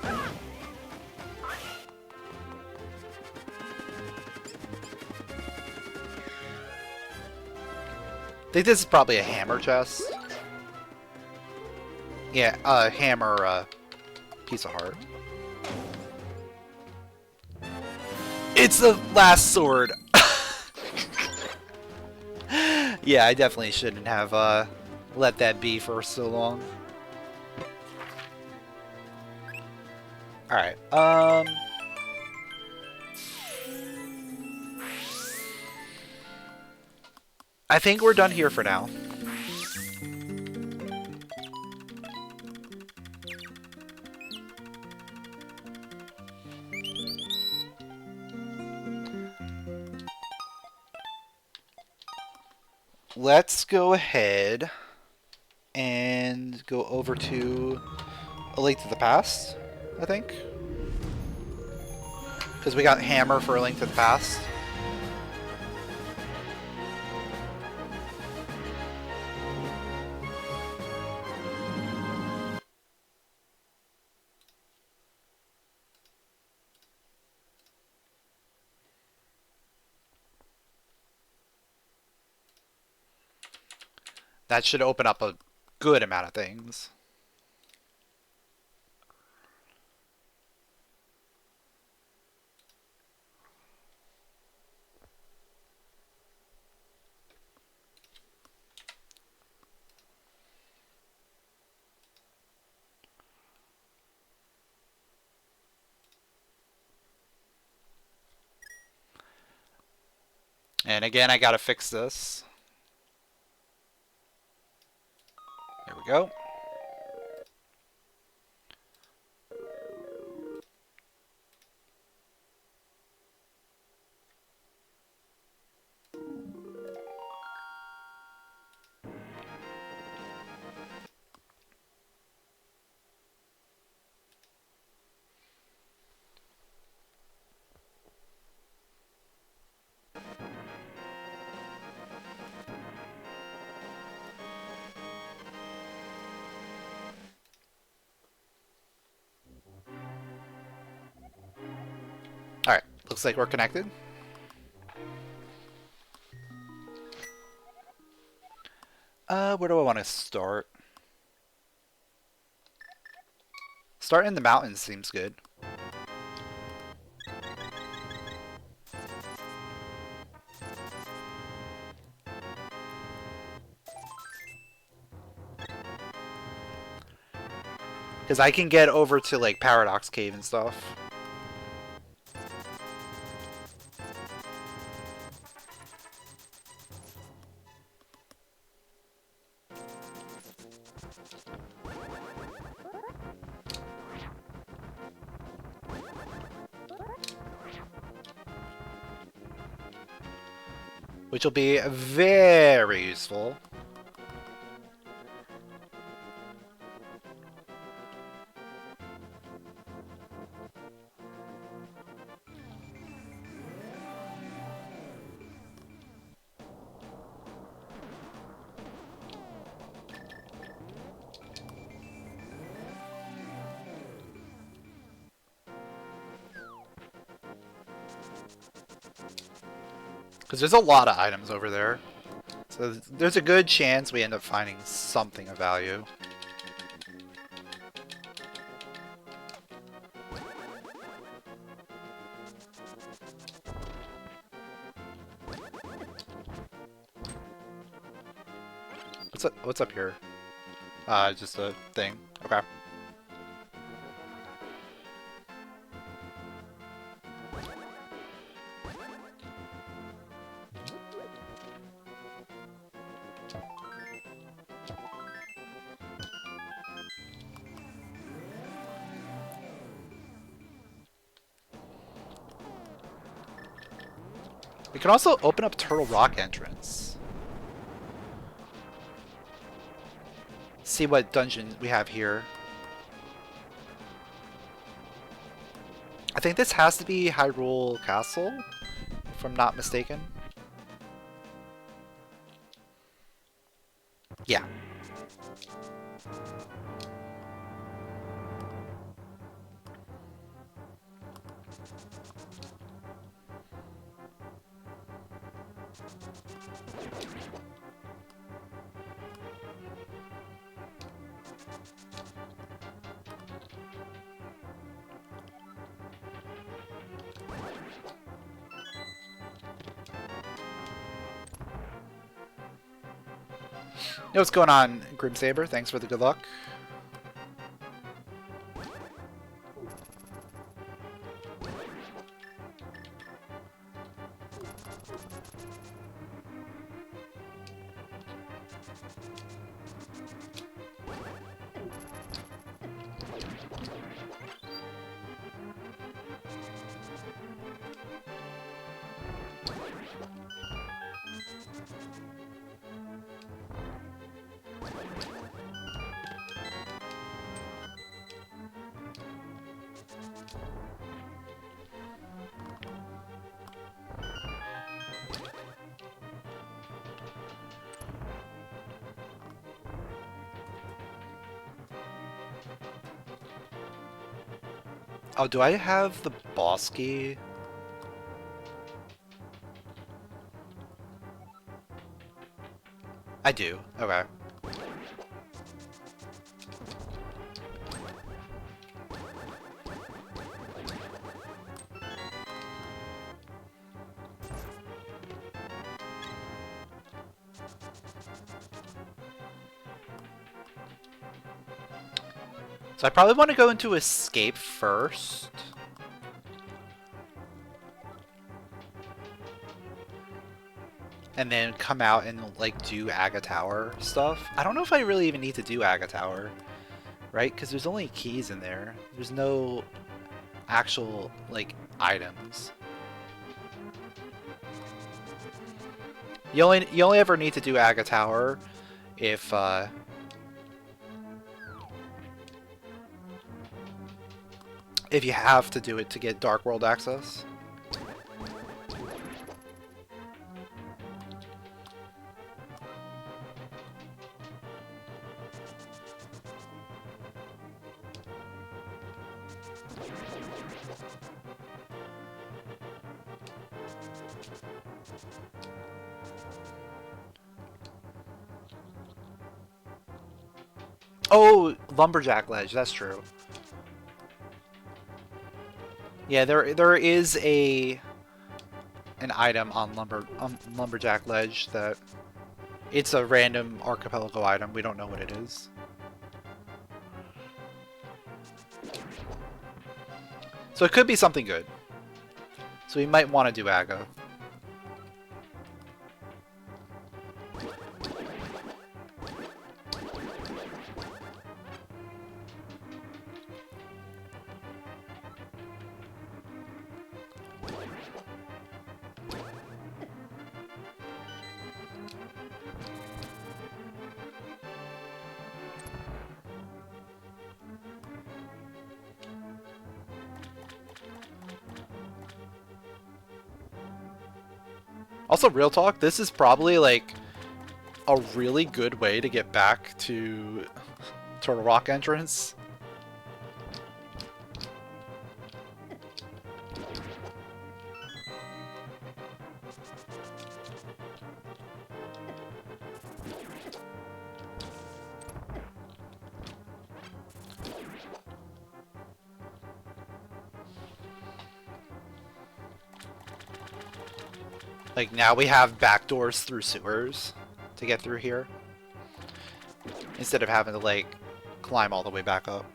I think this is probably a hammer chest. Yeah, hammer, piece of heart. It's the last sword! Yeah, I definitely shouldn't have, let that be for so long. Alright, I think we're done here for now. Let's go ahead and go over to A Link to the Past, I think. Because we got Hammer for A Link to the Past. That should open up a good amount of things. And again, I gotta fix this. There we go. Alright, looks like we're connected. Where do I want to start? Start in the mountains seems good. Because I can get over to, like, Paradox Cave and stuff. Which will be very useful. Because there's a lot of items over there. So there's a good chance we end up finding something of value. What's up here? Just a thing. Okay. We can also open up Turtle Rock entrance. See what dungeon we have here. I think this has to be Hyrule Castle, if I'm not mistaken. Yeah. Yo, what's going on, Grimsaber? Thanks for the good luck. Oh, do I have the boss key? I do. Okay. So I probably want to go into escape first. And then come out and like do Aga Tower stuff. I don't know if I really even need to do Aga Tower, right? Because there's only keys in there. There's no actual like items. You only ever need to do Aga Tower if you have to do it to get Dark World access. Oh, Lumberjack Ledge, that's true. Yeah, there is an item on Lumberjack Ledge that it's a random archipelago item. We don't know what it is. So it could be something good. So we might want to do Aga. Also, real talk, this is probably like a really good way to get back to Turtle Rock entrance. Like, now we have backdoors through sewers to get through here. Instead of having to, like, climb all the way back up.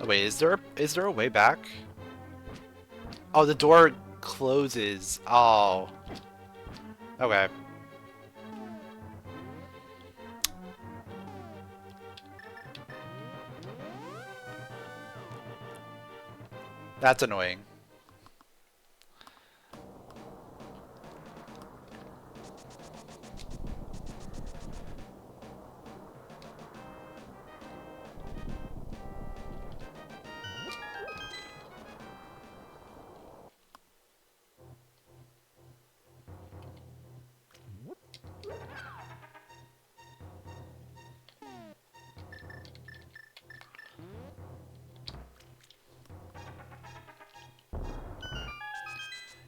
Oh, wait, is there a way back? Oh, the door closes. Oh. Okay. That's annoying.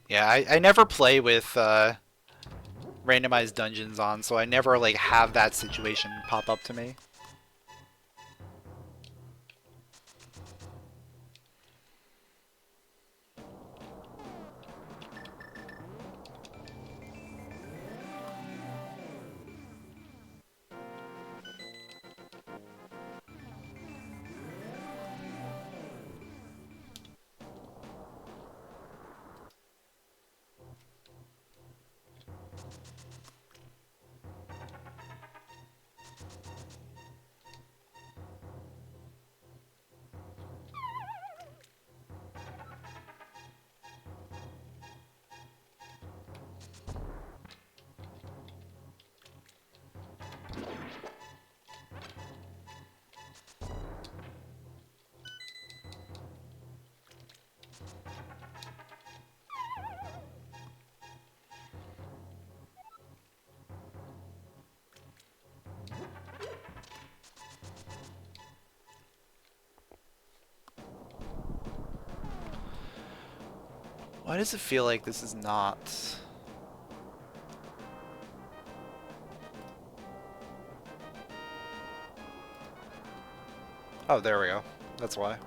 Yeah, I never play with randomized dungeons on, so I never like have that situation pop up to me. Why does it feel like this is not... Oh, there we go. That's why.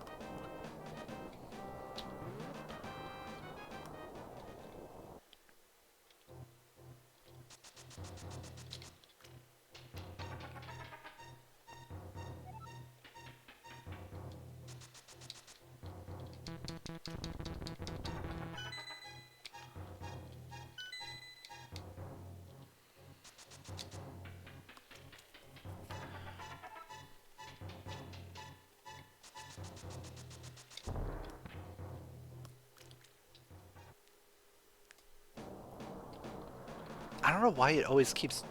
I don't know why it always keeps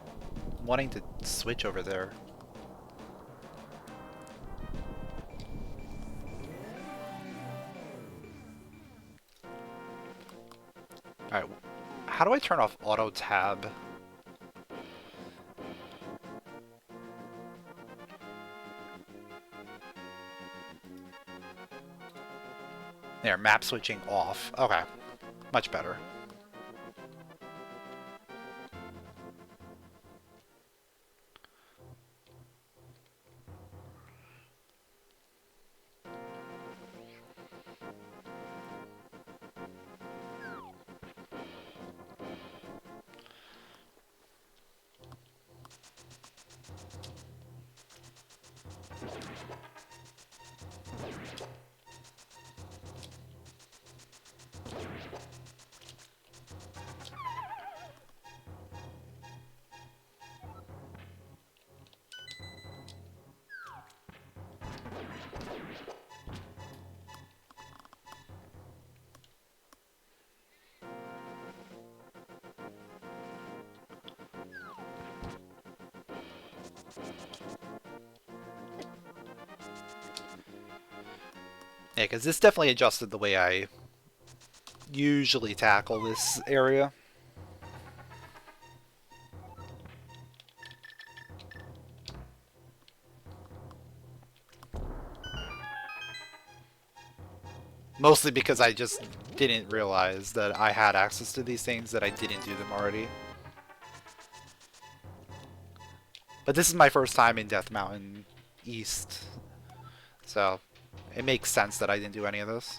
wanting to switch over there. Alright, how do I turn off auto tab? There, map switching off. Okay, much better. Yeah, because this definitely adjusted the way I usually tackle this area. Mostly because I just didn't realize that I had access to these things, that I didn't do them already. But this is my first time in Death Mountain East, so it makes sense that I didn't do any of this.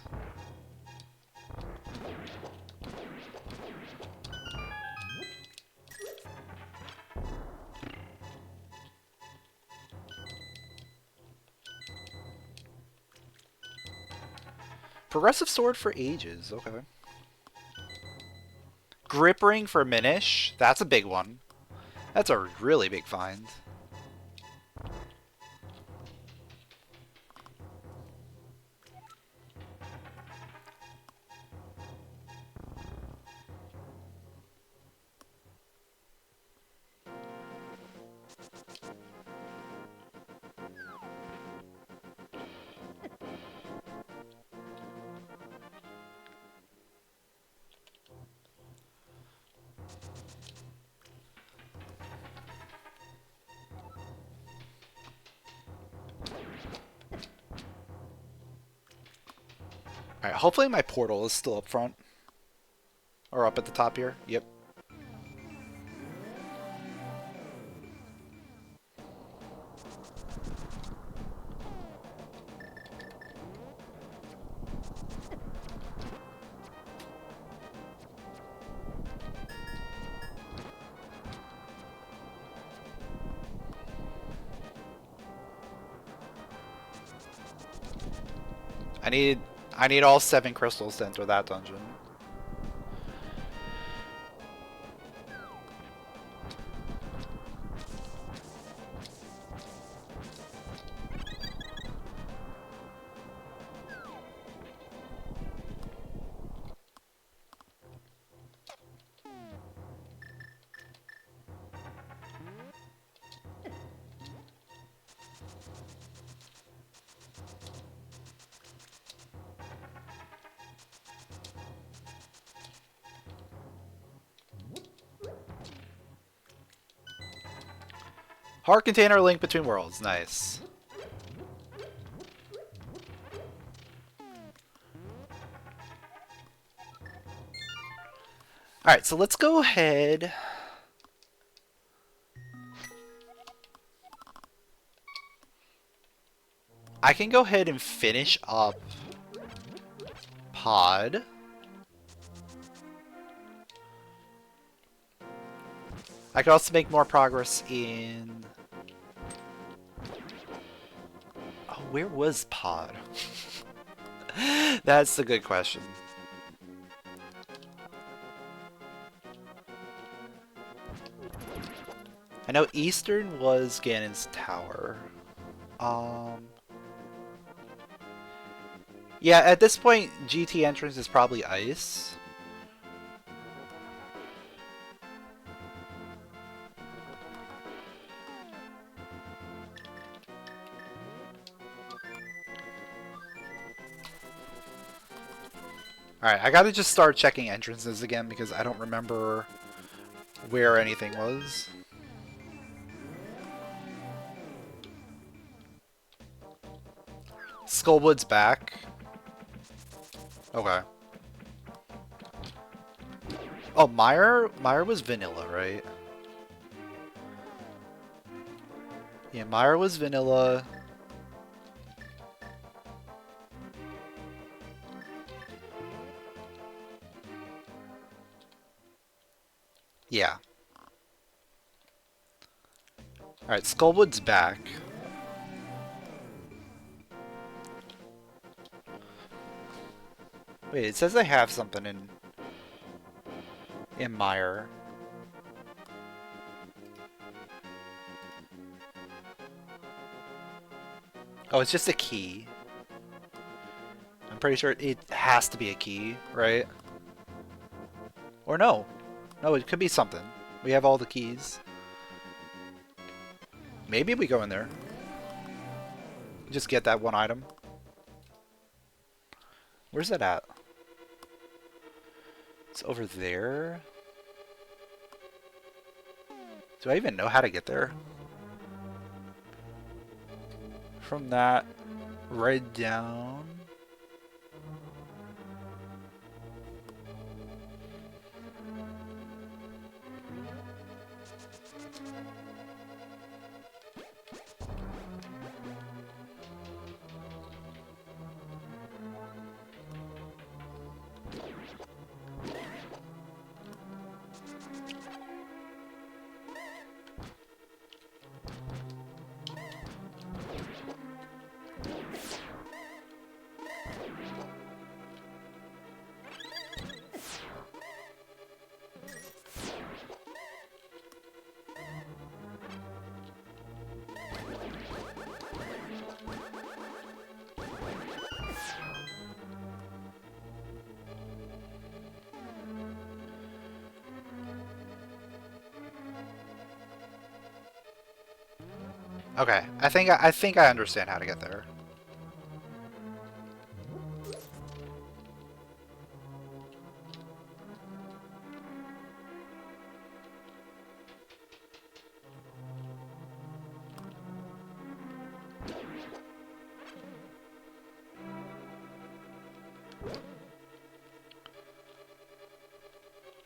Progressive sword for ages, okay. Grip ring for Minish, that's a big one. That's a really big find. Alright, hopefully my portal is still up front. Or up at the top here. Yep. I need all 7 crystals to enter that dungeon. Heart container link between worlds. Nice. Alright, so let's go ahead. I can go ahead and finish up Pod. I could also make more progress in... Oh, where was Pod? That's a good question. I know Eastern was Ganon's tower. Yeah, at this point, GT entrance is probably ice. Alright, I gotta just start checking entrances again because I don't remember where anything was. Skullwood's back. Okay. Oh, Meyer was vanilla, right? Yeah, Meyer was vanilla. Yeah. Alright, Skullwood's back. Wait, it says I have something in Meyer. Oh, it's just a key. I'm pretty sure it has to be a key, right? Or no. No, it could be something. We have all the keys. Maybe we go in there. Just get that one item. Where's that at? It's over there. Do I even know how to get there? From that right down. Okay, I think I understand how to get there.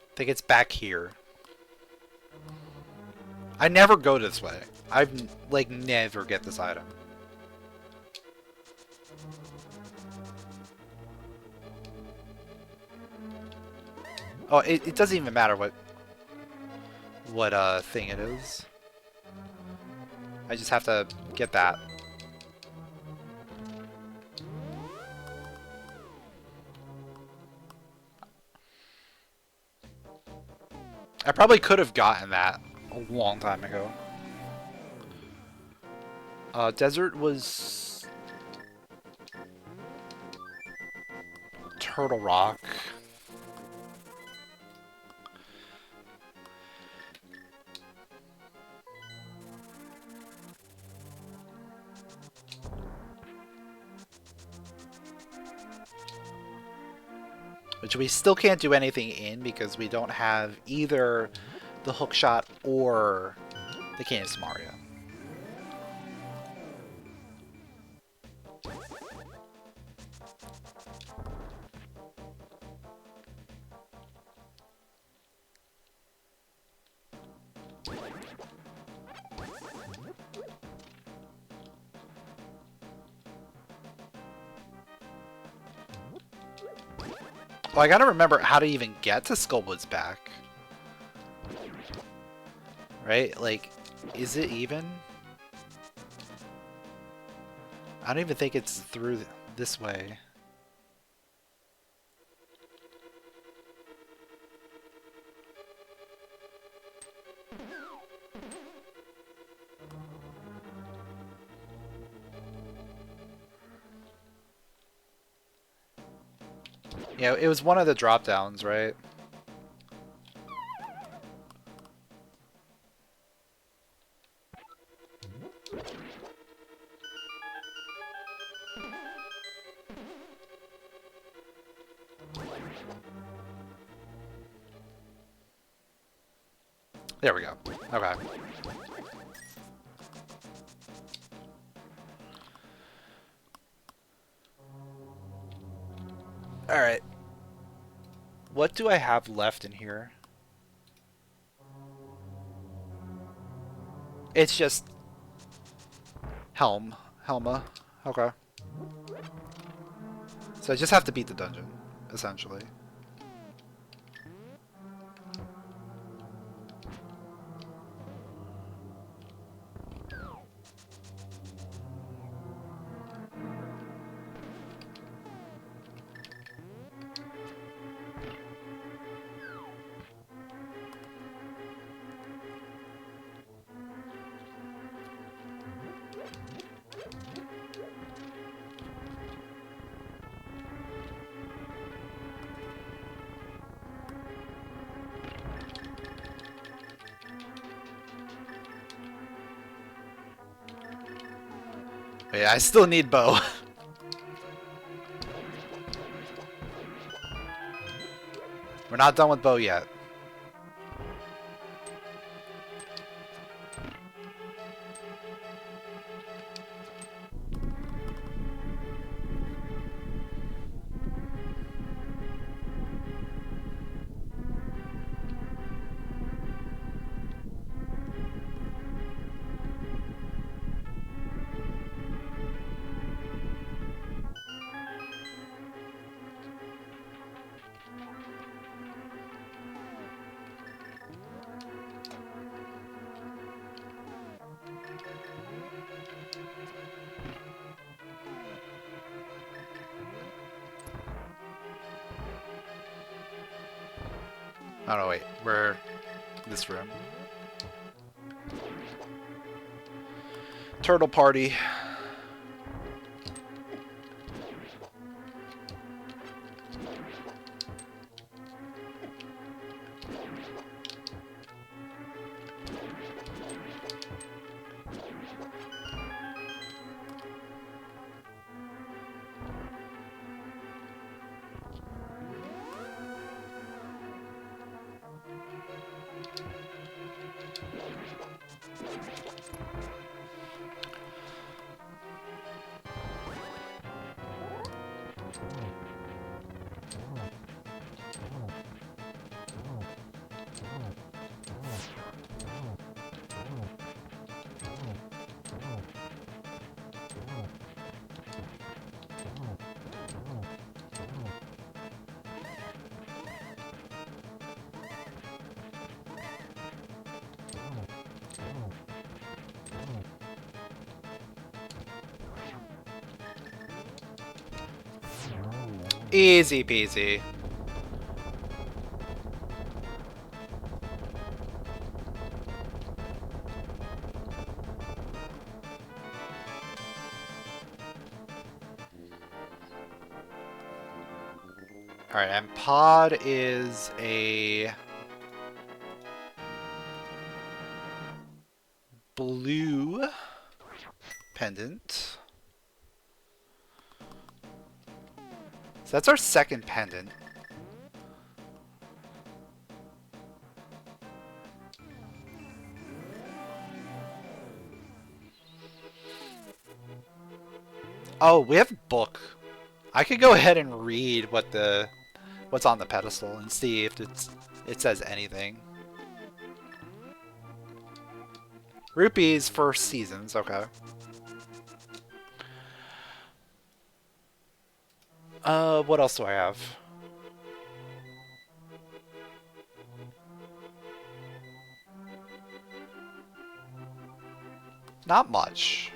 I think it's back here. I never go this way. I've like never get this item. Oh, it doesn't even matter what thing it is. I just have to get that. I probably could have gotten that a long time ago. Desert was Turtle Rock. Which we still can't do anything in because we don't have either the Hookshot or the Canis Mario. Well, I gotta remember how to even get to Skullwood's back. Right? Like, is it even? I don't even think it's through this way. Yeah, it was one of the drop downs, right? There we go. Okay. Alright. What do I have left in here? It's just Helma. Okay. So I just have to beat the dungeon, essentially. But yeah, I still need Bo. We're not done with Bo yet. Oh no, wait. We're in this room. Turtle party. Easy peasy. Alright, and Pod is a blue pendant. So that's our second pendant. Oh, we have book. I could go ahead and read what's on the pedestal and see if it says anything. Rupees for seasons, okay. What else do I have? Not much.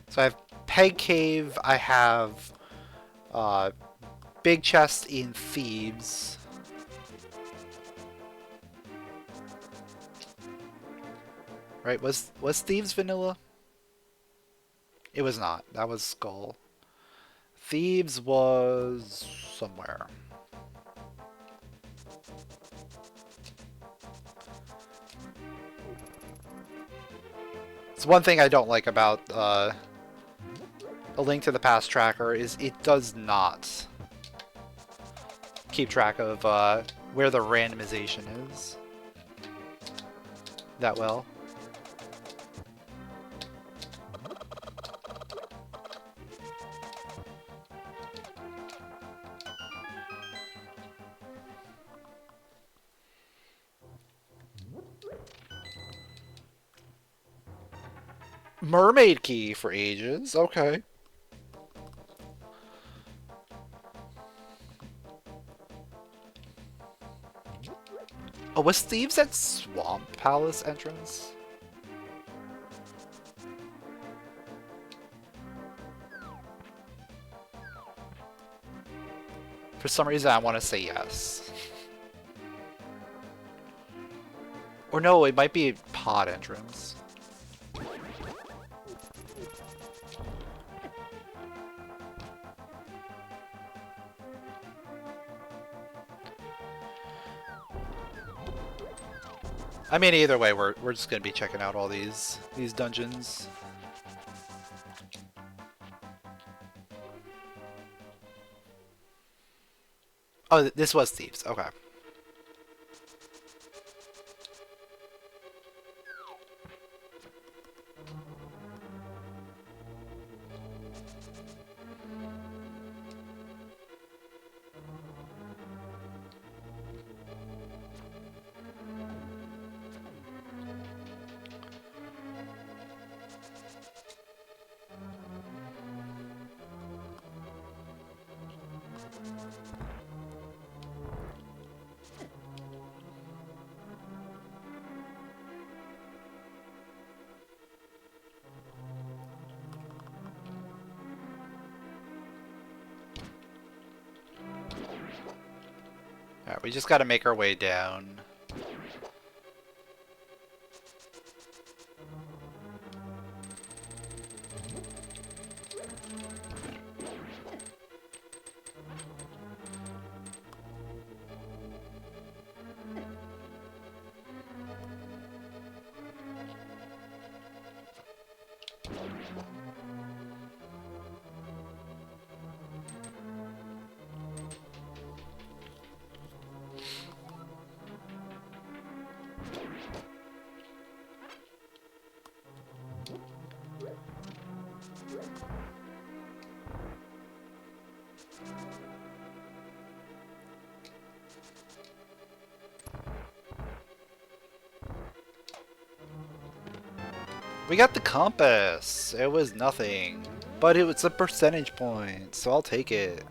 So I have Peg Cave, I have Big Chest in Thieves. Right, was Thieves vanilla? It was not. That was Skull. Thieves was somewhere. It's one thing I don't like about A Link to the Past tracker is it does not keep track of where the randomization is that well. Mermaid key for ages, okay. Oh, was Thieves at Swamp Palace entrance? For some reason, I want to say yes. Or no, it might be a pod entrance. I mean, either way, we're just gonna be checking out all these dungeons. Oh, this was Thieves. Okay. Alright, we just gotta make our way down. We got the compass. It was nothing, but it was a percentage point, so I'll take it.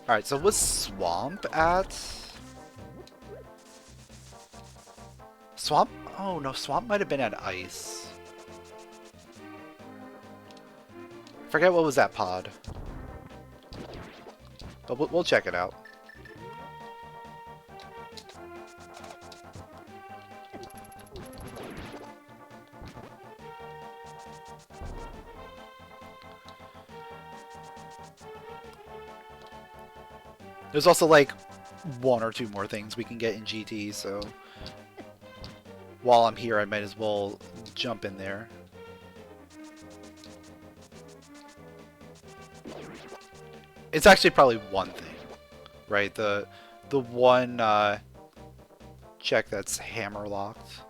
Alright, so was Swamp at... Swamp? Oh no, Swamp might have been at Ice. Forget what was that pod. But we'll check it out. There's also like one or two more things we can get in GT, so while I'm here I might as well jump in there. It's actually probably one thing, right? The one check that's hammer locked.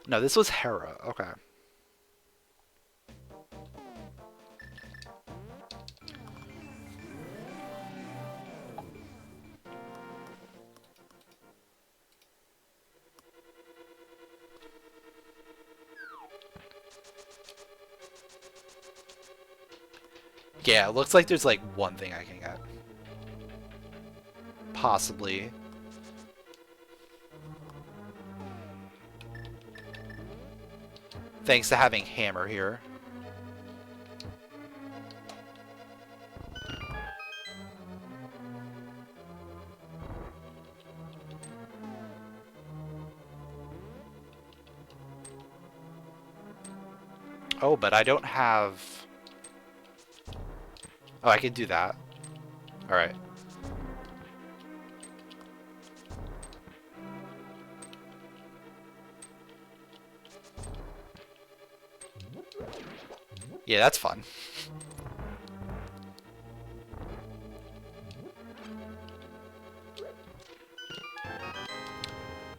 No, this was Hera. Okay. Yeah, it looks like there's like one thing I can get. Possibly. Thanks to having hammer here. Oh, but I don't have... Oh, I can do that. Alright. Yeah, that's fun.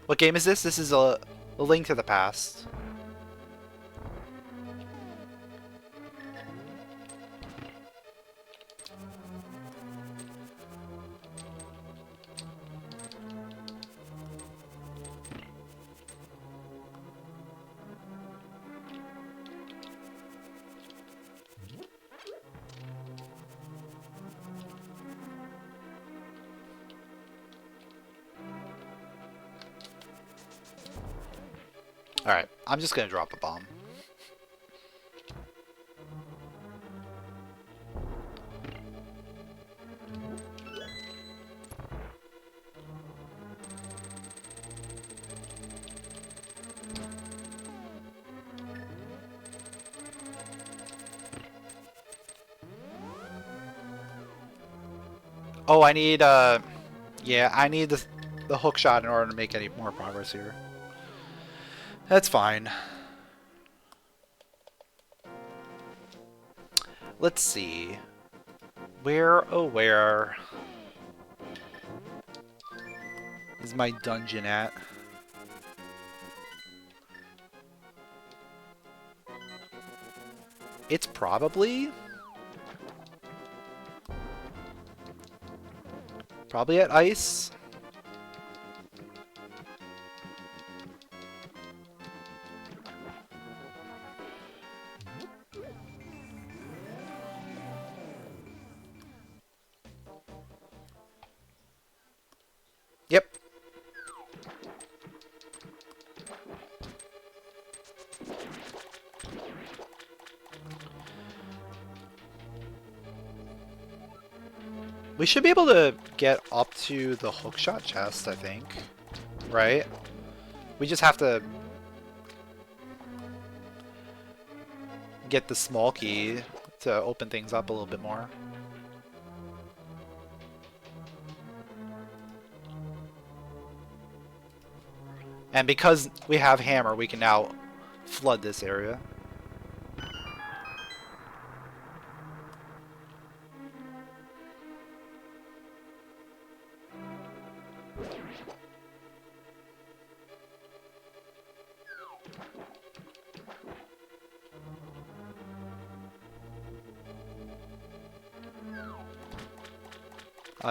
What game is this? This is a Link to the Past. Alright, I'm just gonna drop a bomb. Oh, I need, yeah, I need the hook shot in order to make any more progress here. That's fine. Let's see. Where, oh where is my dungeon at? It's probably at ice. Yep. We should be able to get up to the hookshot chest, I think. Right? We just have to get the small key to open things up a little bit more. And because we have hammer, we can now flood this area.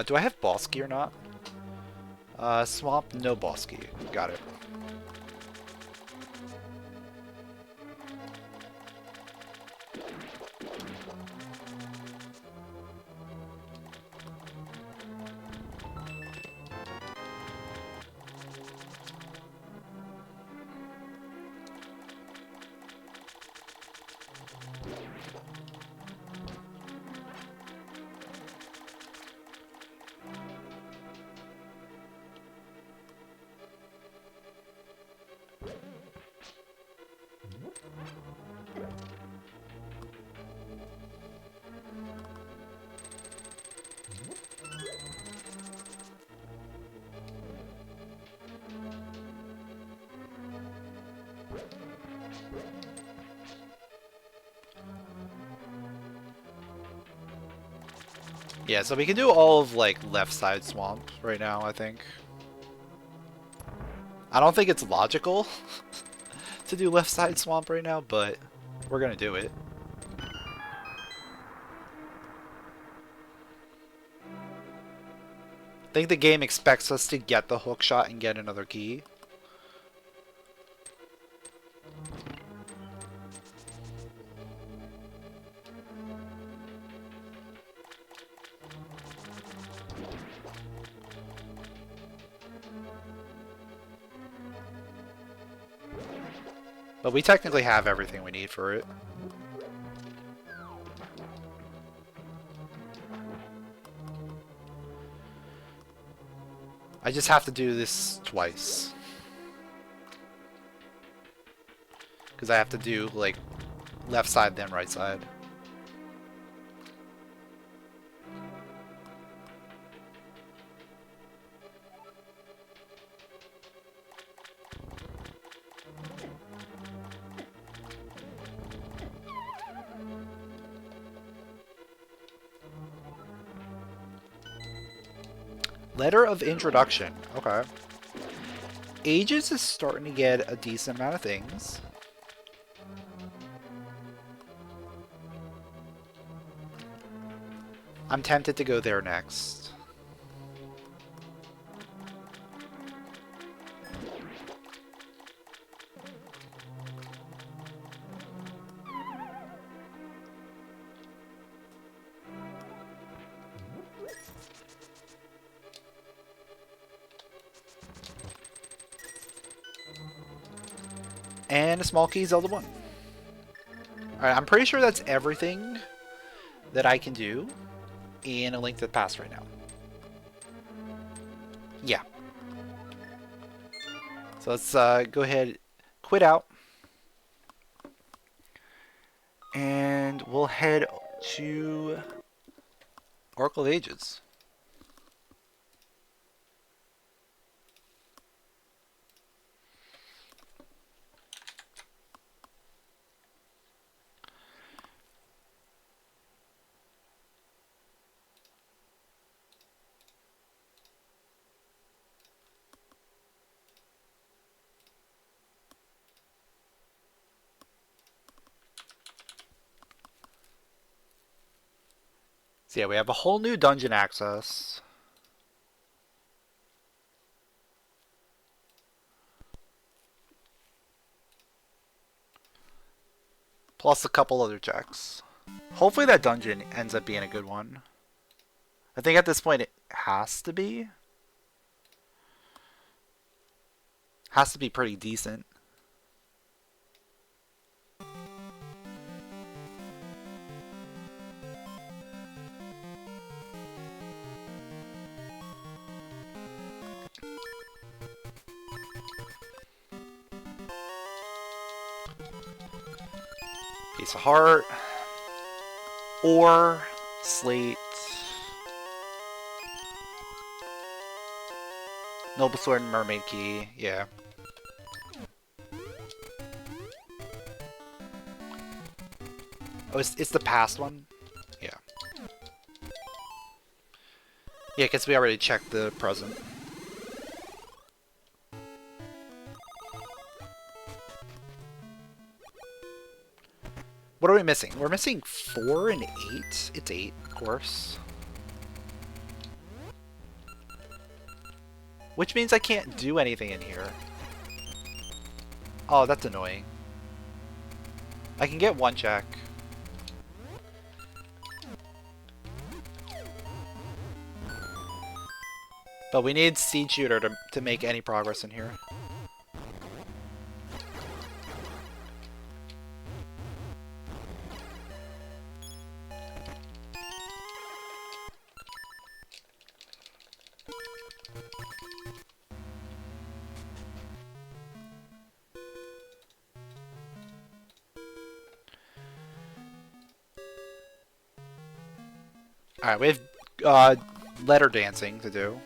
Do I have boss key or not? Swamp, no boss key. Got it. Yeah, so we can do all of, like, left side swamp right now, I think. I don't think it's logical to do left side swamp right now, but we're gonna do it. I think the game expects us to get the hook shot and get another key. But we technically have everything we need for it. I just have to do this twice. Because I have to do, like, left side then right side. Letter of introduction. Okay. Ages is starting to get a decent amount of things. I'm tempted to go there next. And a small key, Zelda 1. Alright, I'm pretty sure that's everything that I can do in A Link to the Past right now. Yeah. So let's go ahead, quit out. And we'll head to Oracle of Ages. So yeah, we have a whole new dungeon access. Plus a couple other checks. Hopefully that dungeon ends up being a good one. I think at this point it has to be. Has to be pretty decent. Piece of heart. Ore. Slate. Noble sword and mermaid key. Yeah. Oh, it's the past one? Yeah. Yeah, because we already checked the present. What are we missing? We're missing 4 and 8? It's 8, of course. Which means I can't do anything in here. Oh, that's annoying. I can get 1 check. But we need Seed Shooter to make any progress in here. Alright, we have letter dancing to do.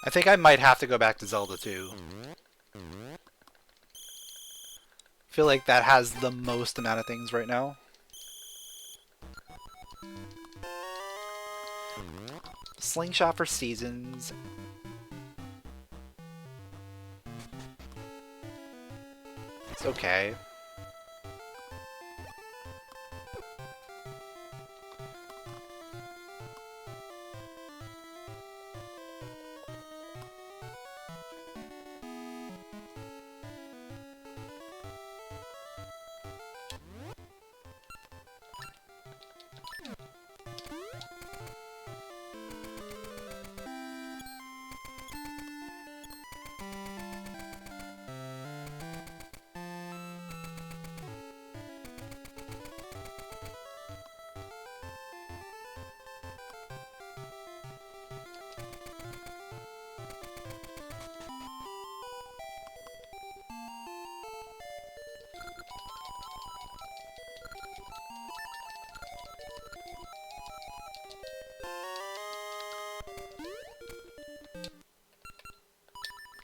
I think I might have to go back to Zelda II. Feel like that has the most amount of things right now. Slingshot for seasons. It's okay.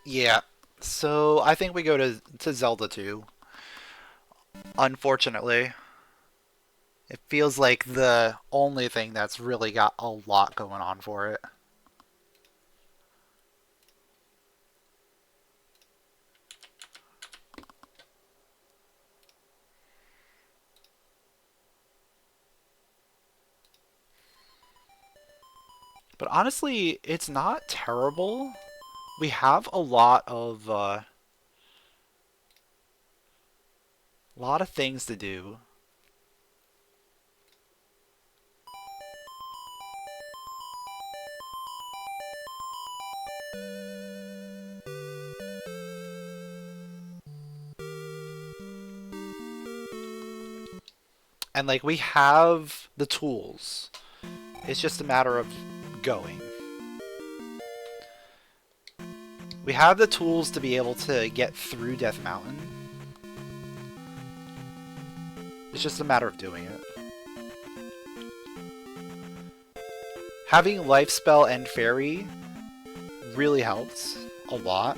Yeah. So I think we go to Zelda II. Unfortunately, it feels like the only thing that's really got a lot going on for it. But honestly, it's not terrible. We have a lot of things to do. And like we have the tools. It's just a matter of going. We have the tools to be able to get through Death Mountain. It's just a matter of doing it. Having Life Spell and Fairy really helps a lot.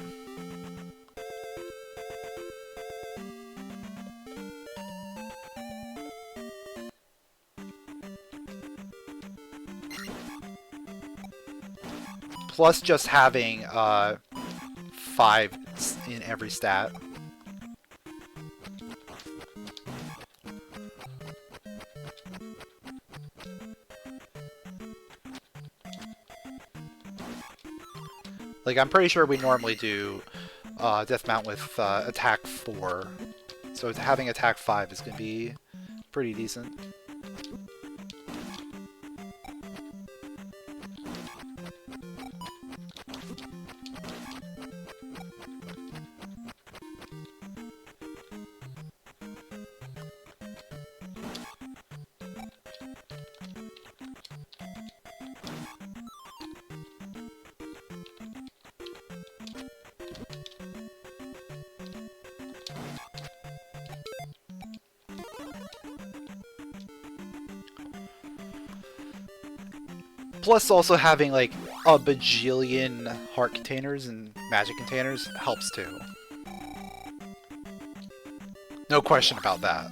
Plus just having 5 in every stat. Like, I'm pretty sure we normally do Death Mount with attack 4. So having attack 5 is going to be pretty decent. Plus also having like a bajillion heart containers and magic containers helps too. No question about that.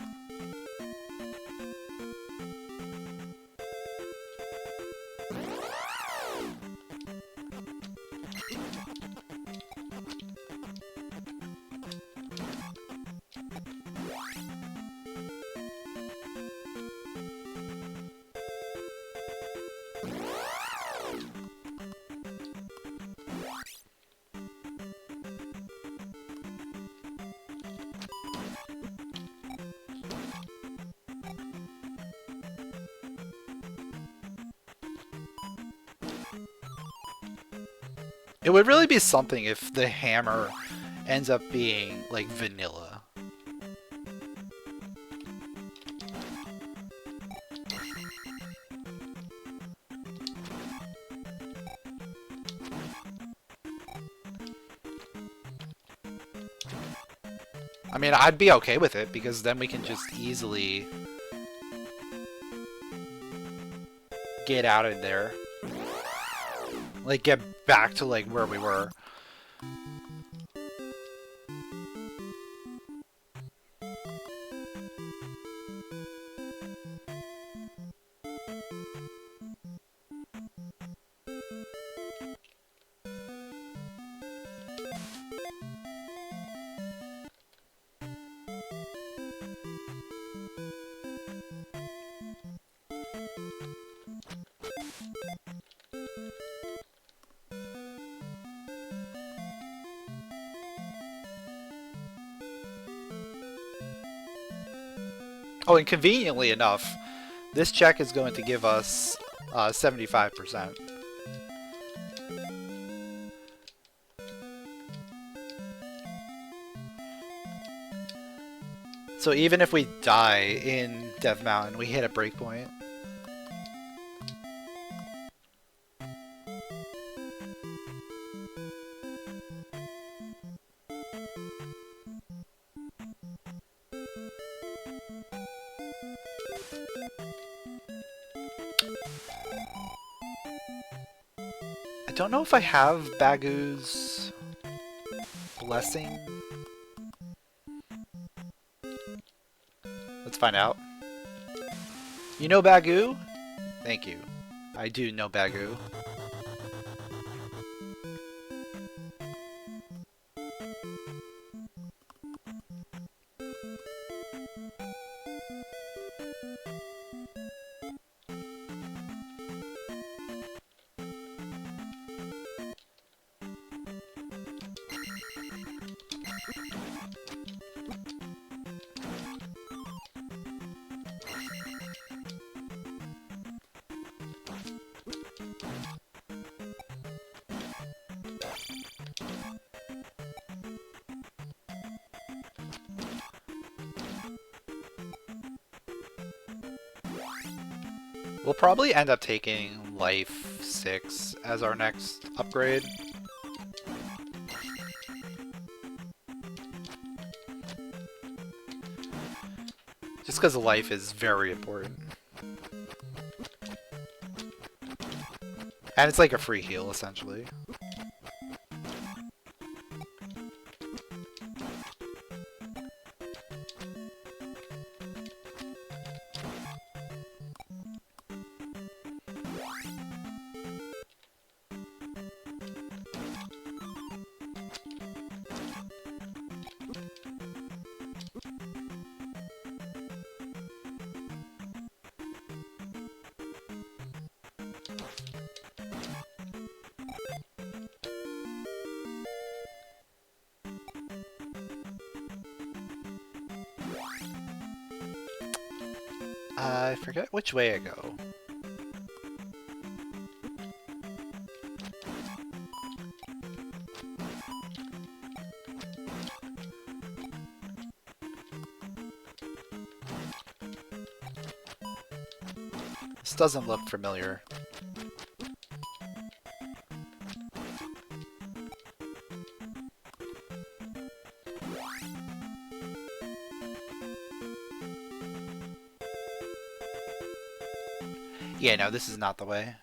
It would really be something if the hammer ends up being like vanilla. I mean, I'd be okay with it because then we can just easily get out of there. Like, get back to, like, where we were. Oh, and conveniently enough, this check is going to give us 75%. So even if we die in Death Mountain, we hit a breakpoint. I don't know if I have Bagu's Blessing? Let's find out. You know Bagoo? Thank you. I do know Bagoo. We'll probably end up taking Life 6 as our next upgrade. Just because life is very important. And it's like a free heal, essentially. I forget which way I go. This doesn't look familiar. Yeah, no, this is not the way.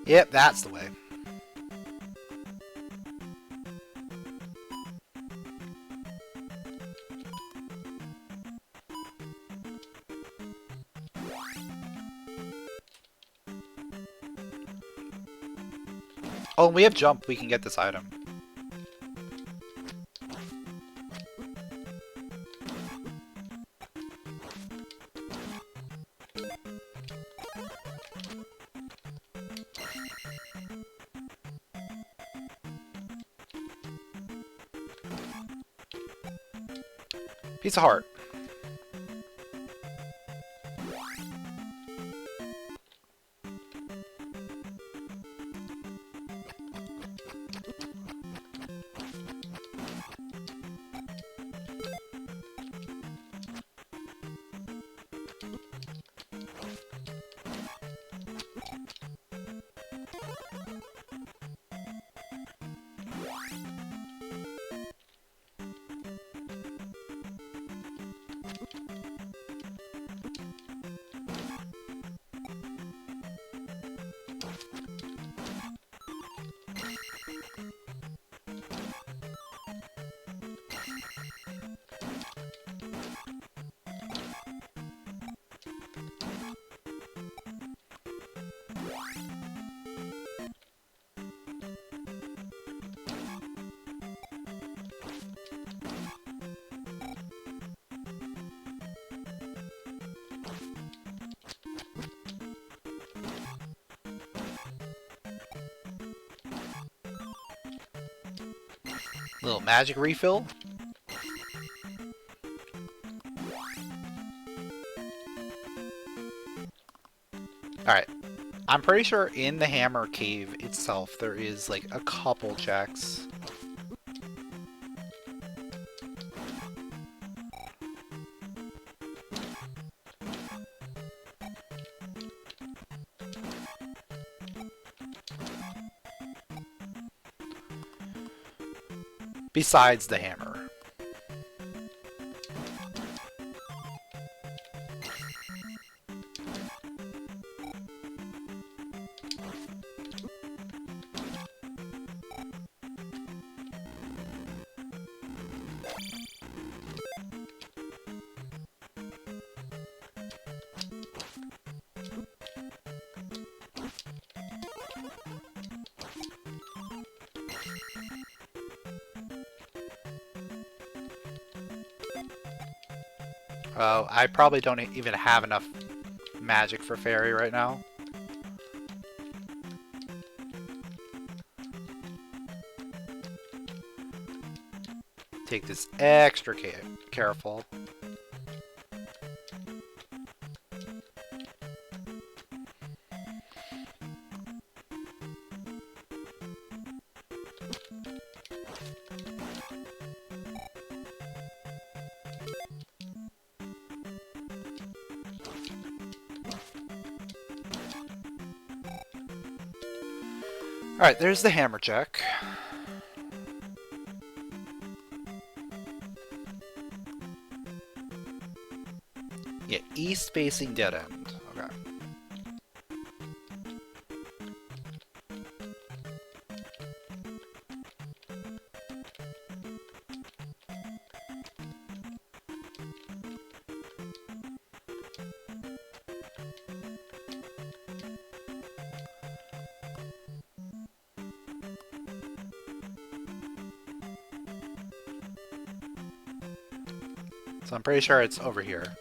Yep, that's the way. Oh, and we have jump. We can get this item. Piece of heart. Little magic refill. Alright. I'm pretty sure in the hammer cave itself there is like a couple checks. besides the hammer. Oh, I probably don't even have enough magic for fairy right now. Take this extra careful. Alright, there's the hammer check. Yeah, east-facing dead end. Okay. So I'm pretty sure it's over here.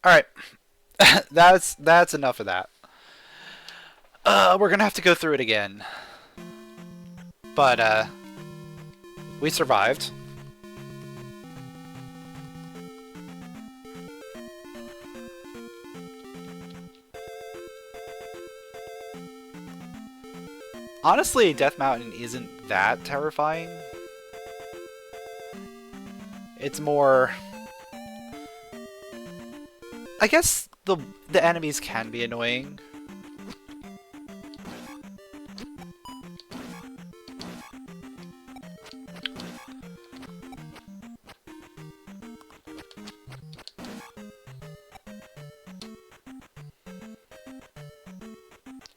Alright. That's enough of that. We're gonna have to go through it again. But, we survived. Honestly, Death Mountain isn't that terrifying. It's more... I guess the enemies can be annoying.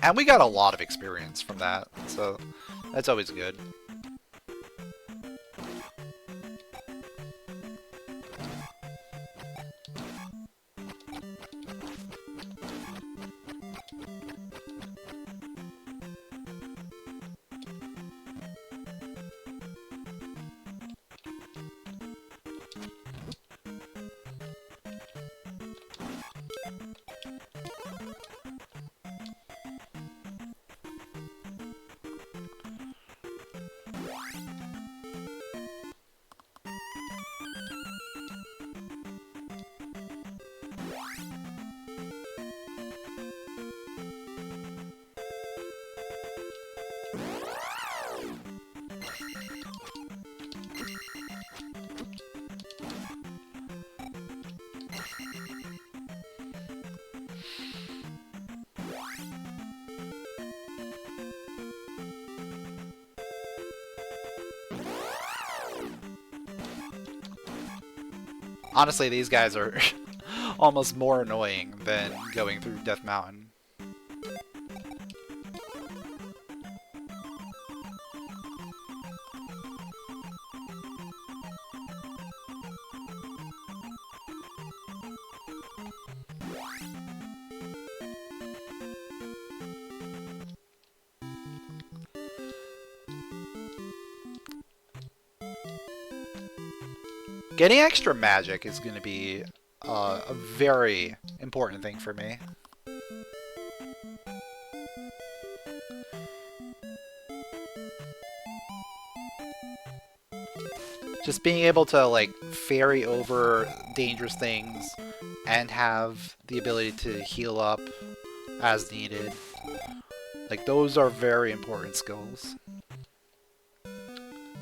And we got a lot of experience from that, so that's always good. Honestly, these guys are almost more annoying than going through Death Mountain. Getting extra magic is going to be a very important thing for me. Just being able to, like, ferry over dangerous things and have the ability to heal up as needed. Like, those are very important skills.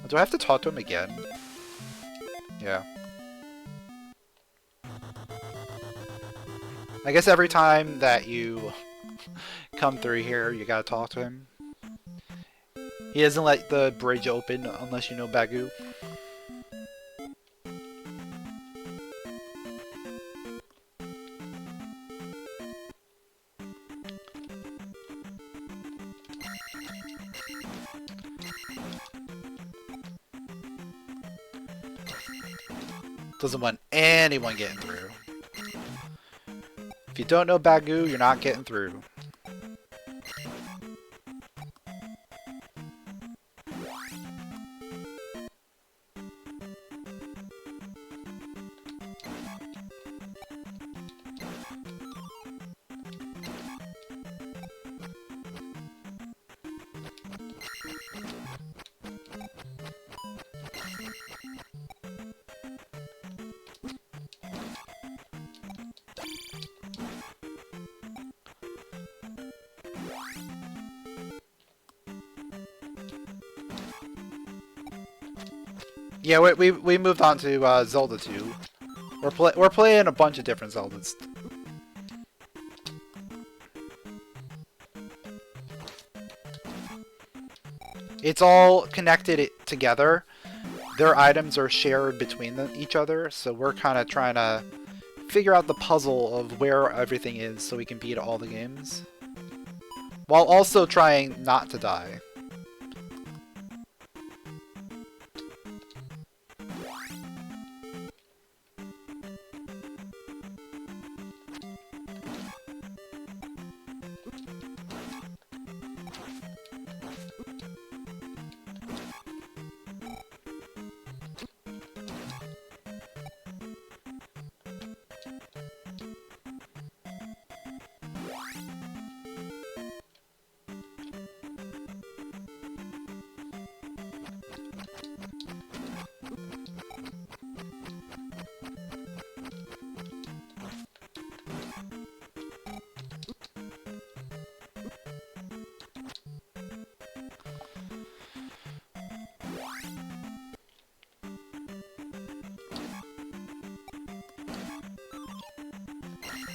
Do I have to talk to him again? Yeah. I guess every time that you come through here, you gotta talk to him. He doesn't let the bridge open unless you know Bagu. Doesn't want anyone getting through. If you don't know Bagu, you're not getting through. Yeah, we moved on to Zelda II. We're playing a bunch of different Zeldas. It's all connected together. Their items are shared between each other, so we're kind of trying to figure out the puzzle of where everything is so we can beat all the games. While also trying not to die.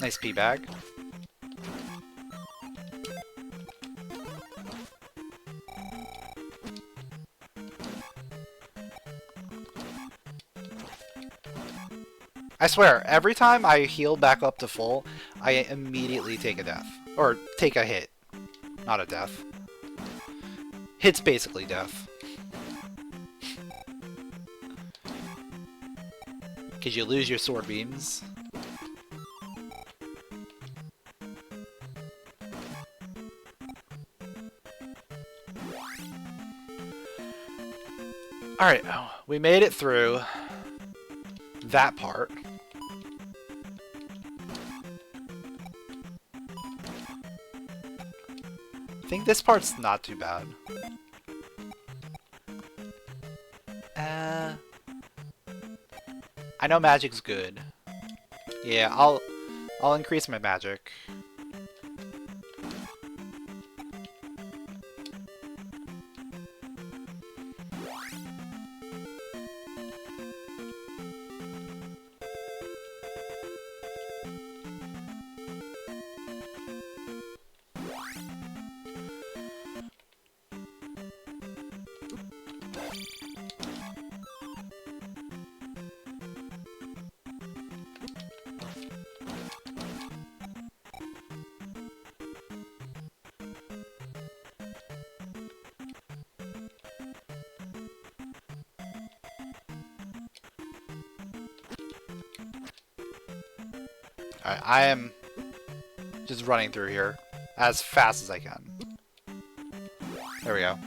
Nice pea bag. I swear, every time I heal back up to full, I immediately take a death. Or take a hit. Not a death. Hit's basically death. Because you lose your sword beams. Alright, we made it through that part. I think this part's not too bad. I know magic's good. Yeah, I'll increase my magic. Alright, I am just running through here as fast as I can. There we go.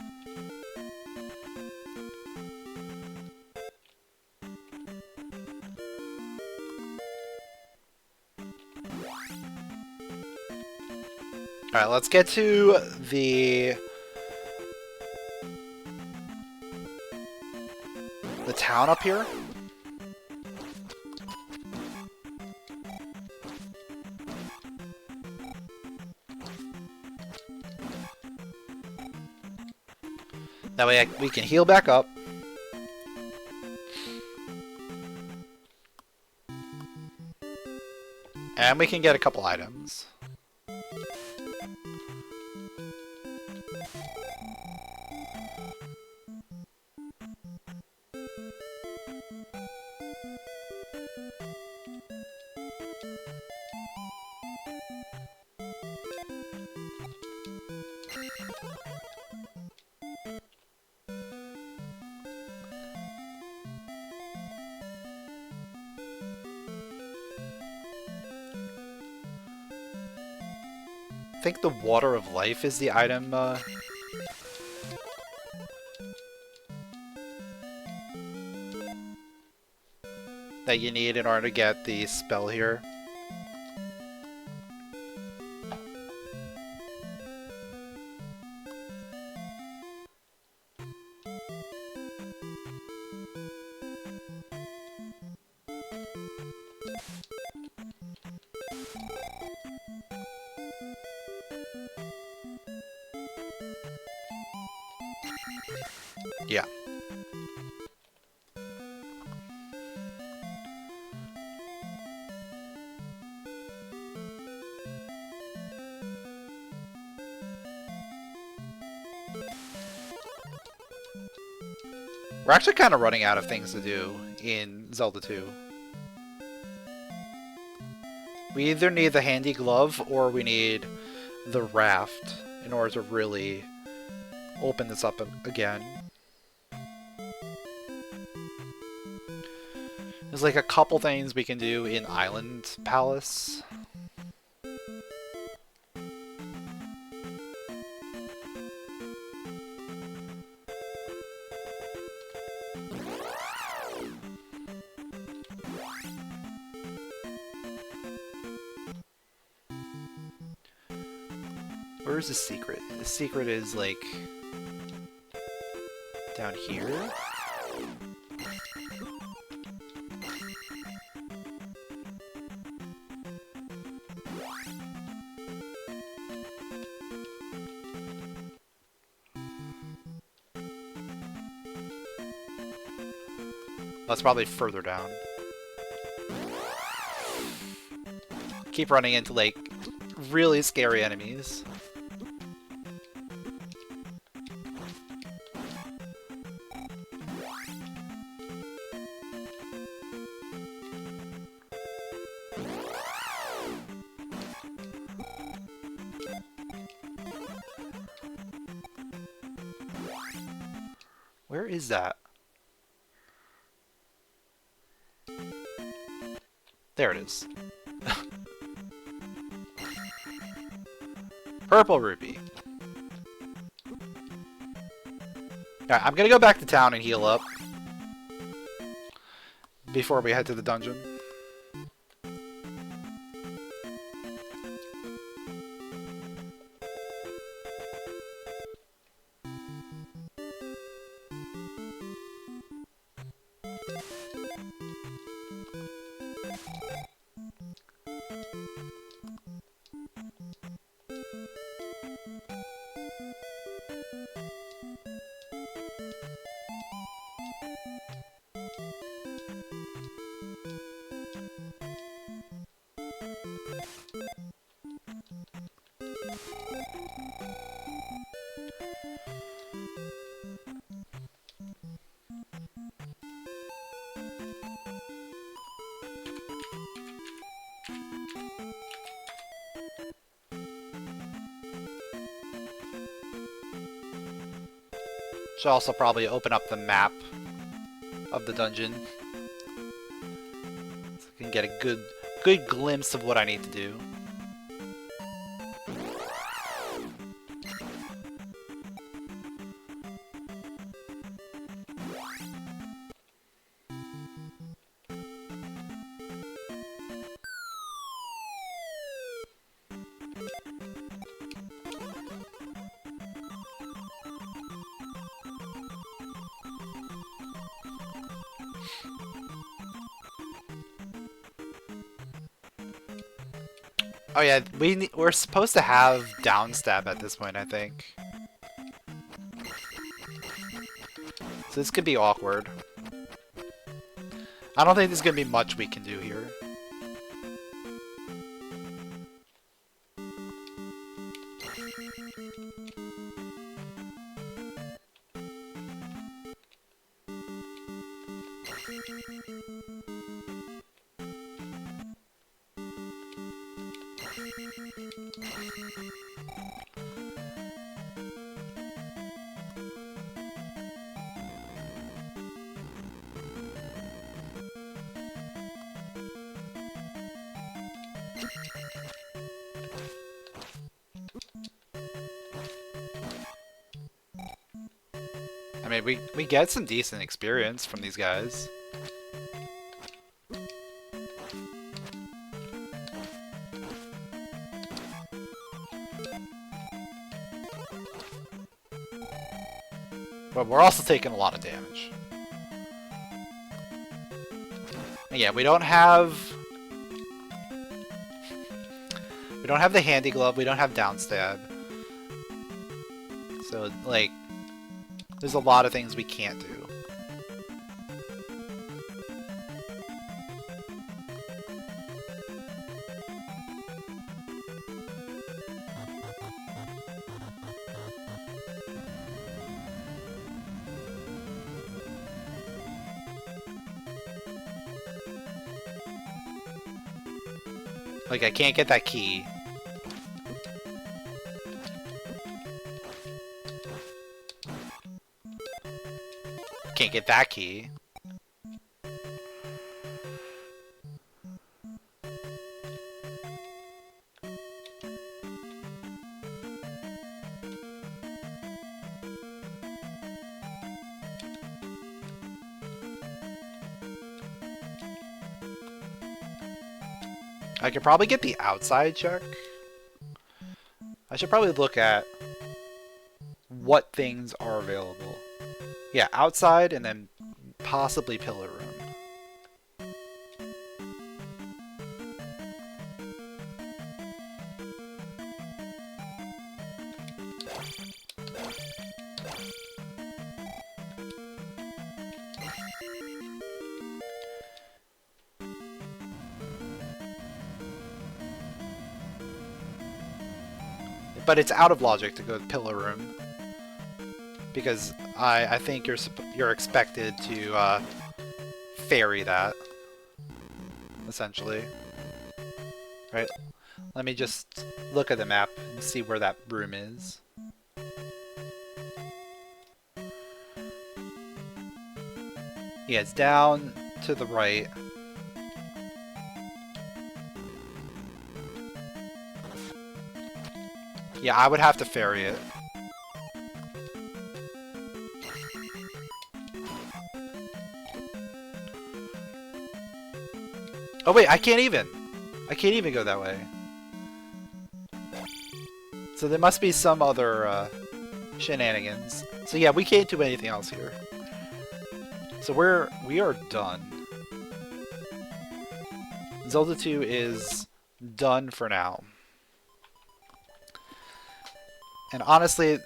Alright, let's get to the the town up here. That way we can heal back up. And we can get a couple items. I think the Water of Life is the item that you need in order to get the spell here. Yeah. We're actually kind of running out of things to do in Zelda II. We either need the handy glove or we need the raft in order to really open this up again. There's like a couple things we can do in Island Palace. Where's the secret? The secret is like down here. That's probably further down. Keep running into like really scary enemies. Where is that? There it is. Purple rupee. Alright, I'm gonna go back to town and heal up before we head to the dungeon. Should also probably open up the map of the dungeon so I can get a good glimpse of what I need to do. Oh yeah, we're supposed to have downstab at this point, I think. So this could be awkward. I don't think there's gonna be much we can do here. I mean, we get some decent experience from these guys. But we're also taking a lot of damage. And yeah, we don't have the handy glove, we don't have downstab. So like there's a lot of things we can't do. Like, I can't get that key. Can't get that key. I could probably get the outside check. I should probably look at what things are available. Yeah, outside and then possibly pillar room. But it's out of logic to go to pillar room, because I think you're expected to ferry that, essentially. Right? Let me just look at the map and see where that room is. Yeah, it's down to the right. Yeah, I would have to ferry it. Oh wait, I can't even go that way. So there must be some other shenanigans. So yeah, we can't do anything else here. So we are done. Zelda 2 is done for now. And honestly,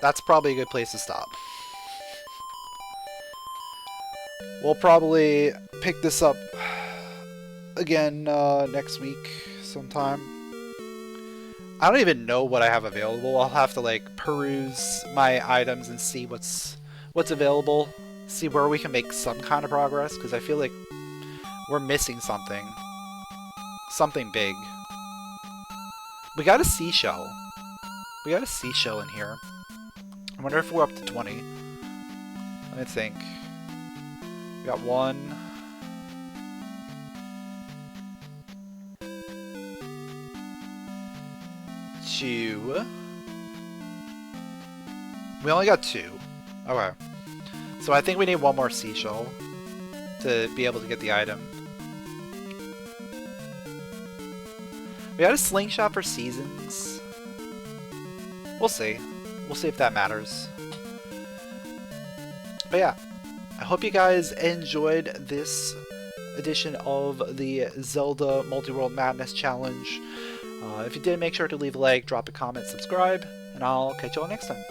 that's probably a good place to stop. We'll probably pick this up again next week sometime. I don't even know what I have available. I'll have to like peruse my items and see what's available. See where we can make some kind of progress, because I feel like we're missing something. Something big. We got a seashell. We got a seashell in here. I wonder if we're up to 20. Let me think. We got 1. Two. We only got 2. Okay. So I think we need 1 more seashell to be able to get the item. We got a slingshot for seasons. We'll see. We'll see if that matters. But yeah, I hope you guys enjoyed this edition of the Zelda Multiworld Madness Challenge. If you did, make sure to leave a like, drop a comment, subscribe, and I'll catch you all next time.